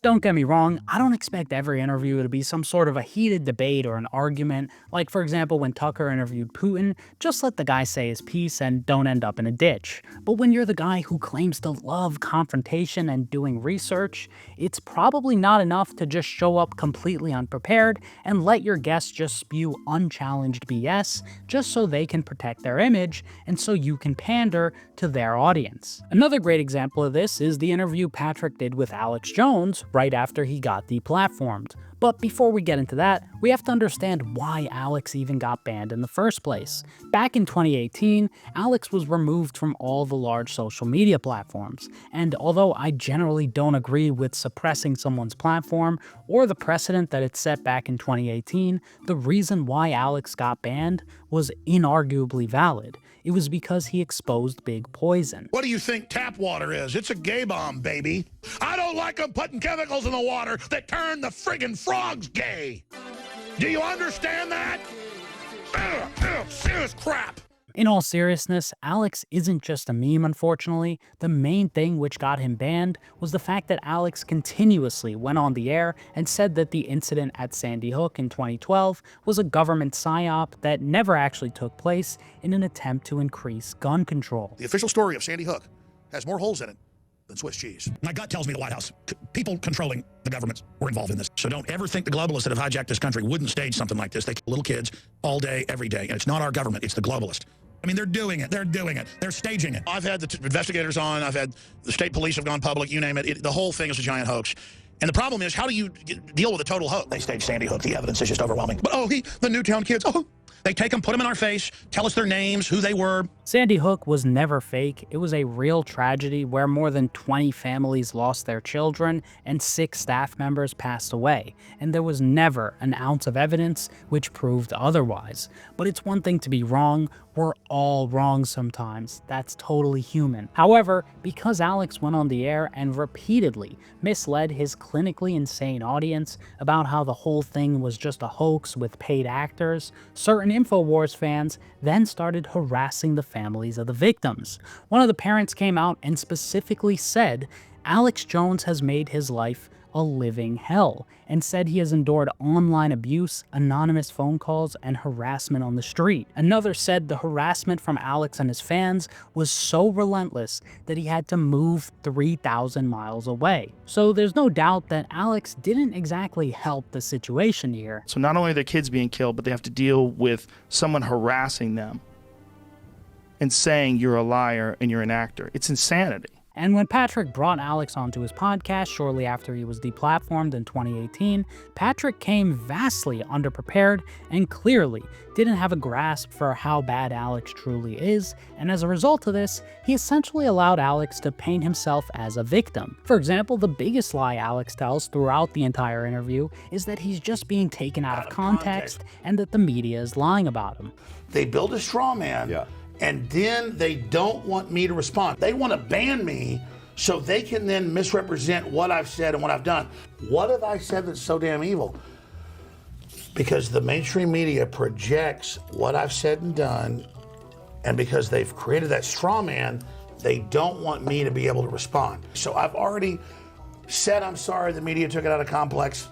Don't get me wrong, I don't expect every interview to be some sort of a heated debate or an argument. Like, for example, when Tucker interviewed Putin, just let the guy say his piece and don't end up in a ditch. But when you're the guy who claims to love confrontation and doing research, it's probably not enough to just show up completely unprepared and let your guests just spew unchallenged BS just so they can protect their image and so you can pander to their audience. Another great example of this is the interview Patrick did with Alex Jones right after he got deplatformed. But before we get into that, we have to understand why Alex even got banned in the first place. Back in 2018, Alex was removed from all the large social media platforms, and although I generally don't agree with suppressing someone's platform or the precedent that it set back in 2018, the reason why Alex got banned was inarguably valid. It was because he exposed big poison. What do you think tap water is? It's a gay bomb, baby. I don't like them putting chemicals in the water that turn the friggin' frogs gay. Do you understand that? Serious crap. In all seriousness, Alex isn't just a meme, unfortunately. The main thing which got him banned was the fact that Alex continuously went on the air and said that the incident at Sandy Hook in 2012 was a government psyop that never actually took place in an attempt to increase gun control. The official story of Sandy Hook has more holes in it than Swiss cheese. My gut tells me the White House, people controlling the governments were involved in this. So don't ever think the globalists that have hijacked this country wouldn't stage something like this. They kill little kids all day, every day. And it's not our government, it's the globalist. I mean, they're doing it. They're doing it. They're staging it. I've had the investigators on. I've had the state police have gone public. You name it. The whole thing is a giant hoax. And the problem is, how do you deal with a total hoax? They staged Sandy Hook. The evidence is just overwhelming. But, the Newtown kids, they take them, put them in our face, tell us their names, who they were. Sandy Hook was never fake. It was a real tragedy where more than 20 families lost their children and 6 staff members passed away. And there was never an ounce of evidence which proved otherwise. But it's one thing to be wrong. We're all wrong sometimes. That's totally human. However, because Alex went on the air and repeatedly misled his clinically insane audience about how the whole thing was just a hoax with paid actors, certain InfoWars fans then started harassing the families of the victims. One of the parents came out and specifically said Alex Jones has made his life a living hell, and said he has endured online abuse, anonymous phone calls, and harassment on the street. Another said the harassment from Alex and his fans was so relentless that he had to move 3,000 miles away. So there's no doubt that Alex didn't exactly help the situation here. So not only are their kids being killed, but they have to deal with someone harassing them and saying you're a liar and you're an actor. It's insanity. And when Patrick brought Alex onto his podcast shortly after he was deplatformed in 2018, Patrick came vastly underprepared and clearly didn't have a grasp for how bad Alex truly is, and as a result of this, he essentially allowed Alex to paint himself as a victim. For example, the biggest lie Alex tells throughout the entire interview is that he's just being taken out of context and that the media is lying about him. They build a straw man. And then they don't want me to respond. They want to ban me so they can then misrepresent what I've said and what I've done. What have I said that's so damn evil? Because the mainstream media projects what I've said and done, and because they've created that straw man, they don't want me to be able to respond. So I've already said I'm sorry the media took it out of complex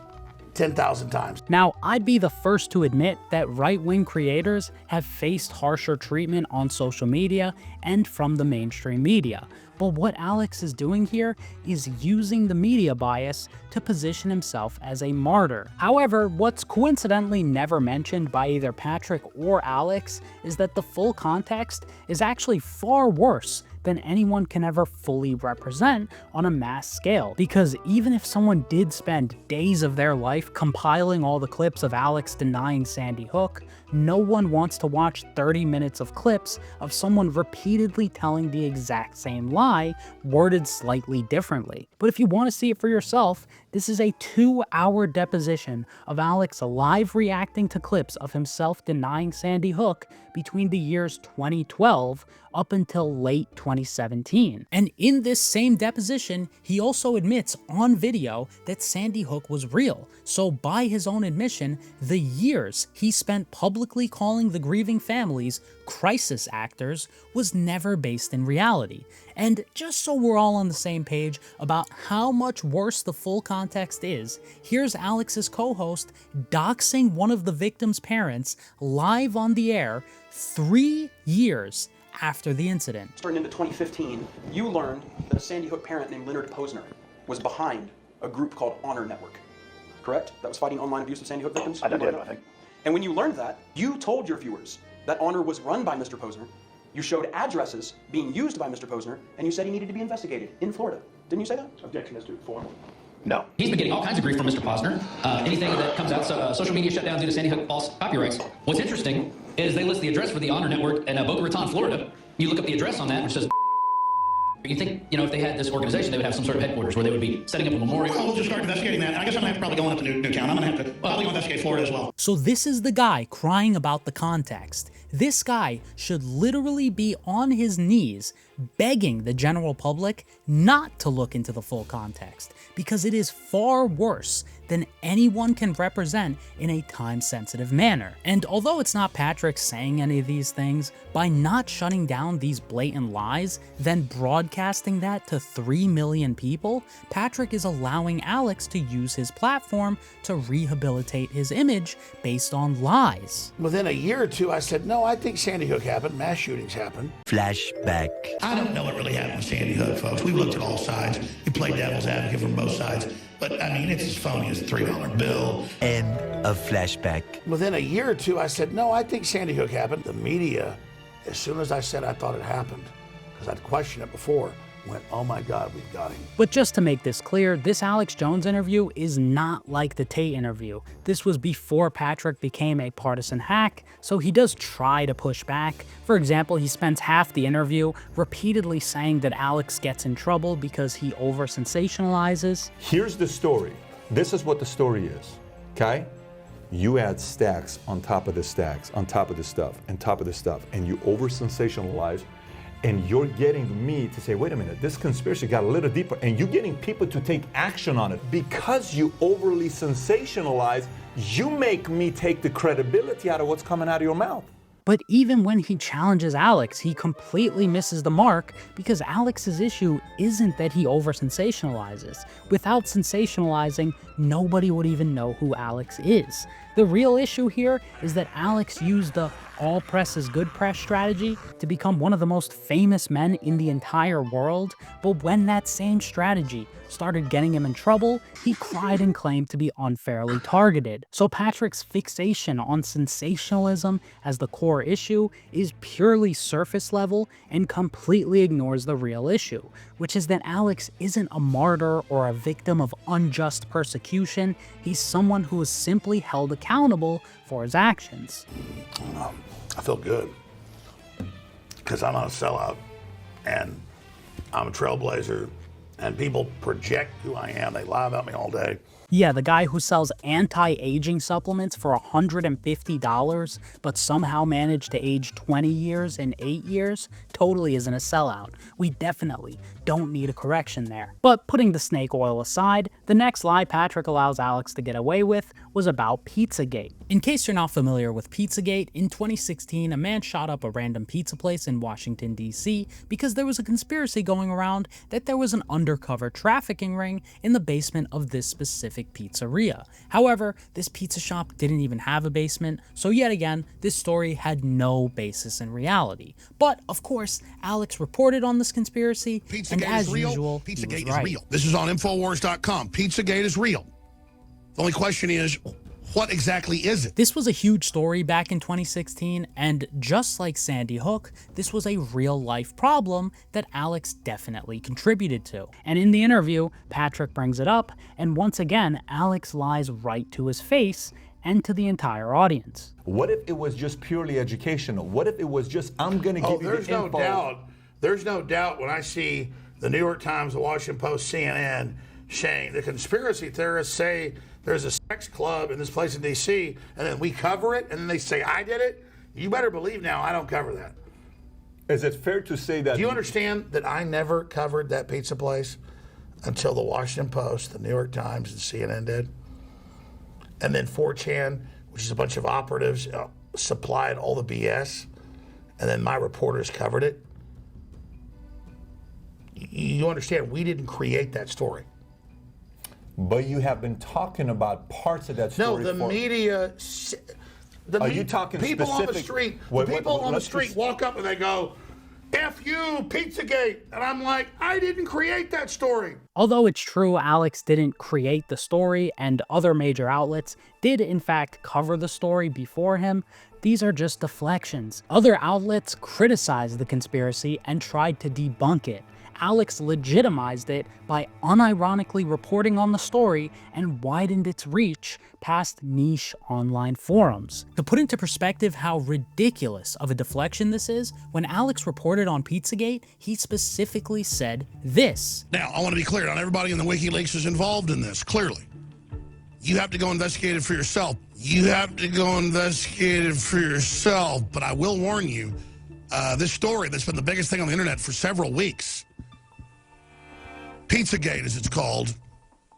10,000 times. Now, I'd be the first to admit that right-wing creators have faced harsher treatment on social media and from the mainstream media. But what Alex is doing here is using the media bias to position himself as a martyr. However, what's coincidentally never mentioned by either Patrick or Alex is that the full context is actually far worse than anyone can ever fully represent on a mass scale. Because even if someone did spend days of their life compiling all the clips of Alex denying Sandy Hook, no one wants to watch 30 minutes of clips of someone repeatedly telling the exact same lie, worded slightly differently. But if you want to see it for yourself, this is a 2-hour deposition of Alex live reacting to clips of himself denying Sandy Hook between the years 2012 up until late 2017. And in this same deposition, he also admits on video that Sandy Hook was real. So by his own admission, the years he spent publicly calling the grieving families crisis actors was never based in reality. And just so we're all on the same page about how much worse the full context is, here's Alex's co-host doxing one of the victim's parents live on the air 3 years after the incident. Starting into 2015, you learned that a Sandy Hook parent named Leonard Posner was behind a group called Honor Network, correct? That was fighting online abuse of Sandy Hook victims? I did, I think. And when you learned that, you told your viewers that Honor was run by Mr. Posner, you showed addresses being used by Mr. Posner, and you said he needed to be investigated in Florida. Didn't you say that? Objection is to form. No. He's been getting all kinds of grief from Mr. Posner. Anything that comes out, social media shut down due to Sandy Hook false copyrights. What's interesting is they list the address for the Honor Network in Boca Raton, Florida. You look up the address on that, which says, you think, if they had this organization, they would have some sort of headquarters where they would be setting up a memorial. Well, we'll just start investigating that. I guess I'm going to have to probably go on up to Newtown. I'm going to have to probably investigate Florida as well. So this is the guy crying about the context. This guy should literally be on his knees begging the general public not to look into the full context, because it is far worse than anyone can represent in a time-sensitive manner. And although it's not Patrick saying any of these things, by not shutting down these blatant lies, then broadcasting that to 3 million people, Patrick is allowing Alex to use his platform to rehabilitate his image based on lies. Within a year or two, I said, no, I think Sandy Hook happened. Mass shootings happened. Flashback. I don't know what really happened with Sandy Hook, folks. We looked at all sides. We played devil's advocate from both sides. But, I mean, it's as phony as a $3 bill. End of flashback. Within a year or two, I said, no, I think Sandy Hook happened. The media, as soon as I said I thought it happened, because I'd questioned it before, went, oh my God, we've got him. But just to make this clear, this Alex Jones interview is not like the Tate interview. This was before Patrick became a partisan hack, so he does try to push back. For example, he spends half the interview repeatedly saying that Alex gets in trouble because he over-sensationalizes. Here's the story. This is what the story is, okay? You add stacks on top of the stacks, on top of the stuff, and top of the stuff, and you over-sensationalize. And you're getting me to say, wait a minute, this conspiracy got a little deeper, and you're getting people to take action on it. Because you overly sensationalize, you make me take the credibility out of what's coming out of your mouth. But even when he challenges Alex, he completely misses the mark, because Alex's issue isn't that he over-sensationalizes. Without sensationalizing, nobody would even know who Alex is. The real issue here is that Alex used the all press is good press strategy to become one of the most famous men in the entire world, but when that same strategy started getting him in trouble, he cried and claimed to be unfairly targeted. So Patrick's fixation on sensationalism as the core issue is purely surface level and completely ignores the real issue, which is that Alex isn't a martyr or a victim of unjust persecution. He's someone who is simply held accountable for his actions. I feel good because I'm not a sellout and I'm a trailblazer and people project who I am. They lie about me all day. Yeah, the guy who sells anti-aging supplements for $150, but somehow managed to age 20 years in 8 years, totally isn't a sellout. We definitely don't need a correction there. But putting the snake oil aside, the next lie Patrick allows Alex to get away with was about Pizzagate. In case you're not familiar with Pizzagate, in 2016, a man shot up a random pizza place in Washington, D.C. because there was a conspiracy going around that there was an undercover trafficking ring in the basement of this specific pizzeria. However, this pizza shop didn't even have a basement, so yet again, this story had no basis in reality. But, of course, Alex reported on this conspiracy, and as usual, he was right. Real. This is on Infowars.com. Pizzagate is real. The only question is, what exactly is it? This was a huge story back in 2016, and just like Sandy Hook, this was a real-life problem that Alex definitely contributed to. And in the interview, Patrick brings it up, and once again, Alex lies right to his face and to the entire audience. What if it was just purely educational? What if it was just, I'm going to give you the info? There's no doubt when I see the New York Times, the Washington Post, CNN saying the conspiracy theorists say there's a sex club in this place in D.C., and then we cover it, and then they say I did it. You better believe now I don't cover that. Is it fair to say that... Do you understand that I never covered that pizza place until the Washington Post, the New York Times, and CNN did? And then 4chan, which is a bunch of operatives, supplied all the BS, and then my reporters covered it. You understand, we didn't create that story. But you have been talking about parts of that story. No, the media. Are you talking people specific? on the street? People on the street walk up and they go, "F you, Pizzagate," and I'm like, I didn't create that story. Although it's true Alex didn't create the story, and other major outlets did in fact cover the story before him, these are just deflections. Other outlets criticized the conspiracy and tried to debunk it. Alex legitimized it by unironically reporting on the story and widened its reach past niche online forums. To put into perspective how ridiculous of a deflection this is, when Alex reported on Pizzagate, he specifically said this. Now, I want to be clear, not everybody in the WikiLeaks is involved in this, clearly. You have to go investigate it for yourself. You have to go investigate it for yourself. But I will warn you, this story that's been the biggest thing on the internet for several weeks, Pizzagate as it's called,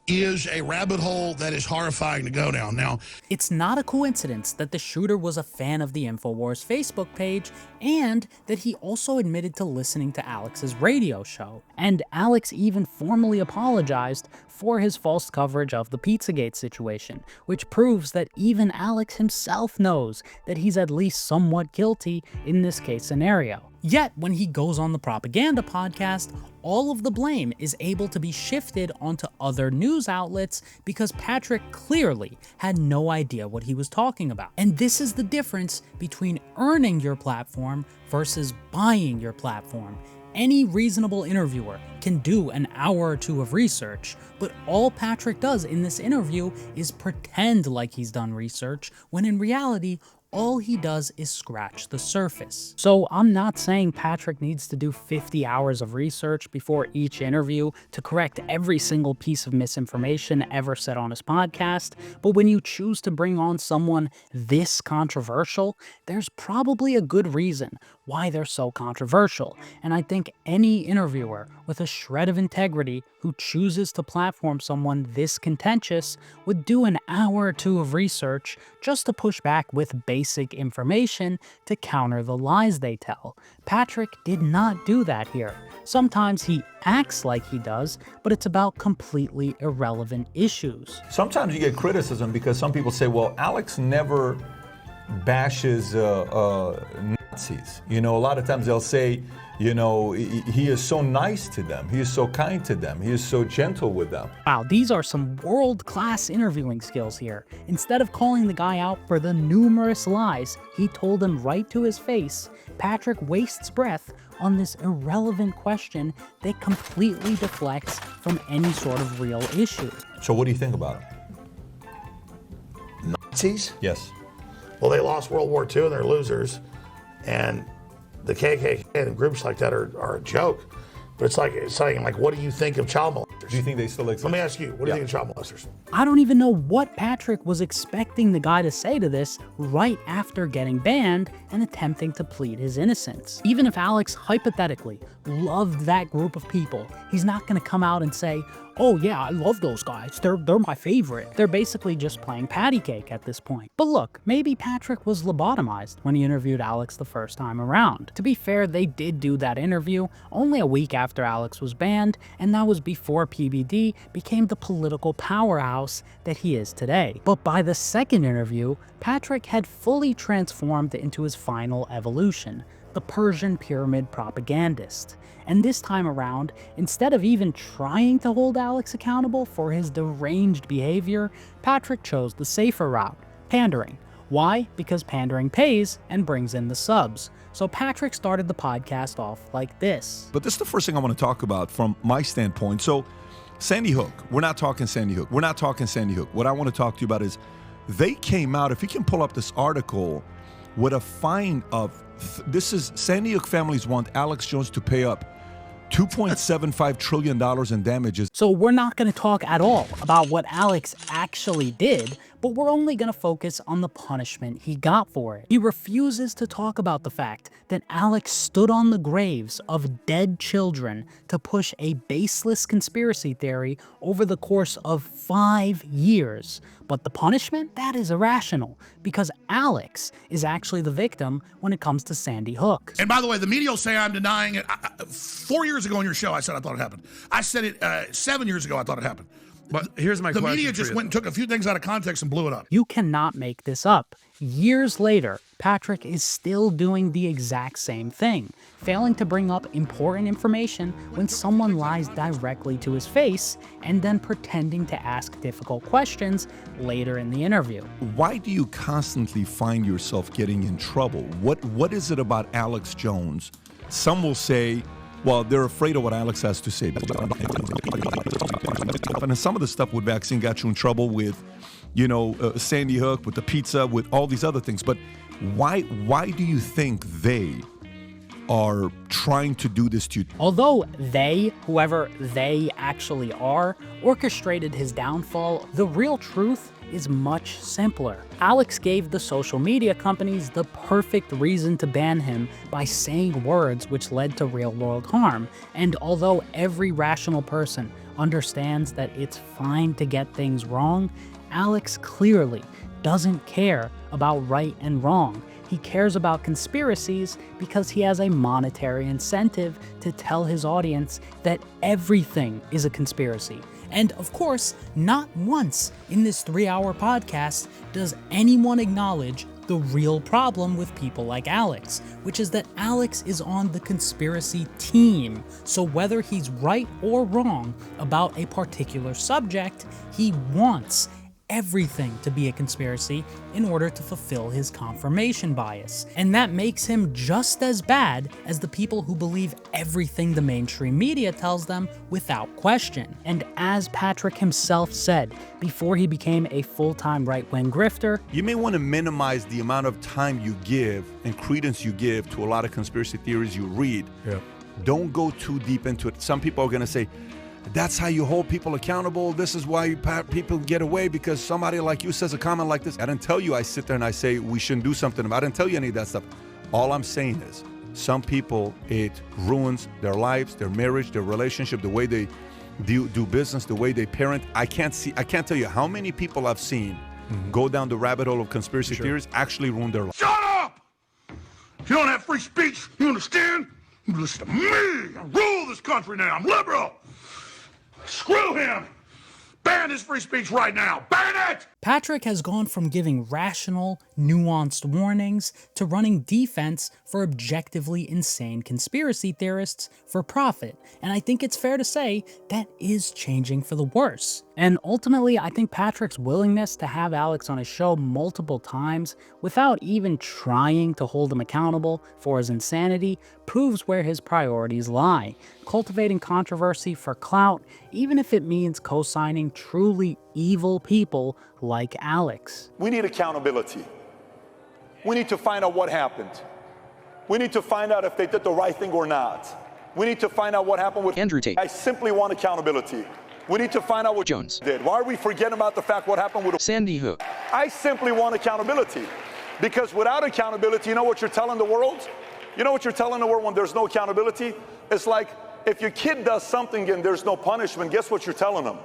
is a rabbit hole that is horrifying to go down. Now, it's not a coincidence that the shooter was a fan of the InfoWars Facebook page and that he also admitted to listening to Alex's radio show. And Alex even formally apologized for his false coverage of the Pizzagate situation, which proves that even Alex himself knows that he's at least somewhat guilty in this case scenario. Yet, when he goes on the propaganda podcast, all of the blame is able to be shifted onto other news outlets because Patrick clearly had no idea what he was talking about. And this is the difference between earning your platform versus buying your platform. Any reasonable interviewer can do an hour or two of research, but all Patrick does in this interview is pretend like he's done research, when in reality, all he does is scratch the surface. So I'm not saying Patrick needs to do 50 hours of research before each interview to correct every single piece of misinformation ever said on his podcast, but when you choose to bring on someone this controversial, there's probably a good reason why they're so controversial. And I think any interviewer with a shred of integrity who chooses to platform someone this contentious would do an hour or two of research just to push back with basic information to counter the lies they tell. Patrick did not do that here. Sometimes he acts like he does, but it's about completely irrelevant issues. Sometimes you get criticism because some people say, well, Alex never bashes Nazis. You know, a lot of times they'll say, you know, he is so nice to them. He is so kind to them. He is so gentle with them. Wow, these are some world-class interviewing skills here. Instead of calling the guy out for the numerous lies he told him right to his face, Patrick wastes breath on this irrelevant question that completely deflects from any sort of real issue. So what do you think about it? Nazis? Yes. Well, they lost World War II and they're losers. And the KKK and groups like that are a joke. But it's saying, what do you think of child molesters? Do you think they still exist? Let me ask you, what do you think of child molesters? I don't even know what Patrick was expecting the guy to say to this right after getting banned and attempting to plead his innocence. Even if Alex hypothetically loved that group of people, he's not going to come out and say, oh yeah, I love those guys, they're my favorite. They're basically just playing patty cake at this point. But look, maybe Patrick was lobotomized when he interviewed Alex the first time around. To be fair, they did do that interview only a week after Alex was banned, and that was before PBD became the political powerhouse that he is today. But by the second interview, Patrick had fully transformed into his final evolution, the Persian pyramid propagandist. And this time around, instead of even trying to hold Alex accountable for his deranged behavior, Patrick chose the safer route, pandering. Why? Because pandering pays and brings in the subs. So Patrick started the podcast off like this. But this is the first thing I want to talk about from my standpoint. So Sandy Hook, we're not talking Sandy Hook. We're not talking Sandy Hook. What I want to talk to you about is they came out, if you can pull up this article, with a fine of, this is Sandy Hook families want Alex Jones to pay up $2.75 trillion in damages. So we're not going to talk at all about what Alex actually did, but we're only going to focus on the punishment he got for it. He refuses to talk about the fact that Alex stood on the graves of dead children to push a baseless conspiracy theory over the course of 5 years. But the punishment? That is irrational, because Alex is actually the victim when it comes to Sandy Hook. And by the way, the media will say I'm denying it. 4 years ago on your show, I said I thought it happened. I said it 7 years ago, I thought it happened. But here's my question. The media just went and took a few things out of context and blew it up. You cannot make this up. Years later, Patrick is still doing the exact same thing, failing to bring up important information when someone lies directly to his face, and then pretending to ask difficult questions later in the interview. Why do you constantly find yourself getting in trouble? What is it about Alex Jones? Some will say Well, they're afraid of what Alex has to say. And some of the stuff with vaccine got you in trouble with, Sandy Hook, with the pizza, with all these other things. But why do you think they are trying to do this to you? Although they, whoever they actually are, orchestrated his downfall, the real truth is much simpler. Alex gave the social media companies the perfect reason to ban him by saying words which led to real-world harm. And although every rational person understands that it's fine to get things wrong, Alex clearly doesn't care about right and wrong. He cares about conspiracies because he has a monetary incentive to tell his audience that everything is a conspiracy. And of course, not once in this 3-hour podcast does anyone acknowledge the real problem with people like Alex, which is that Alex is on the conspiracy team. So whether he's right or wrong about a particular subject, he wants everything to be a conspiracy in order to fulfill his confirmation bias. And that makes him just as bad as the people who believe everything the mainstream media tells them without question. And as Patrick himself said before he became a full-time right-wing grifter, you may want to minimize the amount of time you give and credence you give to a lot of conspiracy theories you read. Yeah. Don't go too deep into it. Some people are going to say, that's how you hold people accountable. This is why people get away, because somebody like you says a comment like this. I didn't tell you I sit there and I say we shouldn't do something. I didn't tell you any of that stuff. All I'm saying is some people, it ruins their lives, their marriage, their relationship, the way they do business, the way they parent. I can't tell you how many people I've seen go down the rabbit hole of conspiracy theories actually ruin their life. Shut up! You don't have free speech, you understand? You listen to me. I rule this country now. I'm liberal. Screw him! Ban his free speech right now! Ban it! Patrick has gone from giving rational, nuanced warnings to running defense for objectively insane conspiracy theorists for profit. And I think it's fair to say that is changing for the worse. And ultimately, I think Patrick's willingness to have Alex on his show multiple times without even trying to hold him accountable for his insanity proves where his priorities lie. Cultivating controversy for clout, even if it means co-signing truly evil people like Alex. We need accountability. We need to find out what happened. We need to find out if they did the right thing or not. We need to find out what happened with Andrew Tate. I simply want accountability. We need to find out what Jones did. Why are we forgetting about the fact what happened with Sandy Hook? I simply want accountability. Because without accountability, you know what you're telling the world? You know what you're telling the world when there's no accountability? It's like if your kid does something and there's no punishment, guess what you're telling them?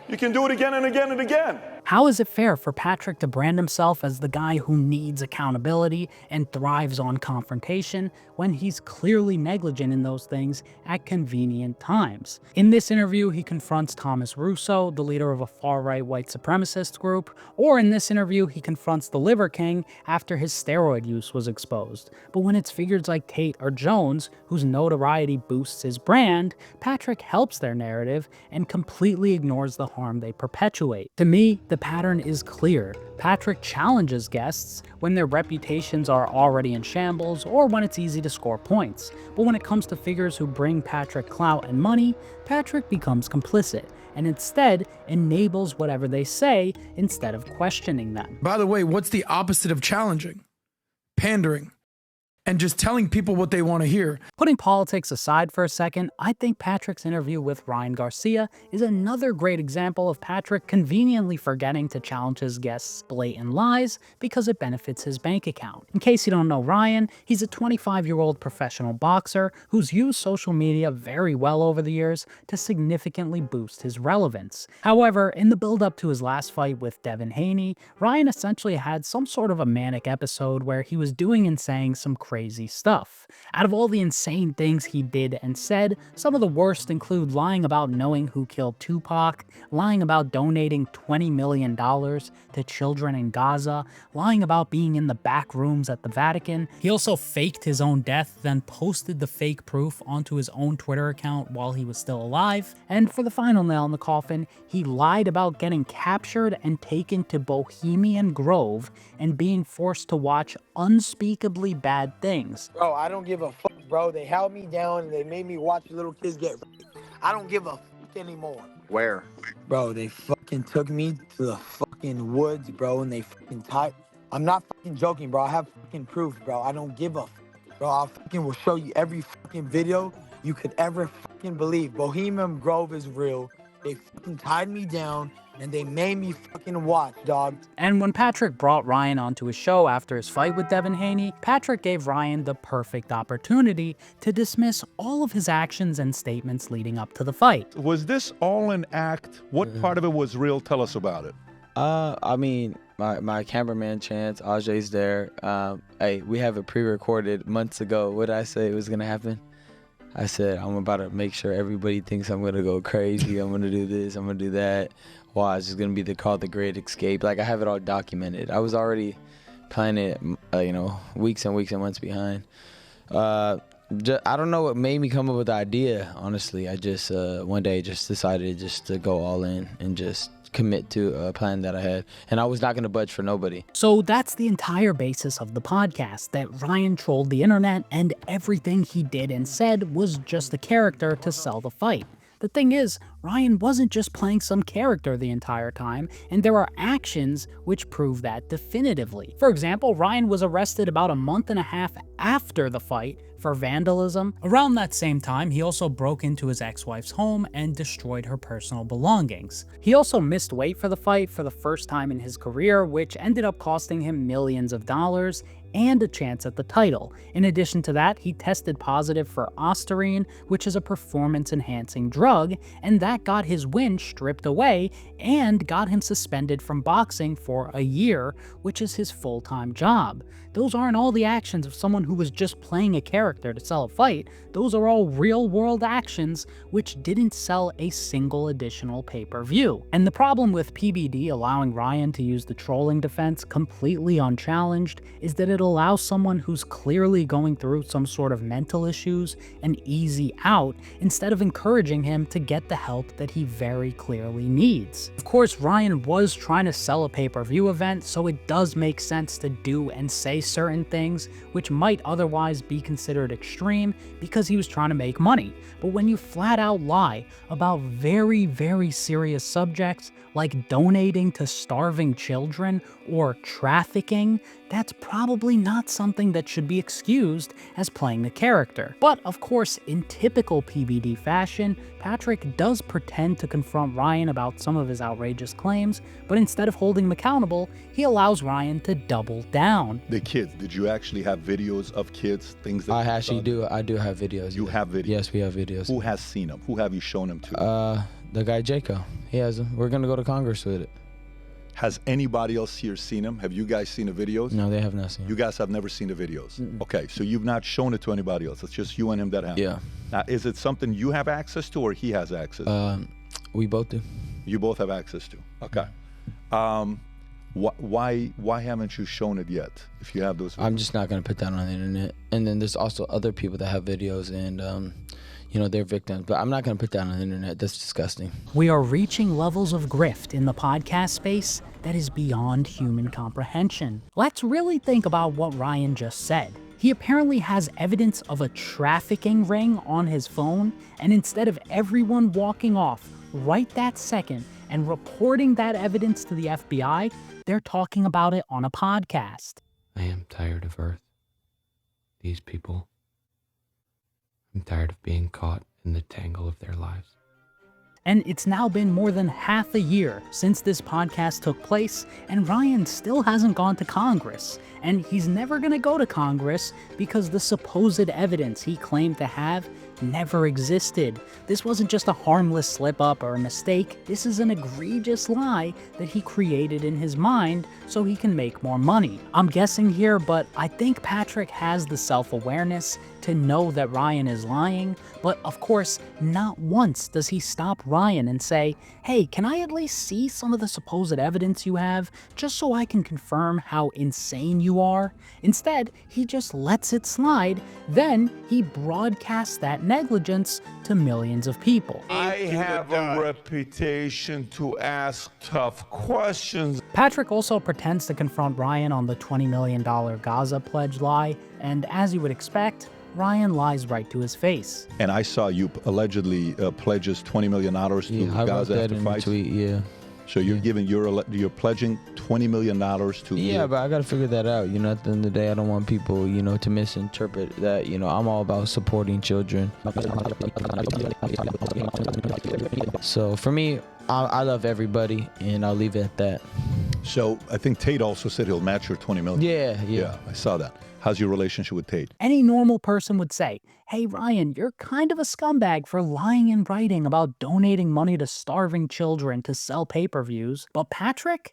You can do it again and again and again. How is it fair for Patrick to brand himself as the guy who needs accountability and thrives on confrontation when he's clearly negligent in those things at convenient times? In this interview, he confronts Thomas Russo, the leader of a far-right white supremacist group, or in this interview, he confronts the Liver King after his steroid use was exposed. But when it's figures like Tate or Jones, whose notoriety boosts his brand, Patrick helps their narrative and completely ignores the harm they perpetuate. To me, the pattern is clear. Patrick challenges guests when their reputations are already in shambles or when it's easy to score points. But when it comes to figures who bring Patrick clout and money, Patrick becomes complicit and instead enables whatever they say instead of questioning them. By the way, what's the opposite of challenging? Pandering. And just telling people what they want to hear. Putting politics aside for a second, I think Patrick's interview with Ryan Garcia is another great example of Patrick conveniently forgetting to challenge his guests' blatant lies because it benefits his bank account. In case you don't know Ryan, he's a 25-year-old professional boxer who's used social media very well over the years to significantly boost his relevance. However, in the build-up to his last fight with Devin Haney, Ryan essentially had some sort of a manic episode where he was doing and saying some crazy stuff. Out of all the insane things he did and said, some of the worst include lying about knowing who killed Tupac, lying about donating $20 million to children in Gaza, lying about being in the back rooms at the Vatican. He also faked his own death, then posted the fake proof onto his own Twitter account while he was still alive. And for the final nail in the coffin, he lied about getting captured and taken to Bohemian Grove and being forced to watch unspeakably bad things. Bro, I don't give a fuck. bro. They held me down and they made me watch little kids get raped. I don't give a fuck anymore. Where? Bro, they fucking took me to the fucking woods, bro, and they fucking tied. I'm not fucking joking, bro. I have fucking proof, bro. I don't give a fuck. Bro, I fucking will show you every fucking video you could ever fucking believe. Bohemian Grove is real. They fucking tied me down and they made me fucking watch, dog. And when Patrick brought Ryan onto his show after his fight with Devin Haney, Patrick gave Ryan the perfect opportunity to dismiss all of his actions and statements leading up to the fight. Was this all an act? What part of it was real? Tell us about it. I mean, my cameraman Chance, Ajay's there. Hey, we have it pre-recorded months ago. What did I say was gonna happen? I said, I'm about to make sure everybody thinks I'm gonna go crazy. I'm gonna do this, I'm gonna do that. Watch, it's gonna be called The Great Escape. Like, I have it all documented. I was already planning it, weeks and weeks and months behind. I don't know what made me come up with the idea, honestly. I just, one day, just decided just to go all in and just commit to a plan that I had. And I was not gonna budge for nobody. So that's the entire basis of the podcast, that Ryan trolled the internet and everything he did and said was just a character to sell the fight. The thing is, Ryan wasn't just playing some character the entire time, and there are actions which prove that definitively. For example, Ryan was arrested about a month and a half after the fight for vandalism. Around that same time, he also broke into his ex-wife's home and destroyed her personal belongings. He also missed weight for the fight for the first time in his career, which ended up costing him millions of dollars and a chance at the title. In addition to that, he tested positive for Ostarine, which is a performance-enhancing drug, and that got his win stripped away and got him suspended from boxing for a year, which is his full-time job. Those aren't all the actions of someone who was just playing a character to sell a fight. Those are all real-world actions which didn't sell a single additional pay-per-view. And the problem with PBD allowing Ryan to use the trolling defense completely unchallenged is that it allows someone who's clearly going through some sort of mental issues an easy out instead of encouraging him to get the help that he very clearly needs. Of course, Ryan was trying to sell a pay-per-view event, so it does make sense to do and say certain things which might otherwise be considered extreme because he was trying to make money. But when you flat out lie about very, very serious subjects like donating to starving children or trafficking, that's probably not something that should be excused as playing the character. But of course, in typical PBD fashion, Patrick does pretend to confront Ryan about some of his outrageous claims, but instead of holding him accountable, he allows Ryan to double down. The kids, did you actually have videos of kids, things that I actually do. I do have videos. You have videos? Yes, we have videos. Who has seen them? Who have you shown them to? The guy Jaco. He has them. We're gonna go to Congress with it. Has anybody else here seen them? Have you guys seen the videos? No, they have not seen them. You guys have never seen the videos? Okay, so you've not shown it to anybody else. It's just you and him that have. Yeah. Now, is it something you have access to or he has access to? We both do. You both have access to. Okay. Why haven't you shown it yet? If you have those videos? I'm just not gonna put that on the internet. And then there's also other people that have videos and they're victims, but I'm not gonna put that on the internet. That's disgusting. We are reaching levels of grift in the podcast space that is beyond human comprehension. Let's really think about what Ryan just said. He apparently has evidence of a trafficking ring on his phone, and instead of everyone walking off right that second and reporting that evidence to the FBI, they're talking about it on a podcast. I am tired of Earth. These people. I'm tired of being caught in the tangle of their lives. And it's now been more than half a year since this podcast took place, and Ryan still hasn't gone to Congress. And he's never gonna go to Congress because the supposed evidence he claimed to have never existed. This wasn't just a harmless slip-up or a mistake. This is an egregious lie that he created in his mind so he can make more money. I'm guessing here, but I think Patrick has the self-awareness to know that Ryan is lying, but of course, not once does he stop Ryan and say, hey, can I at least see some of the supposed evidence you have, just so I can confirm how insane you are? Instead, he just lets it slide, then he broadcasts that negligence to millions of people. I have a reputation to ask tough questions. Patrick also pretends to confront Ryan on the $20 million Gaza pledge lie, and as you would expect, Ryan lies right to his face. And I saw you allegedly pledges $20 million to I wrote Gaza that after in the fights. tweet, yeah. So you're giving you're pledging $20 million to. Yeah, but I gotta figure that out. You know, at the end of the day, I don't want people, you know, to misinterpret that. You know, I'm all about supporting children. So for me, I love everybody, and I'll leave it at that. So I think Tate also said he'll match your $20 million. Yeah. I saw that. How's your relationship with Tate? Any normal person would say, hey Ryan, you're kind of a scumbag for lying in writing about donating money to starving children to sell pay-per-views. But Patrick?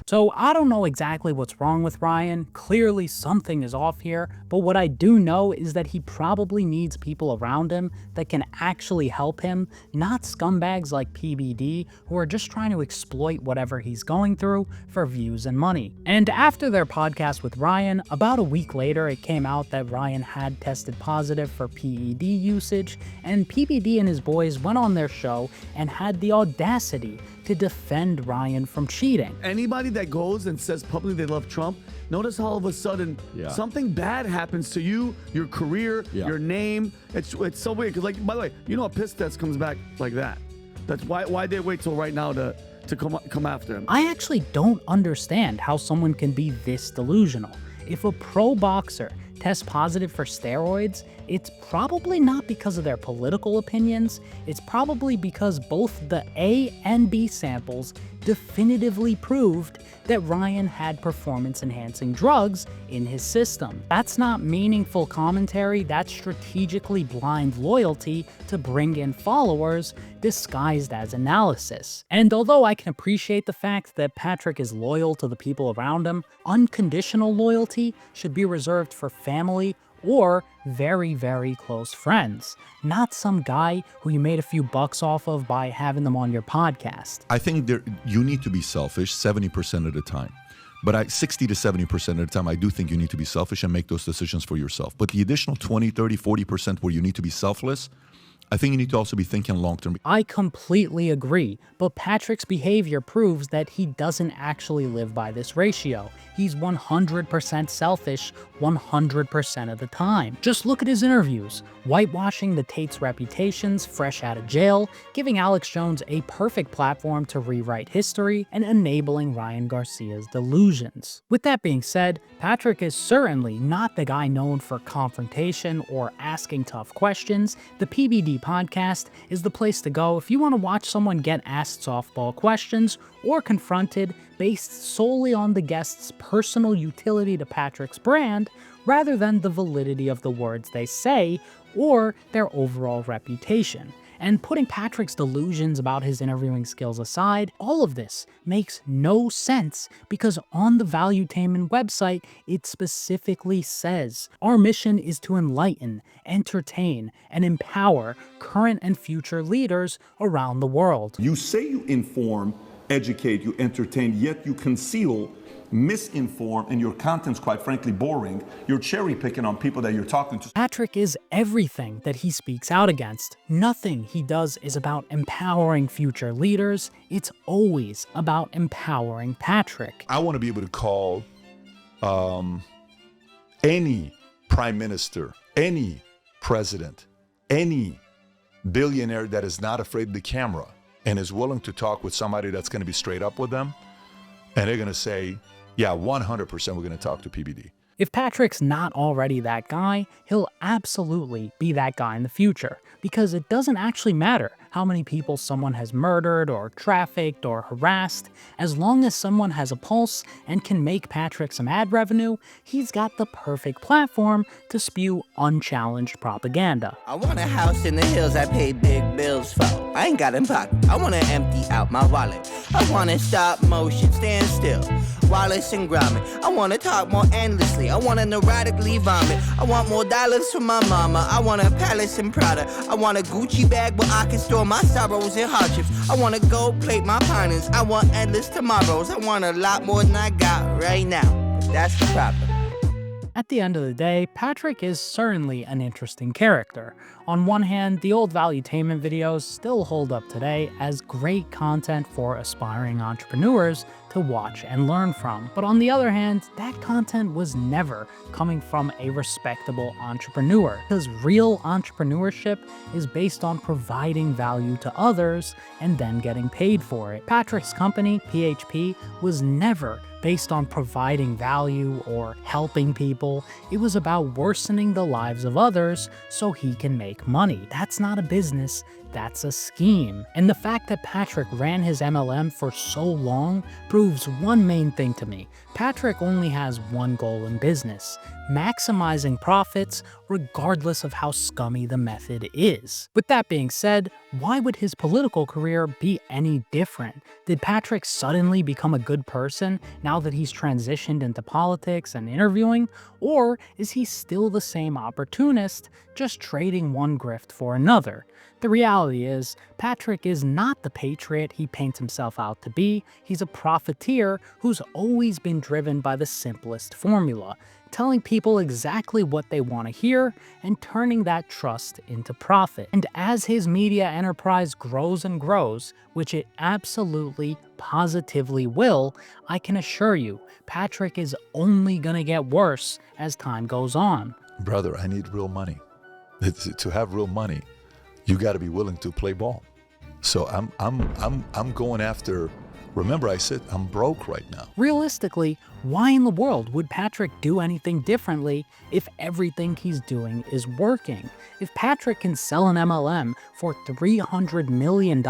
So I don't know exactly what's wrong with Ryan. Clearly something is off here, but what I do know is that he probably needs people around him that can actually help him, not scumbags like PBD who are just trying to exploit whatever he's going through for views and money. And after their podcast with Ryan, about a week later it came out that Ryan had tested positive for PED usage, and PBD and his boys went on their show and had the audacity to defend Ryan from cheating. Anybody that goes and says publicly they love Trump, notice how all of a sudden something bad happens to you, your career, your name. It's so weird because, like, by the way, you know a piss test comes back like that. That's why they wait till right now to come after him. I actually don't understand how someone can be this delusional. If a pro boxer tests positive for steroids, it's probably not because of their political opinions. It's probably because both the A and B samples definitively proved that Ryan had performance-enhancing drugs in his system. That's not meaningful commentary, that's strategically blind loyalty to bring in followers disguised as analysis. And although I can appreciate the fact that Patrick is loyal to the people around him, unconditional loyalty should be reserved for family or very, very close friends, not some guy who you made a few bucks off of by having them on your podcast. I think you need to be selfish 70% of the time. But 60 to 70% of the time, I do think you need to be selfish and make those decisions for yourself. But the additional 20, 30, 40% where you need to be selfless, I think you need to also be thinking long-term. I completely agree, but Patrick's behavior proves that he doesn't actually live by this ratio. He's 100% selfish 100% of the time. Just look at his interviews, whitewashing the Tate's reputations fresh out of jail, giving Alex Jones a perfect platform to rewrite history, and enabling Ryan Garcia's delusions. With that being said, Patrick is certainly not the guy known for confrontation or asking tough questions. The PBD podcast is the place to go if you want to watch someone get asked softball questions or confronted based solely on the guest's personal utility to Patrick's brand, rather than the validity of the words they say or their overall reputation. And putting Patrick's delusions about his interviewing skills aside, all of this makes no sense because on the Valuetainment website, it specifically says, our mission is to enlighten, entertain, and empower current and future leaders around the world. You say you inform, educate, you entertain, yet you conceal, misinform, and your content's quite frankly boring. You're cherry picking on people that you're talking to. Patrick is everything that he speaks out against. Nothing he does is about empowering future leaders. It's always about empowering Patrick. I want to be able to call any prime minister, any president, any billionaire that is not afraid of the camera and is willing to talk with somebody that's going to be straight up with them, and they're going to say, yeah, 100% we're going to talk to PBD. If Patrick's not already that guy, he'll absolutely be that guy in the future, because it doesn't actually matter how many people someone has murdered or trafficked or harassed. As long as someone has a pulse and can make Patrick some ad revenue, he's got the perfect platform to spew unchallenged propaganda. I want a house in the hills I pay big bills for. I ain't got in pocket. I want to empty out my wallet. I want to stop motion, stand still. Wallace and Gromit. I want to talk more endlessly. I want to neurotically vomit. I want more dollars from my mama. I want a palace in Prada. I want a Gucci bag where I can store my sorrows and hardships. I want to gold plate my partners. I want endless tomorrows. I want a lot more than I got right now. But that's the problem. At the end of the day, Patrick is certainly an interesting character. On one hand, the old Valuetainment videos still hold up today as great content for aspiring entrepreneurs to watch and learn from. But on the other hand, that content was never coming from a respectable entrepreneur, because real entrepreneurship is based on providing value to others and then getting paid for it. Patrick's company, PHP, was never based on providing value or helping people. It was about worsening the lives of others so he can make money. That's not a business, that's a scheme. And the fact that Patrick ran his MLM for so long proves one main thing to me. Patrick only has one goal in business: maximizing profits regardless of how scummy the method is. With that being said, why would his political career be any different? Did Patrick suddenly become a good person now that he's transitioned into politics and interviewing? Or is he still the same opportunist, just trading one grift for another? The reality is, Patrick is not the patriot he paints himself out to be. He's a profiteer who's always been driven by the simplest formula: telling people exactly what they want to hear and turning that trust into profit. And as his media enterprise grows and grows, which it absolutely, positively will, I can assure you, Patrick is only gonna get worse as time goes on. Brother, I need real money. To have real money, you got to be willing to play ball. So I'm going after. Remember, I said I'm broke right now. Realistically, why in the world would Patrick do anything differently if everything he's doing is working? If Patrick can sell an MLM for $300 million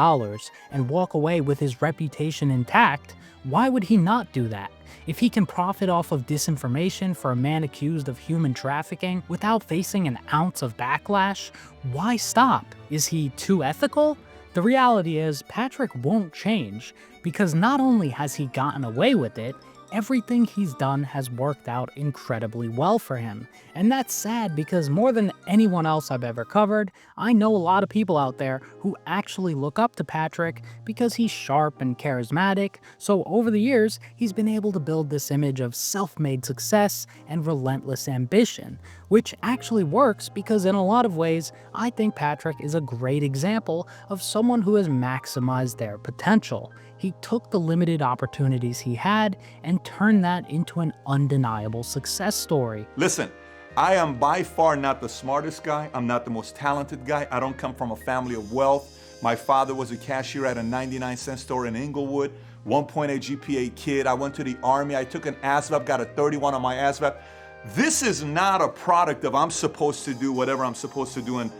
and walk away with his reputation intact, why would he not do that? If he can profit off of disinformation for a man accused of human trafficking without facing an ounce of backlash, why stop? Is he too ethical? The reality is, Patrick won't change, because not only has he gotten away with it, everything he's done has worked out incredibly well for him. And that's sad, because more than anyone else I've ever covered, I know a lot of people out there who actually look up to Patrick because he's sharp and charismatic. So over the years, he's been able to build this image of self-made success and relentless ambition, which actually works because in a lot of ways, I think Patrick is a great example of someone who has maximized their potential. He took the limited opportunities he had and turned that into an undeniable success story. Listen, I am by far not the smartest guy. I'm not the most talented guy. I don't come from a family of wealth. My father was a cashier at a 99-cent store in Inglewood, 1.8 GPA kid. I went to the Army. I took an ASVAB, got a 31 on my ASVAB. This is not a product of I'm supposed to do whatever I'm supposed to do and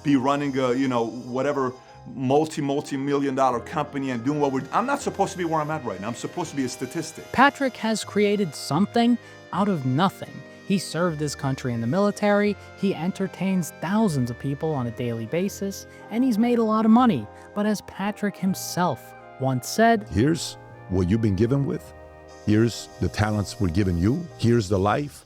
be running a, whatever multi-million dollar company and doing I'm not supposed to be where I'm at right now. I'm supposed to be a statistic. Patrick has created something out of nothing. He served his country in the military, he entertains thousands of people on a daily basis, and he's made a lot of money. But as Patrick himself once said, here's what you've been given with. Here's the talents we're giving you. Here's the life.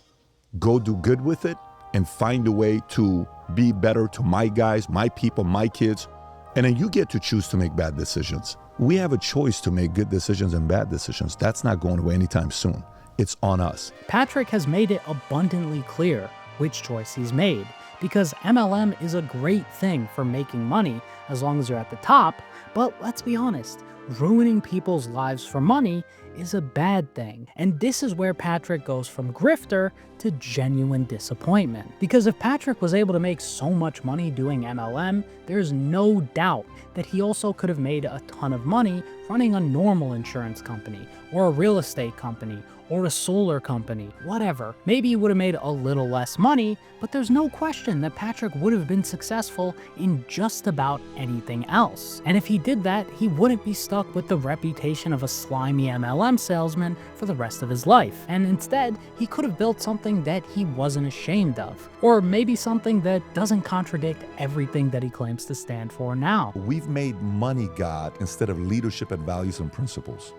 Go do good with it and find a way to be better to my guys, my people, my kids. And then you get to choose to make bad decisions. We have a choice to make good decisions and bad decisions. That's not going away anytime soon. It's on us. Patrick has made it abundantly clear which choice he's made, because MLM is a great thing for making money as long as you're at the top, but let's be honest, ruining people's lives for money is a bad thing. And this is where Patrick goes from grifter to genuine disappointment. Because if Patrick was able to make so much money doing MLM, there's no doubt that he also could have made a ton of money running a normal insurance company, or a real estate company, or a solar company, whatever. Maybe he would have made a little less money, but there's no question that Patrick would have been successful in just about anything else. And if he did that, he wouldn't be stuck with the reputation of a slimy MLM salesman for the rest of his life. And instead, he could have built something that he wasn't ashamed of. Or maybe something that doesn't contradict everything that he claims to stand for now. We've made money God instead of leadership and values and principles.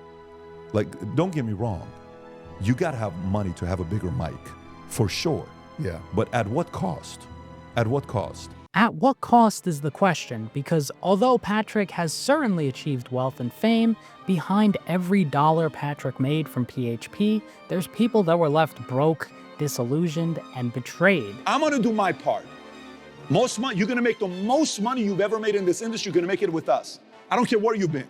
Like, don't get me wrong. You got to have money to have a bigger mic, for sure. Yeah. But at what cost? At what cost? At what cost is the question, because although Patrick has certainly achieved wealth and fame, behind every dollar Patrick made from PHP, there's people that were left broke disillusioned and betrayed. I'm gonna do my part. Most money, you're gonna make the most money you've ever made in this industry, you're gonna make it with us. I don't care where you've been.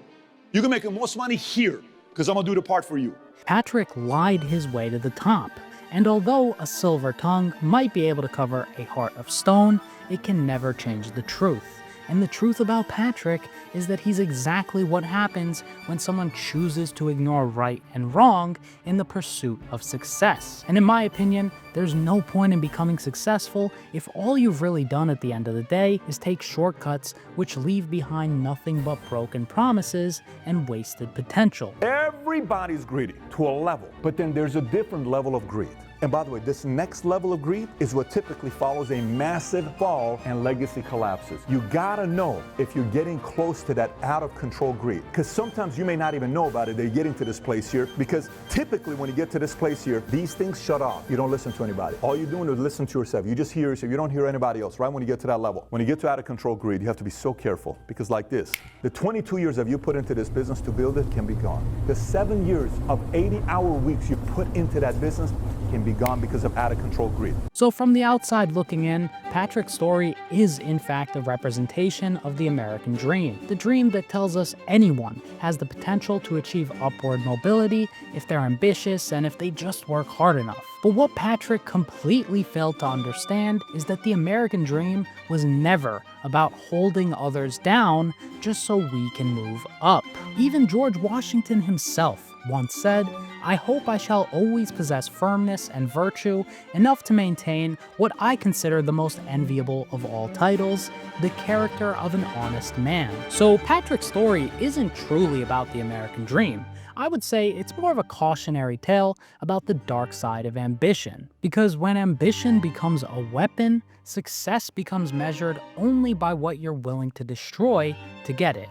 You're gonna make the most money here, because I'm gonna do the part for you. Patrick lied his way to the top, and although a silver tongue might be able to cover a heart of stone, it can never change the truth. And the truth about Patrick is that he's exactly what happens when someone chooses to ignore right and wrong in the pursuit of success. And in my opinion, there's no point in becoming successful if all you've really done at the end of the day is take shortcuts which leave behind nothing but broken promises and wasted potential. Everybody's greedy to a level, but then there's a different level of greed. And by the way, this next level of greed is what typically follows a massive fall and legacy collapses. You gotta know if you're getting close to that out of control greed. Because sometimes you may not even know about it, they're getting to this place here. Because typically when you get to this place here, these things shut off. You don't listen to anybody. All you're doing is listen to yourself. You just hear yourself, you don't hear anybody else, right? When you get to that level. When you get to out of control greed, you have to be so careful. Because like this, the 22 years that you put into this business to build it can be gone. The 7 years of 80-hour weeks you put into that business can be gone because of out of control greed. So from the outside looking in, Patrick's story is in fact a representation of the American dream. The dream that tells us anyone has the potential to achieve upward mobility if they're ambitious and if they just work hard enough. But what Patrick completely failed to understand is that the American dream was never about holding others down just so we can move up. Even George Washington himself once said, "I hope I shall always possess firmness and virtue enough to maintain what I consider the most enviable of all titles, the character of an honest man." So Patrick's story isn't truly about the American dream. I would say it's more of a cautionary tale about the dark side of ambition. Because when ambition becomes a weapon, success becomes measured only by what you're willing to destroy to get it.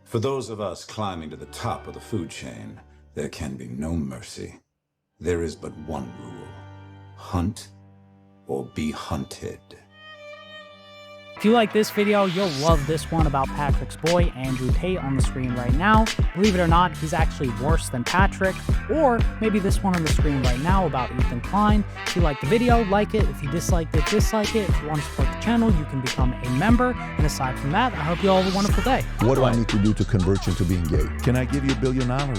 For those of us climbing to the top of the food chain, there can be no mercy. There is but one rule: hunt or be hunted. If you like this video, you'll love this one about Patrick's boy, Andrew Tate, on the screen right now. Believe it or not, he's actually worse than Patrick. Or maybe this one on the screen right now about Ethan Klein. If you like the video, like it. If you disliked it, dislike it. If you want to support the channel, you can become a member. And aside from that, I hope you all have a wonderful day. What do I need to do to convert you into being gay? Can I give you $1 billion?